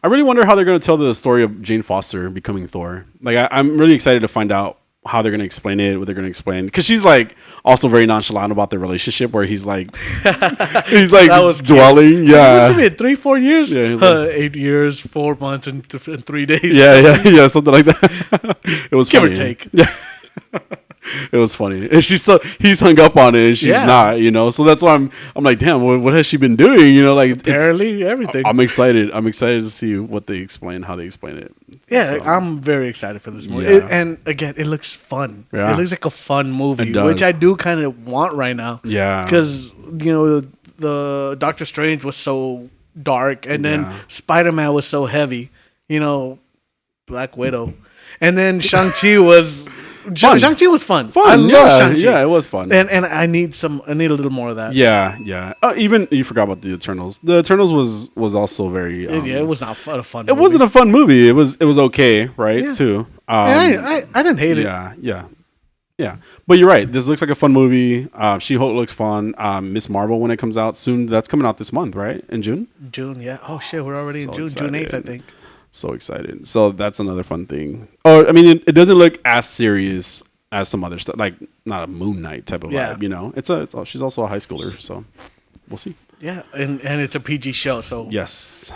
I really wonder how they're going to tell the story of Jane Foster becoming Thor. Like, I'm really excited to find out how they're going to explain it, what they're going to explain. Because she's, like, also very nonchalant about their relationship where he's, like, That was dwelling. Yeah. It's been 3-4 years. Yeah, he's like- 8 years, 4 months, and 3 days. Yeah, something like that. It was Give funny. or take. Yeah. It was funny. And he's hung up on it and she's not, you know. So that's why I'm like, damn, what has she been doing? You know, like Apparently everything. I'm excited. I'm excited to see what they explain, how they explain it. Yeah, So, I'm very excited for this movie. Yeah. And again, it looks fun. Yeah. It looks like a fun movie, It does. which I do kind of want right now. Yeah. Because, you know, the Doctor Strange was so dark, and then Yeah. Spider-Man was so heavy, you know, Black Widow. And then Shang-Chi was... Shang-Chi was fun. I love Shang-Chi. Yeah, it was fun. And I need a little more of that. Yeah. Even you forgot about the Eternals. The Eternals was also very. It was not a fun. It wasn't a fun movie. It was okay, right? Yeah. Too. And I didn't hate it. Yeah. But you're right. This looks like a fun movie. She-Hulk looks fun. Miss Marvel when it comes out soon. That's coming out this month, right? In June. June, yeah. Oh shit, we're already in June. excited. June 8th, I think. So excited. So that's another fun thing. Oh, I mean, it doesn't look as serious as some other stuff. Like not a Moon Knight type of vibe. You know, she's also a high schooler. So we'll see. Yeah, and it's a PG show, so Yes,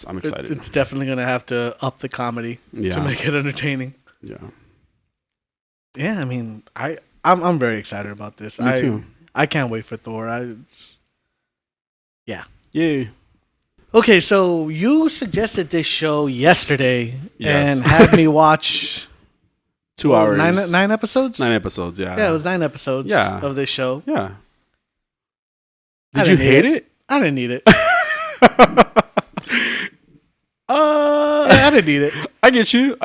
I'm excited. it's definitely gonna have to up the comedy to make it entertaining. Yeah. Yeah, I mean, I'm very excited about this. Me too. I can't wait for Thor. Yeah. Yay. Okay, so you suggested this show yesterday Yes. and had me watch 2 hours. Nine episodes? 9 episodes, yeah. Yeah, it was 9 episodes of this show. Yeah. Did you hate it? I didn't need it. I didn't need it. I get you.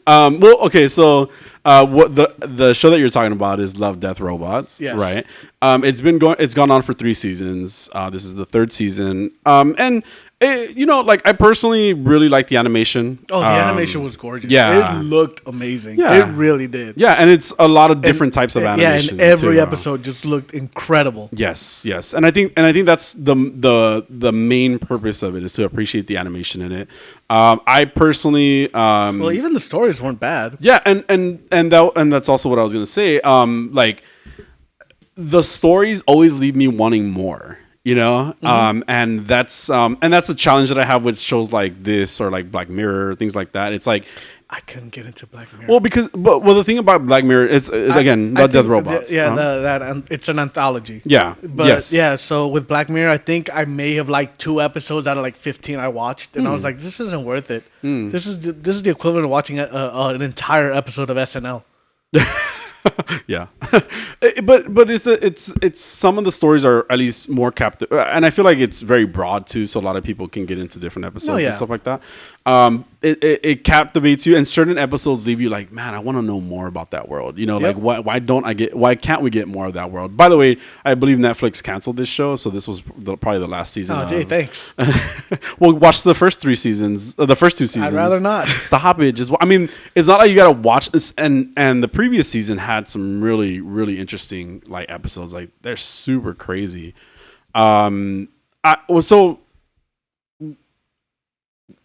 Well, okay, so what the show that you're talking about is Love, Death, Robots. Yes. Right. It's gone on for 3 seasons. This is the 3rd season. And I personally really like the animation. Oh, the animation was gorgeous. Yeah. It looked amazing. Yeah. It really did. Yeah, and it's a lot of different types of animation. Yeah, and every episode just looked incredible. Yes. And I think that's the main purpose of it, is to appreciate the animation in it. I personally well, even the stories weren't bad. Yeah, and that's also what I was gonna say. Like, the stories always leave me wanting more, and that's a challenge that I have with shows like this, or like Black Mirror, things like that. It's like I couldn't get into Black Mirror. Well, the thing about Black Mirror is again, Death Robots. It's an anthology. Yeah, but yes. Yeah. So with Black Mirror, I think I may have liked 2 episodes out of like 15 I watched, and I was like, this isn't worth it. This is the equivalent of watching an entire episode of SNL. Yeah, but it's some of the stories are at least more captive, and I feel like it's very broad too, so a lot of people can get into different episodes and stuff like that. It captivates you, and certain episodes leave you like, man, I want to know more about that world. Like why can't we get more of that world? By the way, I believe Netflix canceled this show, so this was probably the last season. Oh, gee, thanks. Well, watch the first 3 seasons, the first 2 seasons. I'd rather not. Stop it. It's not like you gotta watch this. And the previous season had some really, really interesting like episodes. Like, they're super crazy. So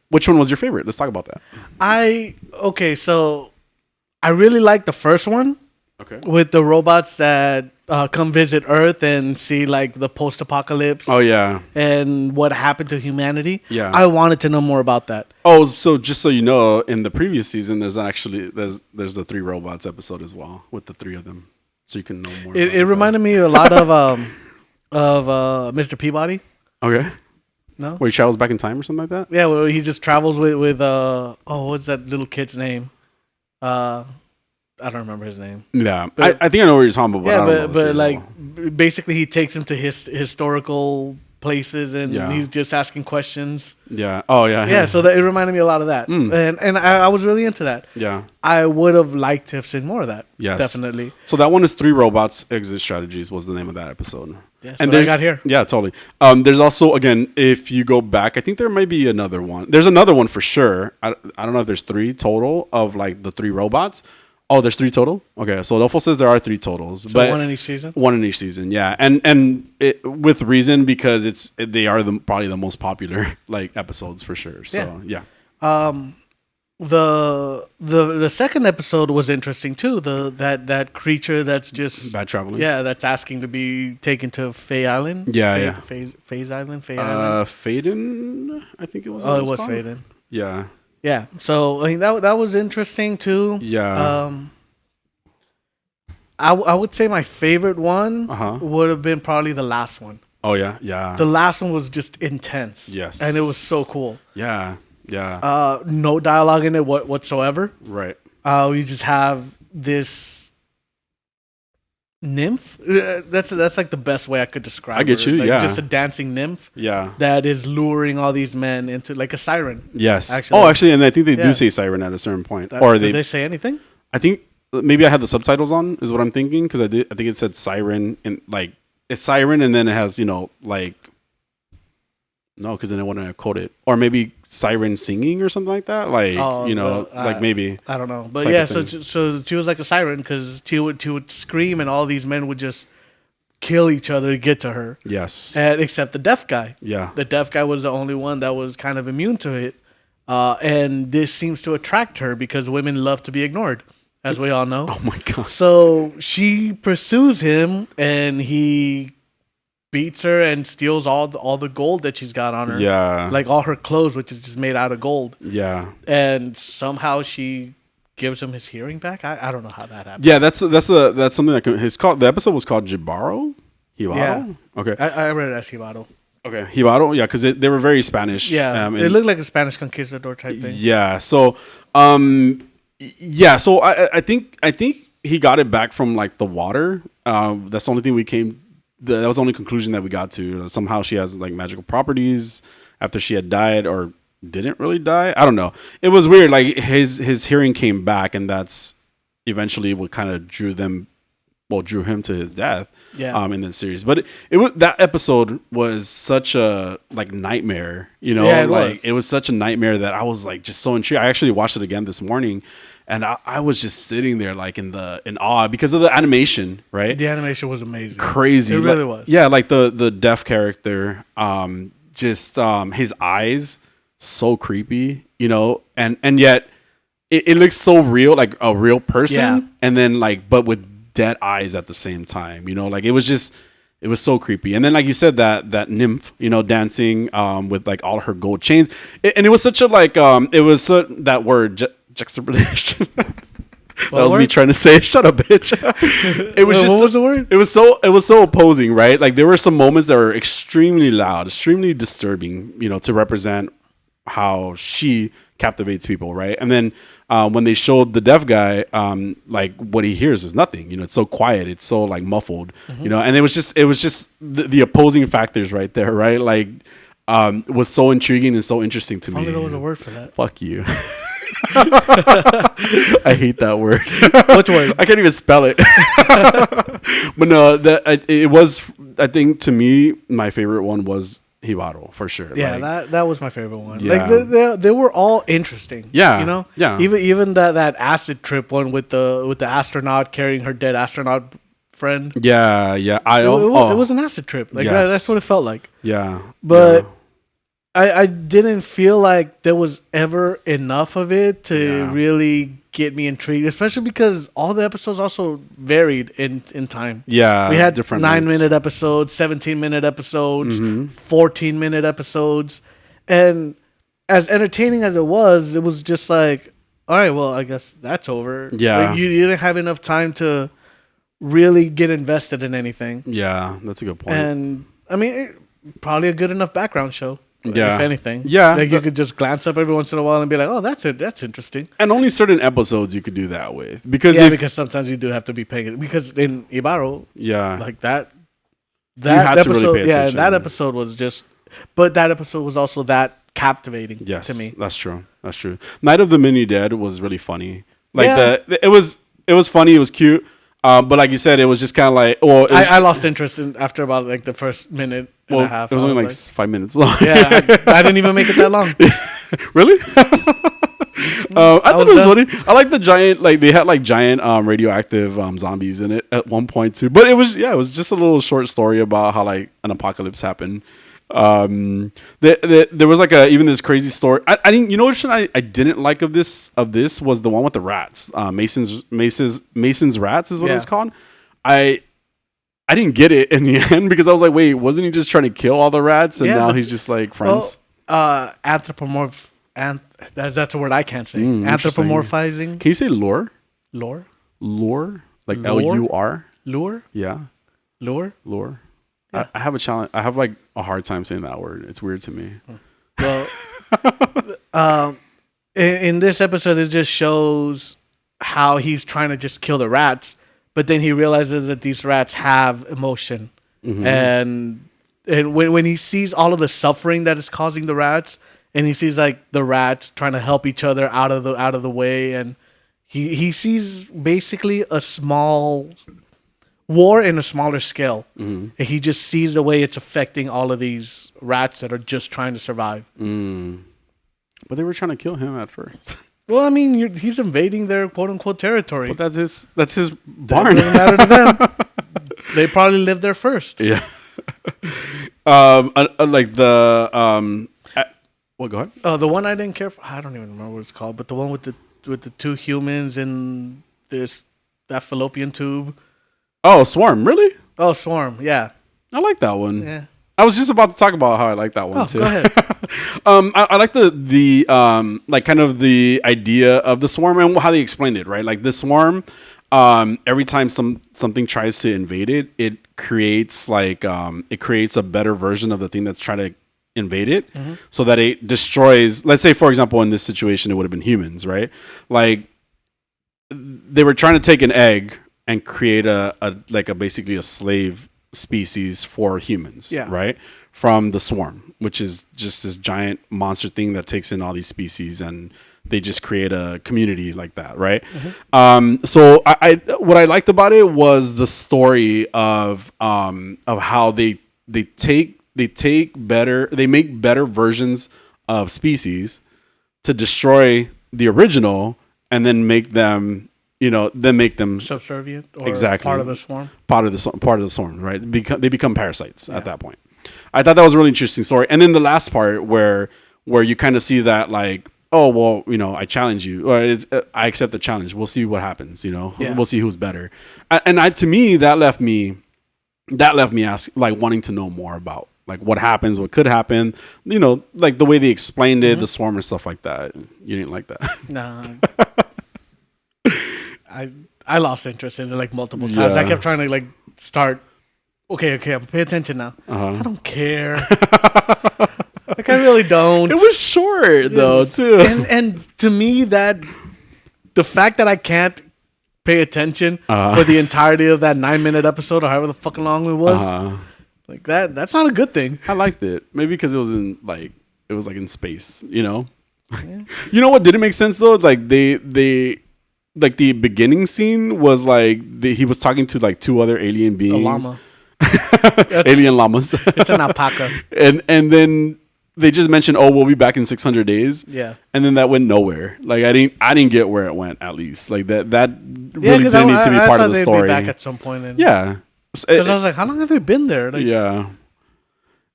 which one was your favorite? Let's talk about that. So I really liked the first one. Okay. With the robots that come visit Earth and see like the post-apocalypse. Oh yeah. And what happened to humanity. Yeah. I wanted to know more about that. Oh, so just so you know, in the previous season, there's the 3 robots episode as well, with the 3 of them, so you can know more. It reminded me a lot of Mr. Peabody. Okay. No. Where he travels back in time or something like that. Yeah, where he just travels with what's that little kid's name? I don't remember his name. Yeah, but, I think I know what you're talking about. But basically he takes him to historical places, and he's just asking questions. Yeah. Oh yeah. Yeah. So it reminded me a lot of that, and I was really into that. Yeah. I would have liked to have seen more of that. Yes. Definitely. So that one is 3 Robots Exit Strategies was the name of that episode. Yeah, and I got here. Yeah, totally. There's also, again, if you go back, I think there might be another one. There's another one for sure. I don't know if there's 3 total of like the 3 robots. Oh, there's 3 total? Okay, so Adolfo says there are 3 totals. So but 1 in each season? 1 in each season, yeah. And it, with reason, because they are probably the most popular like episodes for sure. So, yeah. The second episode was interesting too. That creature that's just bad traveling. Yeah, that's asking to be taken to Faye Island. Yeah, Faye's Island. Faden, I think it was. Oh, it was Faden. Yeah. Yeah. So I mean that was interesting too. Yeah. I would say my favorite one would have been probably the last one. Oh yeah, yeah. The last one was just intense. Yes. And it was so cool. Yeah. Yeah. No dialogue in it whatsoever. Right. We just have this nymph. That's like the best way I could describe. I get her. you. Like, yeah. Just a dancing nymph. Yeah. That is luring all these men into like a siren. Yes. Actually. Oh, actually, and I think they do say siren at a certain point. Did they say anything? I think maybe I had the subtitles on. Is what I'm thinking, because I think it said siren, and like it's siren, and then it has like. No, because then I want to quote it, or maybe siren singing or something like that. Like like maybe I don't know, but yeah. So she was like a siren because she would scream, and all these men would just kill each other to get to her. Yes, except the deaf guy. Yeah, the deaf guy was the only one that was kind of immune to it, and this seems to attract her because women love to be ignored, as we all know. Oh my god! So she pursues him, and he beats her and steals all the gold that she's got on her. Yeah. Like all her clothes, which is just made out of gold. Yeah. And somehow she gives him his hearing back. I don't know how that happened. Yeah, that's something that the episode was called Hibaro. Yeah. Okay. I read it as Hibaro. Okay. Hibaro. Yeah, because they were very Spanish. Yeah. It looked like a Spanish conquistador type thing. Yeah. So, yeah. So I think he got it back from like the water. That's the only thing that was the only conclusion that we got to. Somehow she has like magical properties after she had died or didn't really die. I don't know. It was weird. Like his hearing came back, and that's eventually what kind of drew him to his death. Yeah. In this series, but it was, that episode was such a like nightmare. You know, Yeah, it was such a nightmare that I was like just so intrigued. I actually watched it again this morning. And I was just sitting there like in awe because of the animation, right? The animation was amazing. Crazy. It really was. Yeah, like the deaf character, his eyes, so creepy, you know, and yet it looks so real, like a real person. Yeah. And then like, but with dead eyes at the same time, you know, like it was so creepy. And then, like you said, that nymph, you know, dancing with like all her gold chains. And it was such a like, that word, juxtaposition. That was me trying to say, shut up, bitch. It was just, what was the word? It was so opposing, right? Like there were some moments that were extremely loud, extremely disturbing, you know, to represent how she captivates people, right? And then when they showed the deaf guy, like what he hears is nothing. You know, it's so quiet, it's so like muffled, you know. And it was just the opposing factors right there, right? Like was so intriguing and so interesting to me. There was a word for that. Fuck you. I hate that word. Which word? I can't even spell it. But no, it was. I think to me, my favorite one was Hibaro for sure. Yeah, like, that was my favorite one. Yeah. Like they were all interesting. Yeah, you know. yeah. Even that acid trip one with the astronaut carrying her dead astronaut friend. Yeah. It was an acid trip. Like Yes. that's what it felt like. Yeah, But yeah. I didn't feel like there was ever enough of it to Yeah. really get me intrigued, especially because all the episodes also varied in time. Yeah, We had different 9-minute episodes, 17-minute episodes, Mhm. 14-minute episodes. And as entertaining as it was just like, all right, well, I guess that's over. Yeah. Like, you didn't have enough time to really get invested in anything. Yeah, that's a good point. And, I mean, probably a good enough background show. Yeah. If anything. Yeah. Like you could just glance up every once in a while and be like, oh, that's it. That's interesting. And only certain episodes you could do that with because Because sometimes you do have to be paying it. Because in Ibaro, like that had to really episode, pay attention. that episode was just, but that episode was also that captivating to me. That's true. That's true. Night of the Mini Dead was really funny. Like Yeah. it was funny. It was cute. But like you said, it was just kind of like, I lost interest after about like the first minute and a half. It was only like 5 minutes long. Yeah, I didn't even make it that long. Really? I thought it was funny. I like the giant, like they had like giant radioactive zombies in it at one point too. But it was just a little short story about how like an apocalypse happened. There was like even this crazy story. I didn't, you know what I didn't like of this was the one with the rats. Mason's rats is what it was called. I didn't get it in the end because I was like, wait, wasn't he just trying to kill all the rats and now he's just like friends? Well, that's a word I can't say. Anthropomorphizing. Can you say lore? Lore? Lore? Like Lore? L-U-R? Lure? Yeah. Lure? Lore. Yeah. I have a challenge. I have like a hard time saying that word. It's weird to me. Well, in this episode, it just shows how he's trying to just kill the rats, but then he realizes that these rats have emotion, and when he sees all of the suffering that is causing the rats, and he sees like the rats trying to help each other out of the way, and he sees basically a small war in a smaller scale. And he just sees the way it's affecting all of these rats that are just trying to survive. But they were trying to kill him at first. Well, I mean, he's invading their quote unquote territory. But that's his barn. It doesn't matter to them. They probably lived there first. Yeah. Like the well, go ahead. Oh, the one I didn't care for. I don't even remember what it's called, but the one with the two humans in that fallopian tube. Oh, Swarm, really? Oh, Swarm. Yeah. I like that one. Yeah. I was just about to talk about how I like that one too. Go ahead. I like the like kind of the idea of the swarm and how they explained it, right? Like the swarm, every time something tries to invade it, it creates a better version of the thing that's trying to invade it, so that it destroys. Let's say, for example, in this situation, it would have been humans, right? Like they were trying to take an egg and create basically a slave species for humans, right? From the swarm, which is just this giant monster thing that takes in all these species, and they just create a community like that, right? So I what I liked about it was the story of how they make better versions of species to destroy the original, and then make them Subservient or exactly part of the swarm. Part of the swarm, right? They become parasites at that point. I thought that was a really interesting story. And then the last part where you kind of see that, like, oh well, I challenge you, or I accept the challenge. We'll see what happens. We'll see who's better. And to me, that left me wanting to know more about like what happens, what could happen. Like the way they explained it, the swarm and stuff like that. You didn't like that? Nah. I lost interest in it like multiple times. I kept trying to like start. Okay, pay attention now. I don't care. Like I really don't. It was short though too. And to me, that the fact that I can't pay attention for the entirety of that 9-minute episode or however the fucking long it was, like that's not a good thing. I liked it. Maybe because it was in space. Yeah. You know what didn't make sense though? Like they. Like the beginning scene was like he was talking to like two other alien beings. A llama. Alien llamas. It's an alpaca. And then they just mentioned, oh, we'll be back in 600 days. Yeah. And then that went nowhere. Like I didn't get where it went, at least. Like that really didn't need to be part of the story. Be back at some point. Yeah. Because I was like, how long have they been there? Like, yeah.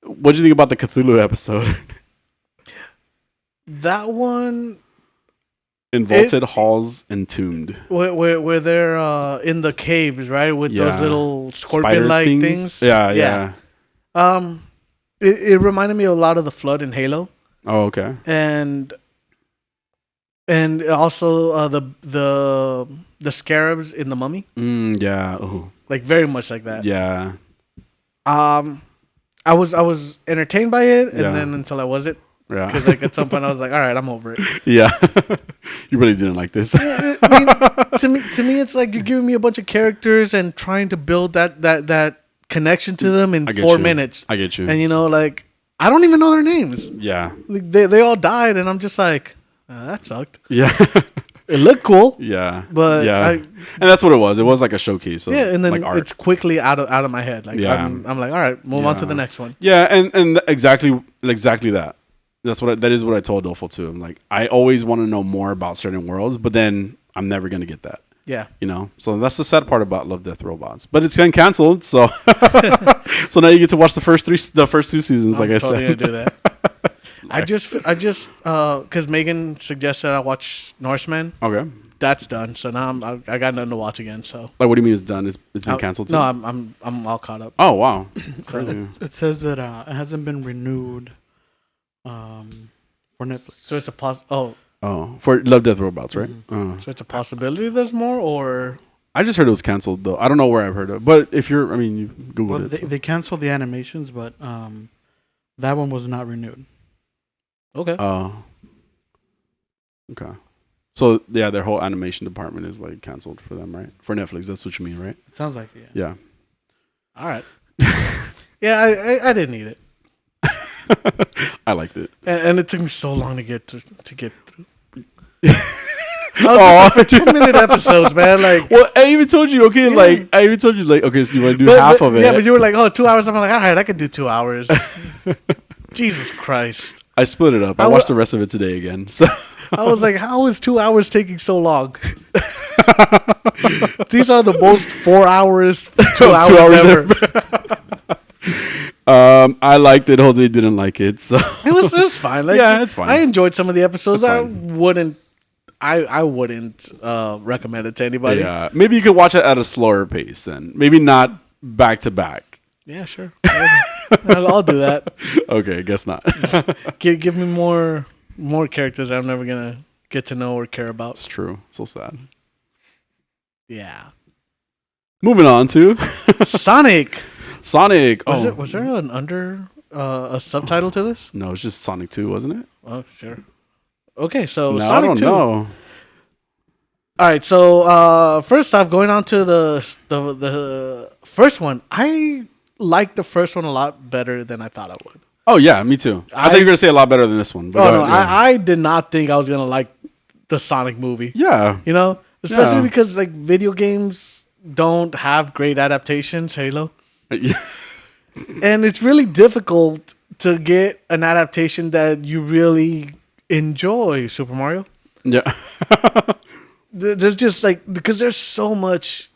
What do you think about the Cthulhu episode? That one. In vaulted halls entombed. Where they're in the caves, right? With those little scorpion-like things. Yeah. It reminded me a lot of the Flood in Halo. Oh, okay. And also the scarabs in the Mummy. Yeah. Ooh. Like very much like that. Yeah. I was entertained by it, and then until I wasn't. Yeah. Because like at some point I was like, all right, I'm over it. Yeah. You really didn't like this. I mean, to me, it's like you're giving me a bunch of characters and trying to build that connection to them in 4 minutes. I get you. And like I don't even know their names. Yeah. Like, they all died, and I'm just like, that sucked. Yeah. It looked cool. Yeah. But yeah. And that's what it was. It was like a showcase. Of, and then like art. it's quickly out of my head. Like I'm like, all right, move on to the next one. Yeah, and exactly that. That is what I told Dolfo too. I'm like, I always want to know more about certain worlds, but then I'm never gonna get that. Yeah. So that's the sad part about Love, Death, Robots. But it's getting canceled, so so now you get to watch the first 2 seasons. I'm I totally said, gonna do that. I just because Megan suggested I watch Norseman. Okay. That's done. So now I got nothing to watch again. So like, what do you mean it's done? It's been canceled too? No, I'm all caught up. Oh wow. So it says that it hasn't been renewed. For Netflix. So it's a for Love, Death, Robots, right? Mm-hmm. So it's a possibility there's more, or I just heard it was canceled though. I don't know where I've heard it, but if you Google it. They canceled the animations, but that one was not renewed. Okay. Oh. Okay. So yeah, their whole animation department is like canceled for them, right? For Netflix, that's what you mean, right? It sounds like it. Yeah. All right. Yeah, I didn't need it. I liked it, and it took me so long to get through. I was for 10-minute episodes, man. Like, well, I even told you, okay, okay, so you want to do half of it? Yeah, but you were like, 2 hours. I'm like, all right, I could do 2 hours. Jesus Christ! I split it up. I watched the rest of it today again. So I was like, how is 2 hours taking so long? These are the most 4 hours, 2 hours ever. I liked it. Jose didn't like it, so it was fine. Like, yeah, it's fine. I enjoyed some of the episodes. I wouldn't recommend it to anybody. Yeah, maybe you could watch it at a slower pace then. Maybe not back to back. Yeah, sure. I'll do that. Okay, guess not. Give me more characters I'm never gonna get to know or care about. It's true. So sad. Yeah. Moving on to Sonic. Sonic. Was there a subtitle to this? No, it's just Sonic 2, wasn't it? Oh, sure. Okay, so No, Sonic I don't 2. know. All right, so first off, going on to the first one, I like the first one a lot better than I thought I would. Oh yeah, me too. I thought you were gonna say a lot better than this one. But Oh go no, ahead, yeah. I did not think I was gonna like the Sonic movie. Yeah. You know, especially Yeah. because like video games don't have great adaptations. Halo, Yeah. and it's really difficult to get an adaptation that you really enjoy. Super Mario. Yeah. There's just like because there's so much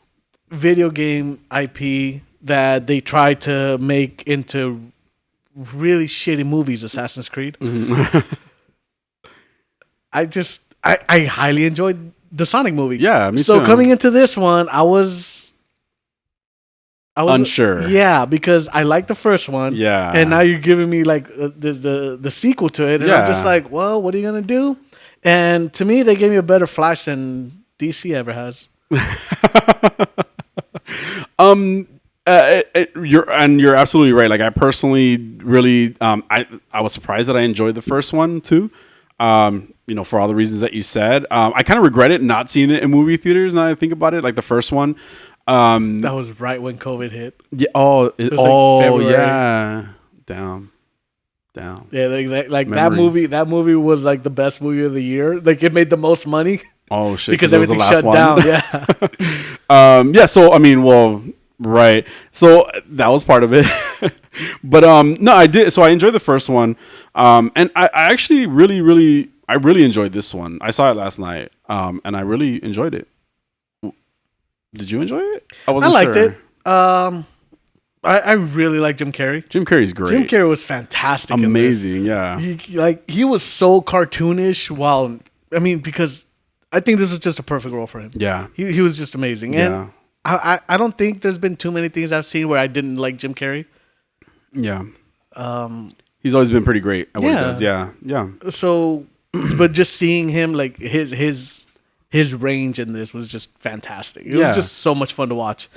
video game IP that they try to make into really shitty movies. Assassin's Creed. I highly enjoyed the Sonic movie. Yeah, me so too. coming into this one, I was Unsure. Yeah, because I liked the first one. Yeah. and now you're giving me like the sequel to it, and I'm just Yeah. like, well, what are you gonna do? And to me, they gave me a better Flash than DC ever has. You're absolutely right. Like I personally really I was surprised that I enjoyed the first one too. For all the reasons that you said. I kind of regret it not seeing it in movie theaters now that I think about it. Like the first one. That was right when COVID hit. Yeah. was like February. Yeah. Down. Yeah, like that Memories. movie was like the best movie of the year. Like it made the most money Oh shit. because it was the everything last shut one. down. Yeah. Yeah. So I mean, well, right. So that was part of it. But no, I did. So I enjoyed the first one. And I actually really enjoyed this one. I saw it last night. And I really enjoyed it. Did you enjoy it? I wasn't liked sure. it. I really like Jim Carrey. Jim Carrey's great. Jim Carrey was fantastic. Amazing. Yeah. He was so cartoonish. Because I think this was just a perfect role for him. Yeah. He was just amazing. Yeah. And I don't think there's been too many things I've seen where I didn't like Jim Carrey. Yeah. He's always been pretty great at what he does. Yeah. Yeah. So, but just seeing him, like his range in this was just fantastic. It was just so much fun to watch.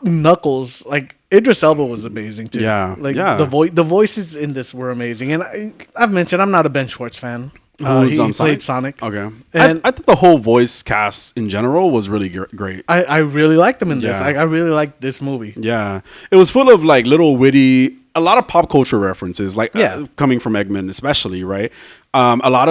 Knuckles, like Idris Elba was amazing too. Yeah. Like Yeah. the voices in this were amazing. And I've mentioned I'm not a Ben Schwartz fan. Who's He played Sonic. Okay. And I thought the whole voice cast in general was really great. I really liked him in this. Yeah. I really liked this movie. Yeah. It was full of like little witty, a lot of pop culture references, like coming from Eggman especially, right? A lot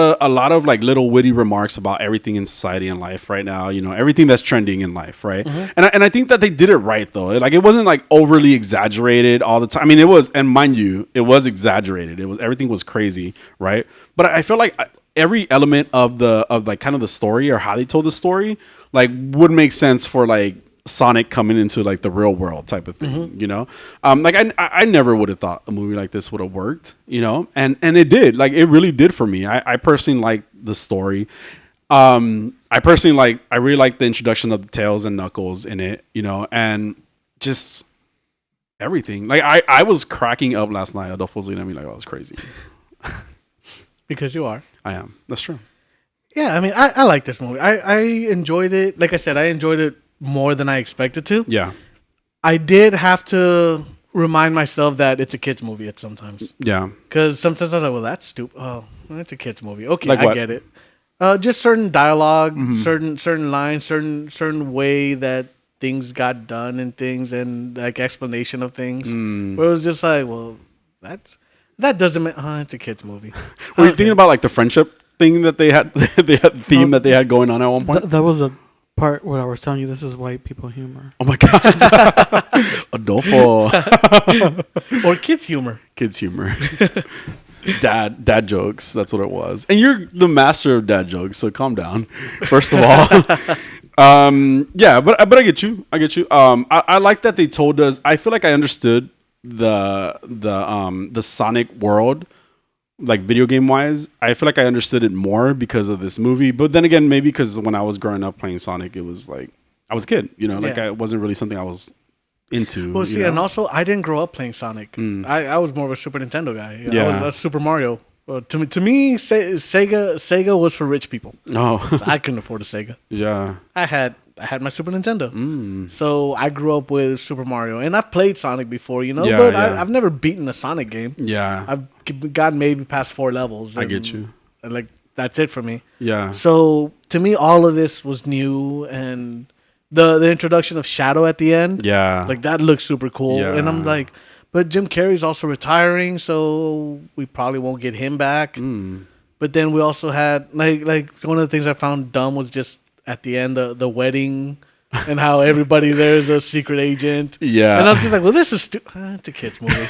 of like little witty remarks about everything in society and life right now, everything that's trending in life, right? And I think that they did it right though. Like it wasn't like overly exaggerated all the time. I mean, it was, and mind you, it was exaggerated. Everything was crazy, right? But I feel like every element of like kind of the story or how they told the story like would make sense for like Sonic coming into like the real world type of thing, like I never would have thought a movie like this would have worked, and it did. Like it really did for me. I personally like the story. I really like the introduction of the Tails and Knuckles in it, and just everything. Like I was cracking up last night. Adolfo was looking at me like I was crazy. Because you are. I am. That's true. Yeah, I mean, I like this movie. I enjoyed it. Like I said, I enjoyed it more than I expected to. Yeah. I did have to remind myself that it's a kid's movie at sometimes. Yeah. Because sometimes I was like, well, that's stupid. Oh, it's a kid's movie. Okay, Like I what? get it. Just certain dialogue, certain lines, certain way that things got done and things, and like explanation of things. Where it was just like, well, that doesn't mean it's a kid's movie. Were you thinking about like the friendship thing that they had, theme that they had going on at one point? That was a part where I was telling you this is white people humor. Oh my god, Adolfo. Or kids humor. Kids humor. Dad jokes. That's what it was. And you're the master of dad jokes, so calm down. First of all, yeah, but I get you. I like that they told us. I feel like I understood the Sonic world, like video game wise. I feel like I understood it more because of this movie. But then again, maybe because when I was growing up playing Sonic, it was like I was a kid, like it wasn't really something I was into. Well, see, you know? and also I didn't grow up playing Sonic. I was more of a Super Nintendo guy. I Yeah. was a Super Mario. To me, Sega was for rich people. Oh, I couldn't afford a Sega. yeah. I had my Super Nintendo. So I grew up with Super Mario, and I've played Sonic before, Yeah, but yeah. I've never beaten a Sonic game. Yeah. I've gotten maybe past 4 levels. I get you. And, like, that's it for me. Yeah. So to me, all of this was new, and the introduction of Shadow at the end, Yeah. like that looks super cool. Yeah. And I'm like, but Jim Carrey's also retiring, so we probably won't get him back. But then we also had like one of the things I found dumb was just at the end the wedding and how everybody there is a secret agent. Yeah. And I was just like, well, this is it's a kids movie.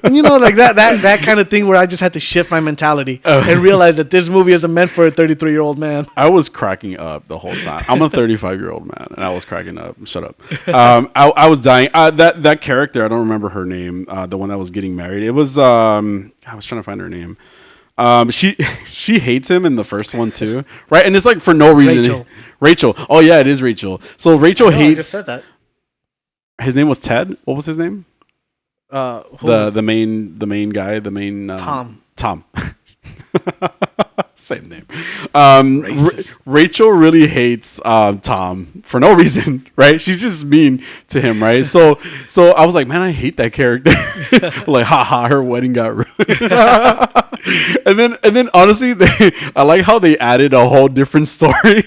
And like that kind of thing where I just had to shift my mentality and realize that this movie isn't meant for a 33-year-old man. I was cracking up the whole time. I'm a 35-year-old man, and I was cracking up. Shut up. I was dying. That character, I don't remember her name. The one that was getting married. It was I was trying to find her name. She hates him in the first one too, right? And it's like for no reason. Rachel. Oh yeah, it is Rachel. So Rachel hates. I just said that. His name was Ted. What was his name? The main guy. The main Tom. Tom. Same name. Racist. Rachel really hates Tom for no reason, right? She's just mean to him, right? So I was like, man, I hate that character. Like, haha, her wedding got ruined. and then honestly, I like how they added a whole different story.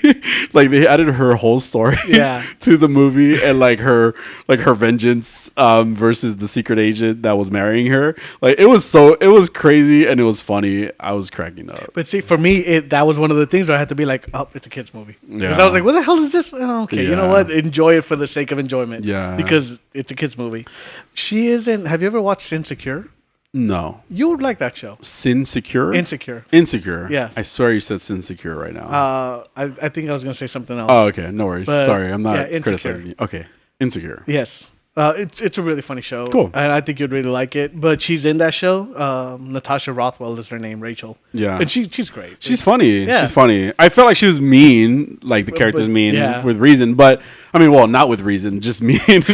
Like they added her whole story to the movie, and like her vengeance versus the secret agent that was marrying her. Like it was crazy and it was funny. I was cracking up. But see, for me, that was one of the things where I had to be like, oh, it's a kid's movie. Because Yeah. I was like, what the hell is this? Oh, okay, you know Yeah. what? Enjoy it for the sake of enjoyment. Yeah. Because it's a kid's movie. She is in, have you ever watched Insecure? No. You would like that show. Sinsecure? Insecure. Insecure. Yeah. I swear you said Sinsecure right now. I think I was going to say something else. Oh, okay. No worries. But, Sorry, I'm not yeah, Insecure. criticizing you. Okay. Insecure. Yes. It's a really funny show. Cool. And I think you'd really like it. But she's in that show. Natasha Rothwell is her name, Rachel. Yeah. And she's great. She's funny. Yeah. She's funny. I felt like she was mean, like the character's mean yeah. with reason. But, I mean, well, not with reason, just mean. You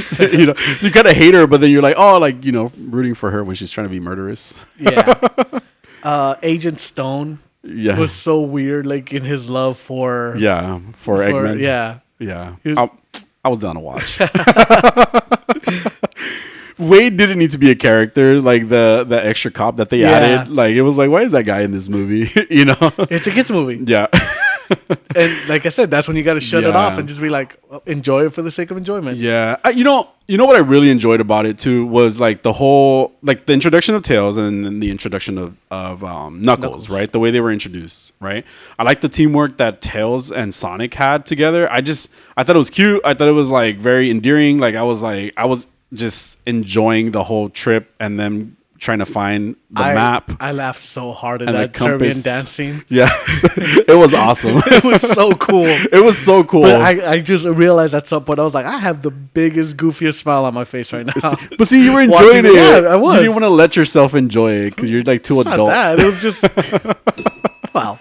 kind of hate her, but then you're like, oh, like, rooting for her when she's trying to be murderous. Yeah. Agent Stone Yeah. was so weird, like in his love for... Yeah. For Eggman. Yeah. Yeah. He was- I was down to watch. Wade didn't need to be a character, like the extra cop that they added. Like it was like, why is that guy in this movie? It's a kids movie. Yeah. And like I said, that's when you got to shut it Yeah. off and just be like, enjoy it for the sake of enjoyment. Yeah. You know what I really enjoyed about it too was like the whole, like the introduction of Tails and then the introduction of Knuckles, right? The way they were introduced, right? I like the teamwork that Tails and Sonic had together. I thought it was cute. I thought it was like very endearing. Like I was just enjoying the whole trip and then trying to find the map. I laughed so hard at And the that Serbian compass. dance scene. Yeah. It was awesome. It was so cool. It was so cool. But I just realized at some point, I was like, I have the biggest, goofiest smile on my face right now. But see, you were Watching enjoying it. Yeah, I was. You didn't want to let yourself enjoy it because you're like too It's adult. not that. It was just... Wow.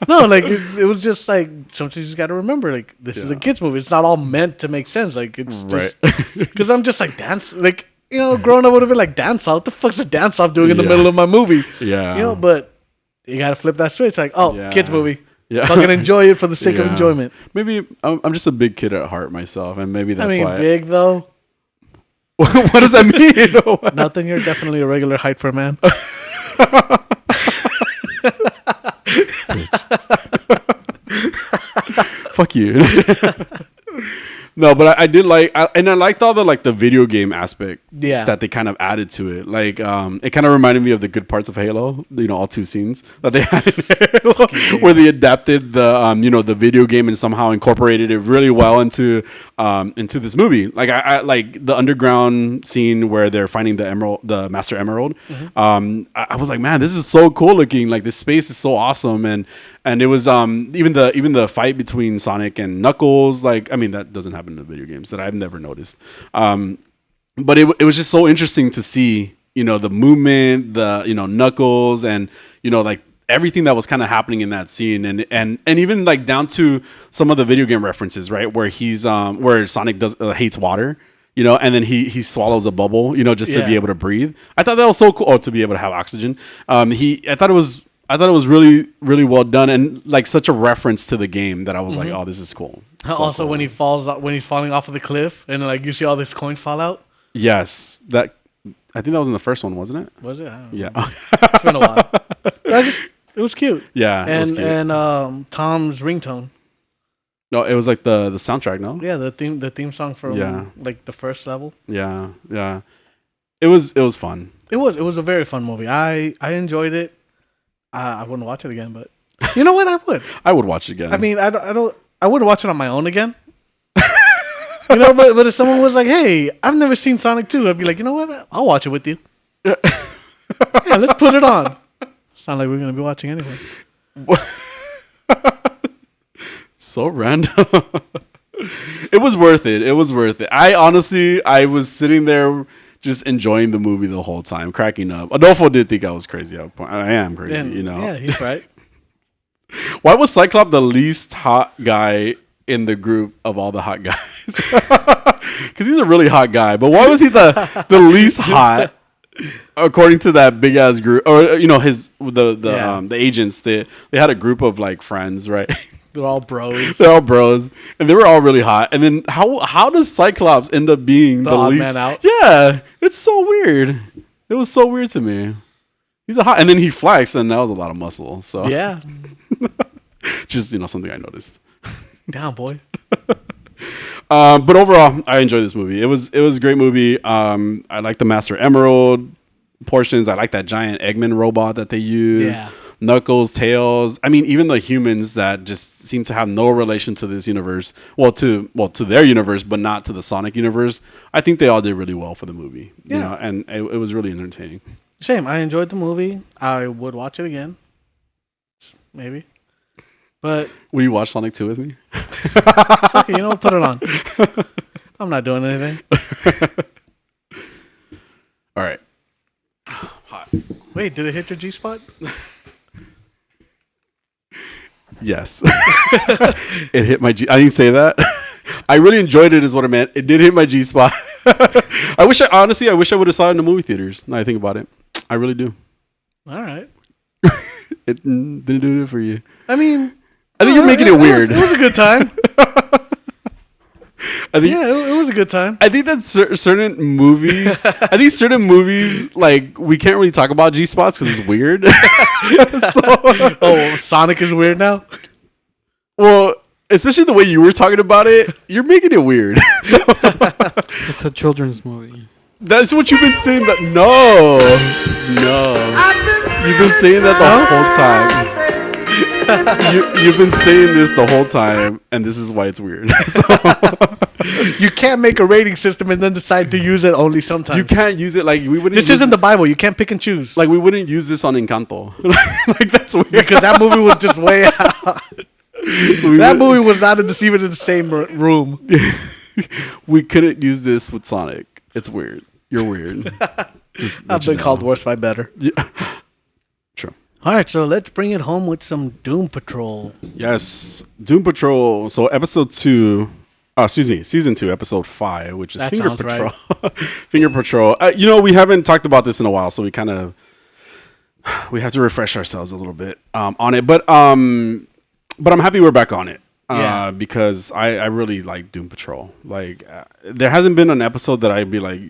No, like, it was just like, sometimes you just got to remember, like, this is a kid's movie. It's not all meant to make sense. Like, it's just... Because I'm just like, dance... Like, growing up would have been like, dance off. What the fuck's a dance off doing in the middle of my movie? Yeah. But you got to flip that switch. Like, kids movie. Yeah. Fucking enjoy it for the sake of enjoyment. Maybe I'm just a big kid at heart myself, and maybe that's why. Big though. What does that mean? Nothing. You're definitely a regular height for a man. Fuck you. No, but I did like, and I liked all the video game aspect that they kind of added to it. Like, it kind of reminded me of the good parts of Halo. All 2 scenes that they had in Halo, where they adapted the video game and somehow incorporated it really well into this movie. Like I like the underground scene where they're finding the Master Emerald. Mm-hmm. I was like, man, this is so cool looking. Like this space is so awesome, and it was even the fight between Sonic and Knuckles. Like, I mean, that doesn't happen in the video games that I've never noticed. But it was just so interesting to see, the movement, Knuckles, and like everything that was kind of happening in that scene, and even like down to some of the video game references, right? Where he's where Sonic hates water. you know, and then he swallows a bubble, you know, just to be Yeah. able to breathe. I thought that was so cool. Oh, to be able to have oxygen. I thought it was really, really well done, and like such a reference to the game that I was like, oh, this is cool. So Also, cool. when he's falling off of the cliff, and like you see all this coins fall out. Yes, that I think that was in the first one, wasn't it? Was it? I don't know. Yeah, It's been a while. It was cute. yeah. It was And cute. Tom's ringtone. No, it was like the soundtrack. No, Yeah, the theme song from Yeah. like the first level. yeah. It was fun. It was a very fun movie. I enjoyed it. I wouldn't watch it again, but you know what? I would. I would watch it again. I mean, I wouldn't watch it on my own again. You know, but if someone was like, "Hey, I've never seen Sonic 2," I'd be like, "You know what? I'll watch it with you." Yeah, let's put it on. Sound like we're gonna be watching anyway. So random. It was worth it. It was worth it. I was sitting there just enjoying the movie the whole time, cracking up. Adolfo did think I was crazy. I am crazy, And, you know. Yeah, he's right. Why was Cyclops the least hot guy in the group of all the hot guys? Because he's a really hot guy. But why was he the least hot? According to that big ass group, or you know, the agents, they had a group of like friends, right? They're all bros. They're all bros, and they were all really hot. And then how does Cyclops end up being the odd least? man out? Yeah, it's so weird. It was so weird to me. He's a hot, and then he flexed, and that was a lot of muscle. So Yeah, just something I noticed. down boy. But overall, I enjoyed this movie. It was a great movie. I like the Master Emerald portions. I like that giant Eggman robot that they use. Yeah. Knuckles, Tails. I mean, even the humans that just seem to have no relation to this universe. To their universe, but not to the Sonic universe. I think they all did really well for the movie. Yeah. You know, and it was really entertaining. Same. I enjoyed the movie. I would watch it again. Maybe. But Will you watch Sonic 2 with me? fuck it, you know, put it on. I'm not doing anything. All right. Hot. Wait, did it hit your G spot? Yes. It hit my G. I didn't say that. I really enjoyed it is what I meant. It did hit my G spot. I wish I would have saw it in the movie theaters. Now I think about it. I really do. All right. It didn't do it for you. I mean, I think you're making it weird. It was a good time. I think Yeah, it was a good time. I think that certain movies, like we can't really talk about G spots because it's weird. Oh, Sonic is weird now? Well, especially the way you were talking about it, you're making it weird. So It's a children's movie. that's what you've been saying. No, you've been saying that the whole time. You've been saying this the whole time, and this is why it's weird. You can't make a rating system and then decide to use it only sometimes. You can't use it like we wouldn't. This use isn't the Bible. You can't pick and choose. like we wouldn't use this on Encanto. Like that's weird. Because that movie was just way out. That movie was not even in the same room. We couldn't use this with Sonic. It's weird. You're weird. Just I've been called worse by better. Yeah. True. All right, so let's bring it home with some Doom Patrol. Yes, Doom Patrol. So season 2, episode 5, which is That Finger sounds Patrol. Finger Patrol. We haven't talked about this in a while, so we have to refresh ourselves a little bit on it. But I'm happy we're back on it. Yeah. Because I really like Doom Patrol. Like, there hasn't been an episode that I'd be like,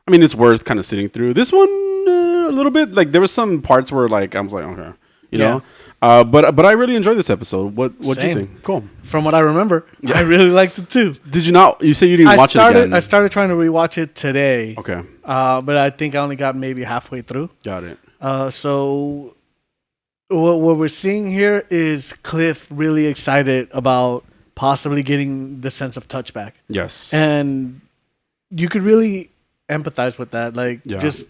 I mean, it's worth kind of sitting through. This one, a little bit. Like, there was some parts where, like, I was like, okay, you know? But I really enjoyed this episode. What do you Same. think? Cool. From what I remember, I really liked it too. Did you not? You say you didn't watch it again. I started trying to rewatch it today. Okay. But I think I only got maybe halfway through. Got it. So what we're seeing here is Cliff really excited about possibly getting the sense of touch back. Yes. And you could really empathize with that. Like, just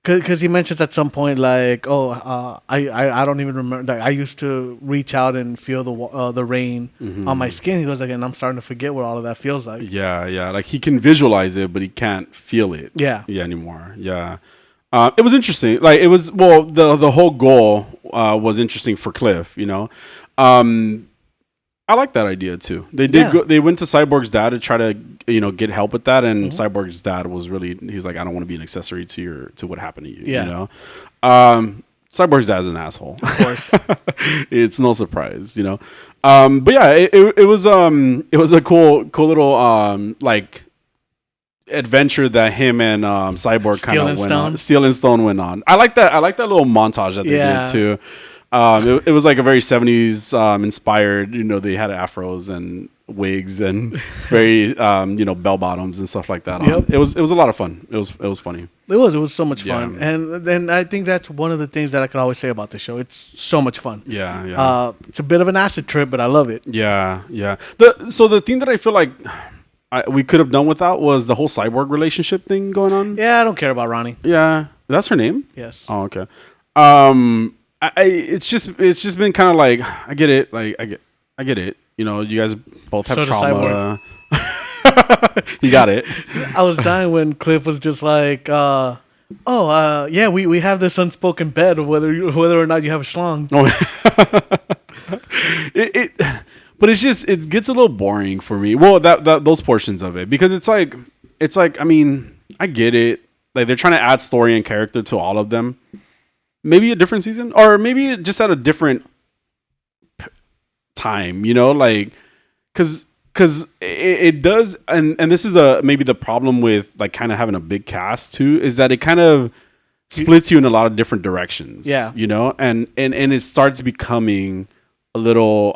because he mentions at some point, like, I don't even remember. Like, I used to reach out and feel the rain on my skin. He goes like, and I'm starting to forget what all of that feels like. Yeah. Like, he can visualize it, but he can't feel it. Yeah anymore. Yeah. It was interesting. Like, it was, the whole goal was interesting for Cliff, you know. I like that idea too. They did. Yeah. They went to Cyborg's dad to try to get help with that, and Cyborg's dad was really. He's like, I don't want to be an accessory to what happened to you. Yeah. You know, Cyborg's dad's an asshole. Of course. It's no surprise, but yeah, it was a cool little like adventure that him and Cyborg kind of went on. Steel and Stone went on. I like that little montage that they did too. It was like a very 70s inspired. They had afros and wigs and very bell bottoms and stuff like that. Yep. It was a lot of fun. It was funny. It was so much fun, and then I think that's one of the things that I could always say about the show. It's so much fun. Yeah. It's a bit of an acid trip, but I love it. Yeah. So the thing that I feel like we could have done without was the whole Cyborg relationship thing going on. Yeah, I don't care about Ronnie. Yeah, that's her name. Yes. Oh, okay. It's just been kind of like I get it. Like I get it. You guys both have trauma. You got it. I was dying when Cliff was just like, yeah, we have this unspoken bet of whether or not you have a schlong. But it gets a little boring for me. Well, that those portions of it, because it's like I mean, I get it. Like they're trying to add story and character to all of them. Maybe a different season, or maybe just at a different time. Like because it does, and this is maybe the problem with like kind of having a big cast too, is that it kind of splits you in a lot of different directions. Yeah. And it starts becoming a little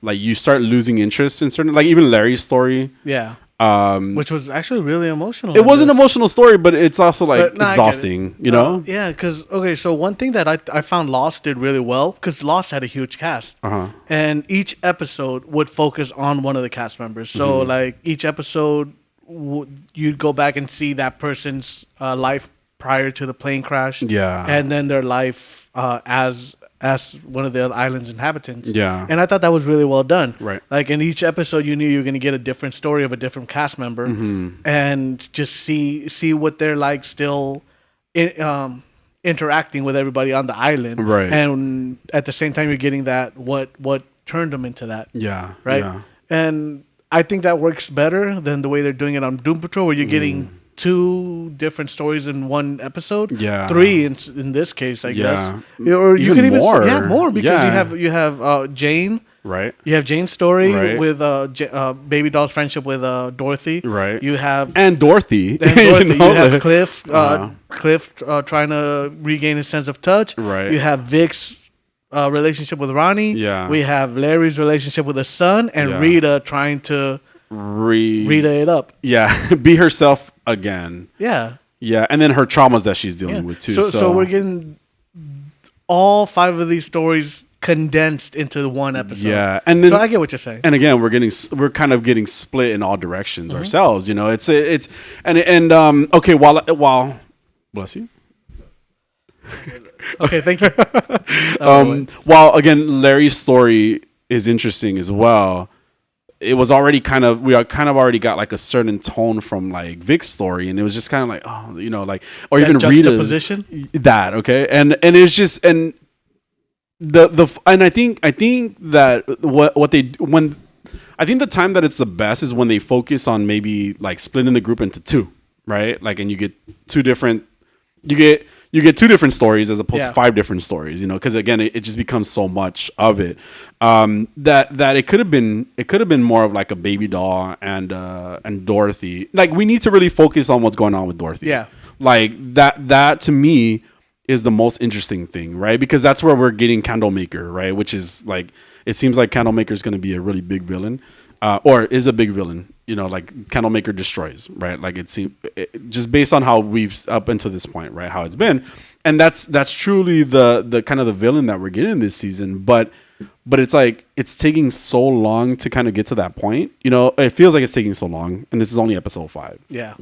like you start losing interest in certain, like even Larry's story. Yeah. Which was actually really emotional. It was an emotional story, but it's also like exhausting, yeah, because so one thing that I found Lost did really well, because Lost had a huge cast, and each episode would focus on one of the cast members. So like each episode, you'd go back and see that person's life prior to the plane crash, and then their life as one of the island's inhabitants. Yeah. And I thought that was really well done. Right. Like in each episode, you knew you were going to get a different story of a different cast member, and just see what they're like still interacting with everybody on the island. Right. And at the same time, you're getting that what turned them into that. Yeah. Right. Yeah. And I think that works better than the way they're doing it on Doom Patrol, where you're getting 2 different stories in one episode. Yeah. 3 in this case, I guess. Yeah. Or you Even could even more. say, more, because Yeah. you have Jane. Right. You have Jane's story Right. with Baby Doll's friendship with Dorothy. Right. You have And Dorothy. You have like- Cliff. Cliff trying to regain his sense of touch. Right. You have Vic's relationship with Ronnie. Yeah. We have Larry's relationship with his son, and Yeah. Rita trying to Rita it up. Yeah. Be herself again. Yeah. Yeah. And then her traumas that she's dealing with too. So we're getting all 5 of these stories condensed into one episode. Yeah. And then, so I get what you're saying. and again, we're kind of getting split in all directions ourselves. It's okay. While bless you. Okay, thank you. While again, Larry's story is interesting as well. It was already we already got like a certain tone from like Vic's story, and it was just kind of like, or That even Rita's juxtaposition? that okay, and it's just and I think that I think the time that it's the best is when they focus on maybe like splitting the group into 2, right? Like, and you get 2 different stories as opposed to 5 different stories, because again, it just becomes so much of it that it could have been more of like a Baby Doll and Dorothy. Like, we need to really focus on what's going on with Dorothy. Yeah. Like that to me is the most interesting thing, right? Because that's where we're getting Candlemaker, right? Which is like, it seems like Candlemaker is going to be a really big villain, or is a big villain. Like Candlemaker destroys, right? Like it seems just based on how we've up until this point, right? How it's been, and that's truly the kind of the villain that we're getting this season. But it's like it's taking so long to kind of get to that point. It feels like it's taking so long, and this is only episode 5. Yeah.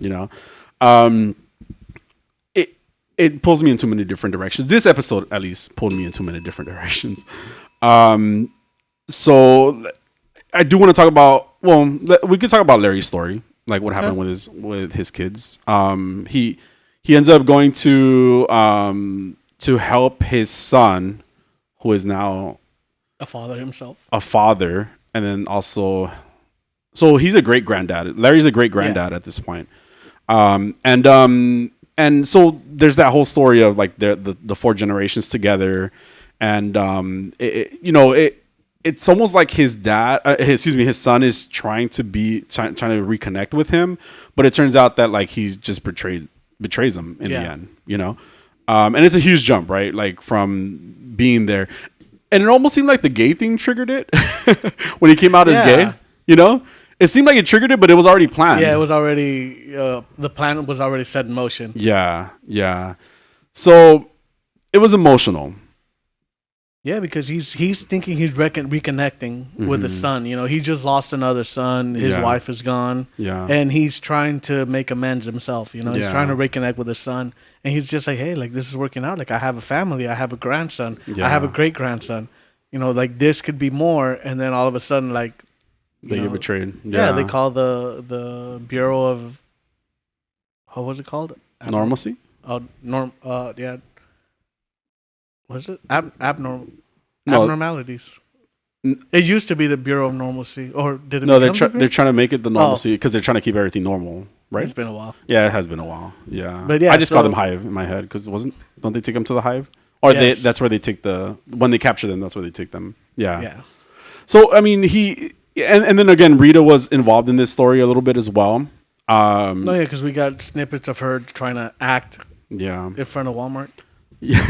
It pulls me in too many different directions. This episode, at least, pulled me in too many different directions. So I do want to talk about. Well, we could talk about Larry's story, like what happened with his kids. He ends up going to help his son, who is now A father himself. a father, and then also, so he's a great granddad. Larry's a great granddad at this point. And so there's that whole story of like the four generations together, and it's almost like his dad, his son is trying to reconnect with him, but it turns out that like he just betrays him in the end, and it's a huge jump, right? Like from being there, and it almost seemed like the gay thing triggered it when he came out as gay, It seemed like it triggered it, but it was already planned. Yeah, it was already the plan was already set in motion. Yeah. So it was emotional. Yeah, because he's thinking he's reconnecting with his son. He just lost another son. His wife is gone. Yeah, and he's trying to make amends himself. He's trying to reconnect with his son, and he's just like, hey, like this is working out. Like I have a family. I have a grandson. Yeah. I have a great grandson. Like this could be more. And then all of a sudden, like. They get betrayed. Yeah, they call the Bureau of, what was it called? Normalcy? Yeah. Was it? Abnormalities. It used to be the Bureau of Normalcy, or did it? No, they're trying to make it the normalcy because they're trying to keep everything normal, right? It's been a while. Yeah, it has been a while. Yeah, but yeah, I just call them Hive in my head because don't they take them to the Hive? Or that's where they take when they capture them, that's where they take them. Yeah. Yeah. So I mean, and then again, Rita was involved in this story a little bit as well. Because we got snippets of her trying to act. Yeah. In front of Walmart. Yeah.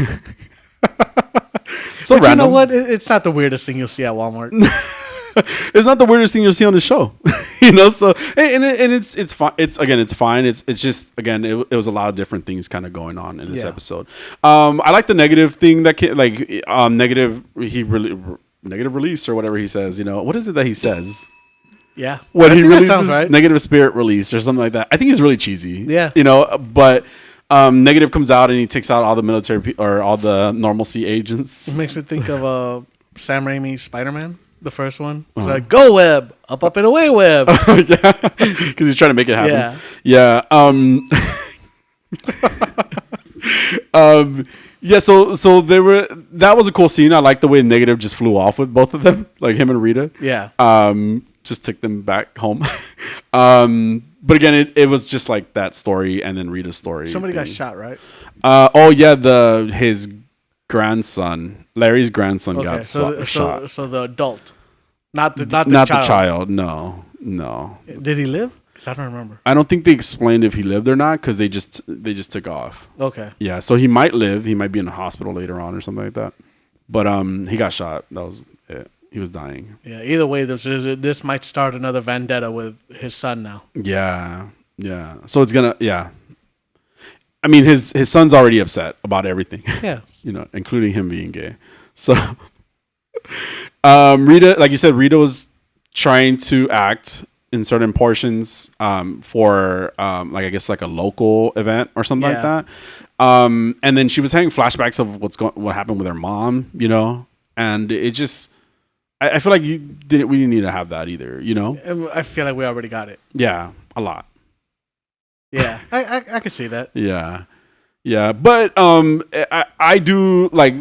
So but random. You know what? It's not the weirdest thing you'll see at Walmart. It's not the weirdest thing you'll see on the show. So and it's fine. It's fine. It's just again it was a lot of different things kind of going on in this episode. I like the negative thing that negative release or whatever he says. What is it that he says? Yeah. When he releases right. Negative spirit release or something like that. I think he's really cheesy. Yeah. But negative comes out and he takes out all the military or all the normalcy agents. It makes me think of Sam Raimi's Spider-Man, the first one. It's like, go Web, up and away Web. Yeah. Because he's trying to make it happen. Yeah. Yeah, so that was a cool scene. I like the way Negative just flew off with both of them, like him and Rita. Yeah. Just took them back home. But again, it was just like that story and then Rita's story. Somebody got shot, right? His grandson, Larry's grandson got shot. So the adult, not the child. No. Did he live? I don't remember. I don't think they explained if he lived or not because they just took off. Okay. Yeah, so he might live. He might be in the hospital later on or something like that. But he got shot. That was it. He was dying. Yeah. Either way, this might start another vendetta with his son now. Yeah. So it's gonna. Yeah. I mean, his son's already upset about everything. Yeah. Including him being gay. So, Rita, like you said, Rita was trying to act in certain portions for like I guess like a local event or something like that. And then she was having flashbacks of what happened with her mom, and it just I feel like we didn't need to have that either, I feel like we already got it. Yeah, a lot. Yeah, I could see that. Yeah, but I do like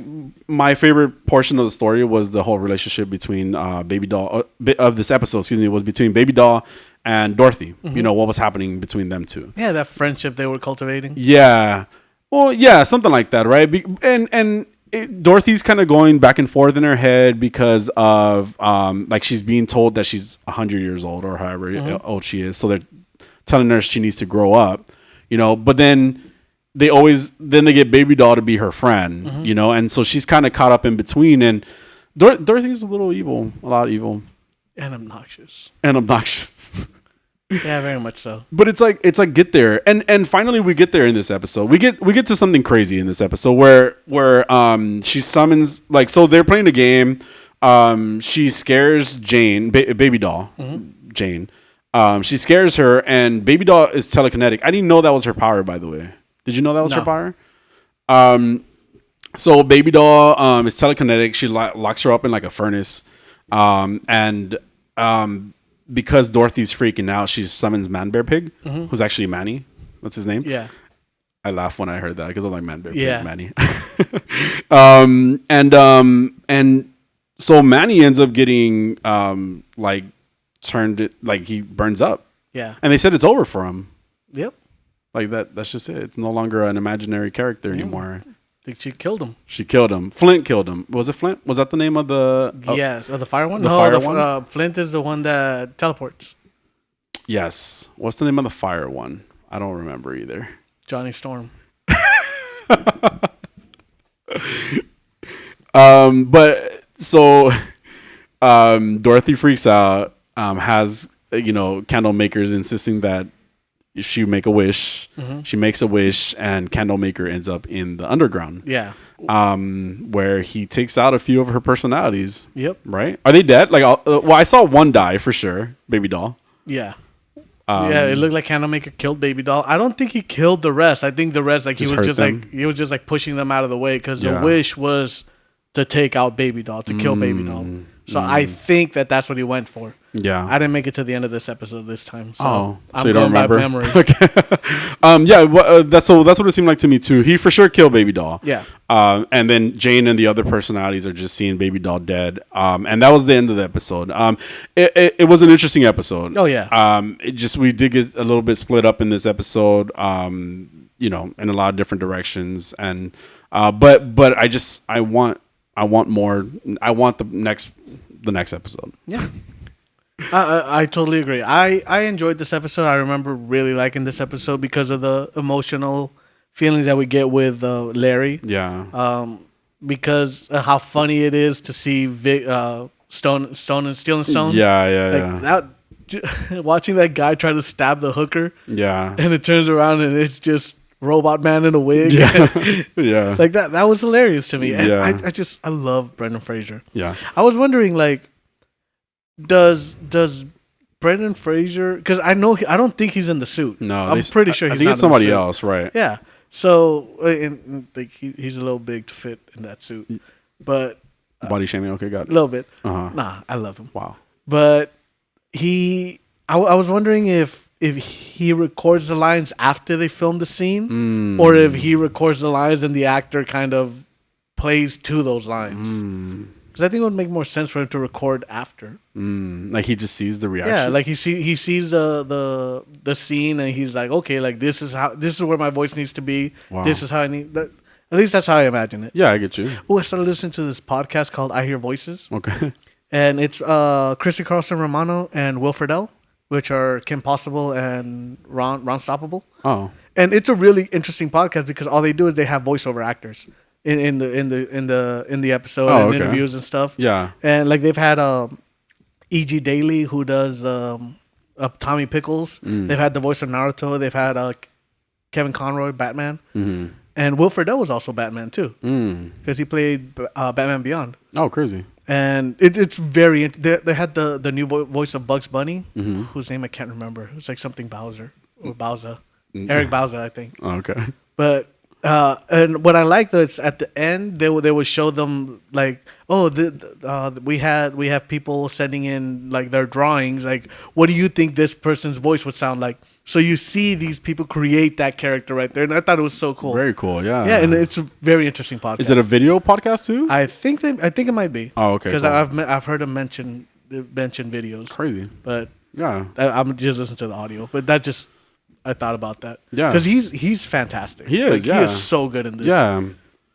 my favorite portion of the story was the whole relationship between Baby Doll of this episode. Excuse me, was between Baby Doll and Dorothy. Mm-hmm. What was happening between them two? Yeah, that friendship they were cultivating. Yeah, well, yeah, something like that, right? Dorothy's kind of going back and forth in her head because of like she's being told that she's 100 years old or however old she is, so they're telling her she needs to grow up, but then. They get Baby Doll to be her friend, and so she's kind of caught up in between. And Dorothy's a little evil, a lot evil, and obnoxious. Yeah, very much so. But it's like get there, and finally we get there in this episode. We get to something crazy in this episode where she summons so they're playing a game. She scares Jane, Baby Doll, Jane. She scares her, and Baby Doll is telekinetic. I didn't know that was her power, by the way. Did you know that was her power? So Baby Doll is telekinetic. She locks her up in like a furnace. And because Dorothy's freaking out, she summons Man Bear Pig, who's actually Manny. That's his name. Yeah. I laughed when I heard that because I was like Man Bear Pig, Manny. And So Manny ends up getting like turned it, like he burns up. Yeah. And they said it's over for him. Yep. Like that's just it. It's no longer an imaginary character anymore. I think she killed him. She killed him. Flint killed him. Was it Flint? Was that the name of the Yes. Oh, the fire one? The No, fire the one? Flint is the one that teleports. Yes. What's the name of the fire one? I don't remember either. Johnny Storm. But so Dorothy freaks out, has candle makers insisting that she make a wish. Mm-hmm. She makes a wish, and Candlemaker ends up in the underground. Yeah. Where he takes out a few of her personalities. Yep. Right? Are they dead? Like, I saw one die for sure. Baby doll. Yeah. Yeah, it looked like Candlemaker killed Baby Doll. I don't think he killed the rest. I think the rest, like he was just like pushing them out of the way because the wish was to take out Baby Doll, to kill Baby Doll. So I think that's what he went for. Yeah. I didn't make it to the end of this episode this time. So I'm so you don't going by remember? memory. Okay. That's what it seemed like to me too. He for sure killed Baby Doll. Yeah. And then Jane and the other personalities are just seeing Baby Doll dead. And that was the end of the episode. It was an interesting episode. Oh yeah. We did get a little bit split up in this episode. In a lot of different directions. And but I want more. I want the next episode. Yeah. I totally agree. I enjoyed this episode. I remember really liking this episode because of the emotional feelings that we get with Larry. Yeah. Because of how funny it is to see Stone and Steel and Stone. Yeah. That watching that guy try to stab the hooker. Yeah. And it turns around and it's just Robot Man in a wig. Yeah. Yeah. Like that was hilarious to me. And Yeah. I love Brendan Fraser. Yeah. I was wondering, like, does Brendan Fraser? Because I don't think he's in the suit. No, I'm pretty sure. I He's think not it's in the somebody suit. else, right? Yeah. So, and like he's a little big to fit in that suit, but Body shaming. Okay, got a it. little bit. Uh-huh. Nah, I love him. Wow. But I was wondering if he records the lines after they film the scene, or if he records the lines and the actor kind of plays to those lines. Because I think it would make more sense for him to record after. Like he just sees the reaction. Yeah, like he sees the scene and he's like, okay, like this is where my voice needs to be. Wow. This is how I need that. At least that's how I imagine it. Yeah, I get you. Oh, I started listening to this podcast called I Hear Voices. Okay. And it's Chrissy Carlson Romano and Will Friedle, which are Kim Possible and Ron Stoppable. Oh. And it's a really interesting podcast because all they do is they have voiceover actors in the episode and interviews and stuff. Yeah. And like they've had E.G. Daily, who does Tommy Pickles. They've had the voice of Naruto. They've had Kevin Conroy, Batman. And Will Friedle was also Batman too, because he played Batman Beyond. Oh, crazy. And it's very. They had the new voice of Bugs Bunny, whose name I can't remember. It's like something Bowser or Bowser, Eric Bowser, I think. Oh, okay. But and what I like though, it's at the end they would show them like, oh, we have people sending in like their drawings, like what do you think this person's voice would sound like? So you see these people create that character right there, and I thought it was so cool. Very cool, yeah. Yeah, and it's a very interesting podcast. Is it a video podcast too? I think it might be. Oh, okay. Because cool. I've heard him mention videos. Crazy. But Yeah. I'm just listening to the audio. But that just I thought about that. Yeah. Because he's fantastic. He is. He is so good in this. Yeah.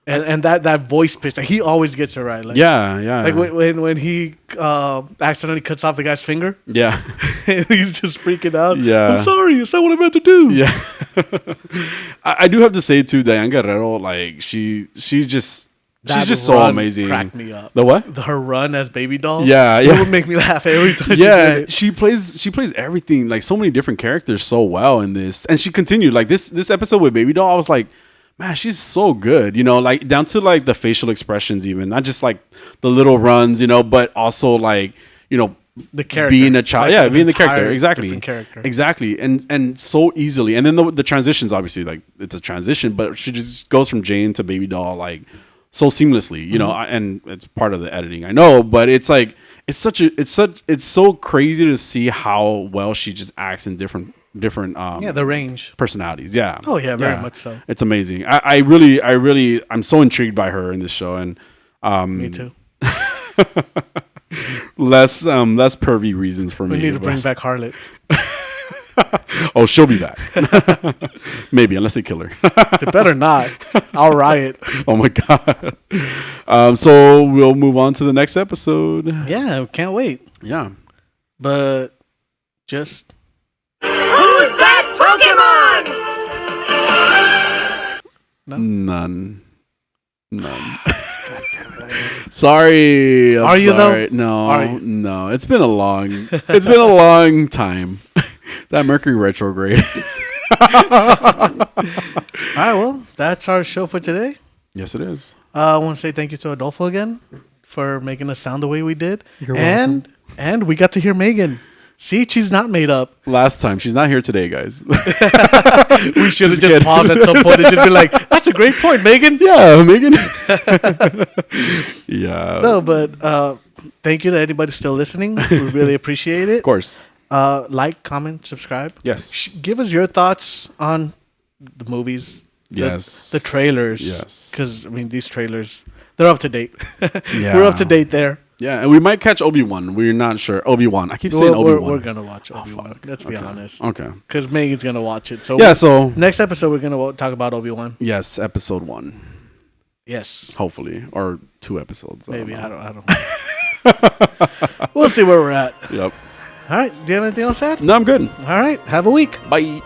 And that voice pitch, like, he always gets it right. Like, Yeah. Like when he accidentally cuts off the guy's finger, Yeah. and he's just freaking out. Yeah. I'm sorry, it's not what I meant to do. Yeah. I do have to say too, Diane Guerrero, like she's just so run amazing. Cracked me up. The what? Her run as Baby Doll. Yeah. It would make me laugh every time. Yeah, she plays everything, like so many different characters so well in this, and she continued like this episode with Baby Doll. I was like, man, she's so good, like down to like the facial expressions, even not just like the little runs, but also like the character being a child, like being the character, exactly, different character. exactly, and so easily, and then the transitions, obviously, like it's a transition, but she just goes from Jane to Baby Doll like so seamlessly, and it's part of the editing, I know, but it's like it's so crazy to see how well she just acts in different the range personalities. Yeah. Oh yeah, very much so. It's amazing. I really I'm so intrigued by her in this show, and Me too. less pervy reasons for me. We need to bring back Harlot. Oh, she'll be back. Maybe, unless they kill her. They better not. I'll riot. Oh my god. So we'll move on to the next episode. Yeah, can't wait. Yeah. But just Who's that Pokemon? None. Sorry. Are you sorry. though? No. Are you? No. It's been a long time. That Mercury retrograde. all right. Well, that's our show for today. Yes, it is. I want to say thank you to Adolfo again for making us sound the way we did. You're and we got to hear Megan. See, she's not made up. Last time. She's not here today, guys. We should have just paused at some point and just been like, "That's a great point, Megan." Yeah, Megan. Yeah. No, but thank you to anybody still listening. We really appreciate it. Of course. Like, comment, subscribe. Yes. Give us your thoughts on the movies. Yes. The trailers. Yes. Because, I mean, these trailers, they're up to date. Yeah. We're up to date there. Yeah, and we might catch Obi-Wan. We're not sure. Obi-Wan. I keep saying Obi-Wan. We're going to watch Obi-Wan. Let's be honest. Okay. Because Megan's going to watch it. So Yeah, so... next episode, we're going to talk about Obi-Wan. Yes, episode 1. Yes. Hopefully. Or 2 episodes. Maybe. I don't know. We'll see where we're at. Yep. All right. Do you have anything else to add? No, I'm good. All right. Have a week. Bye.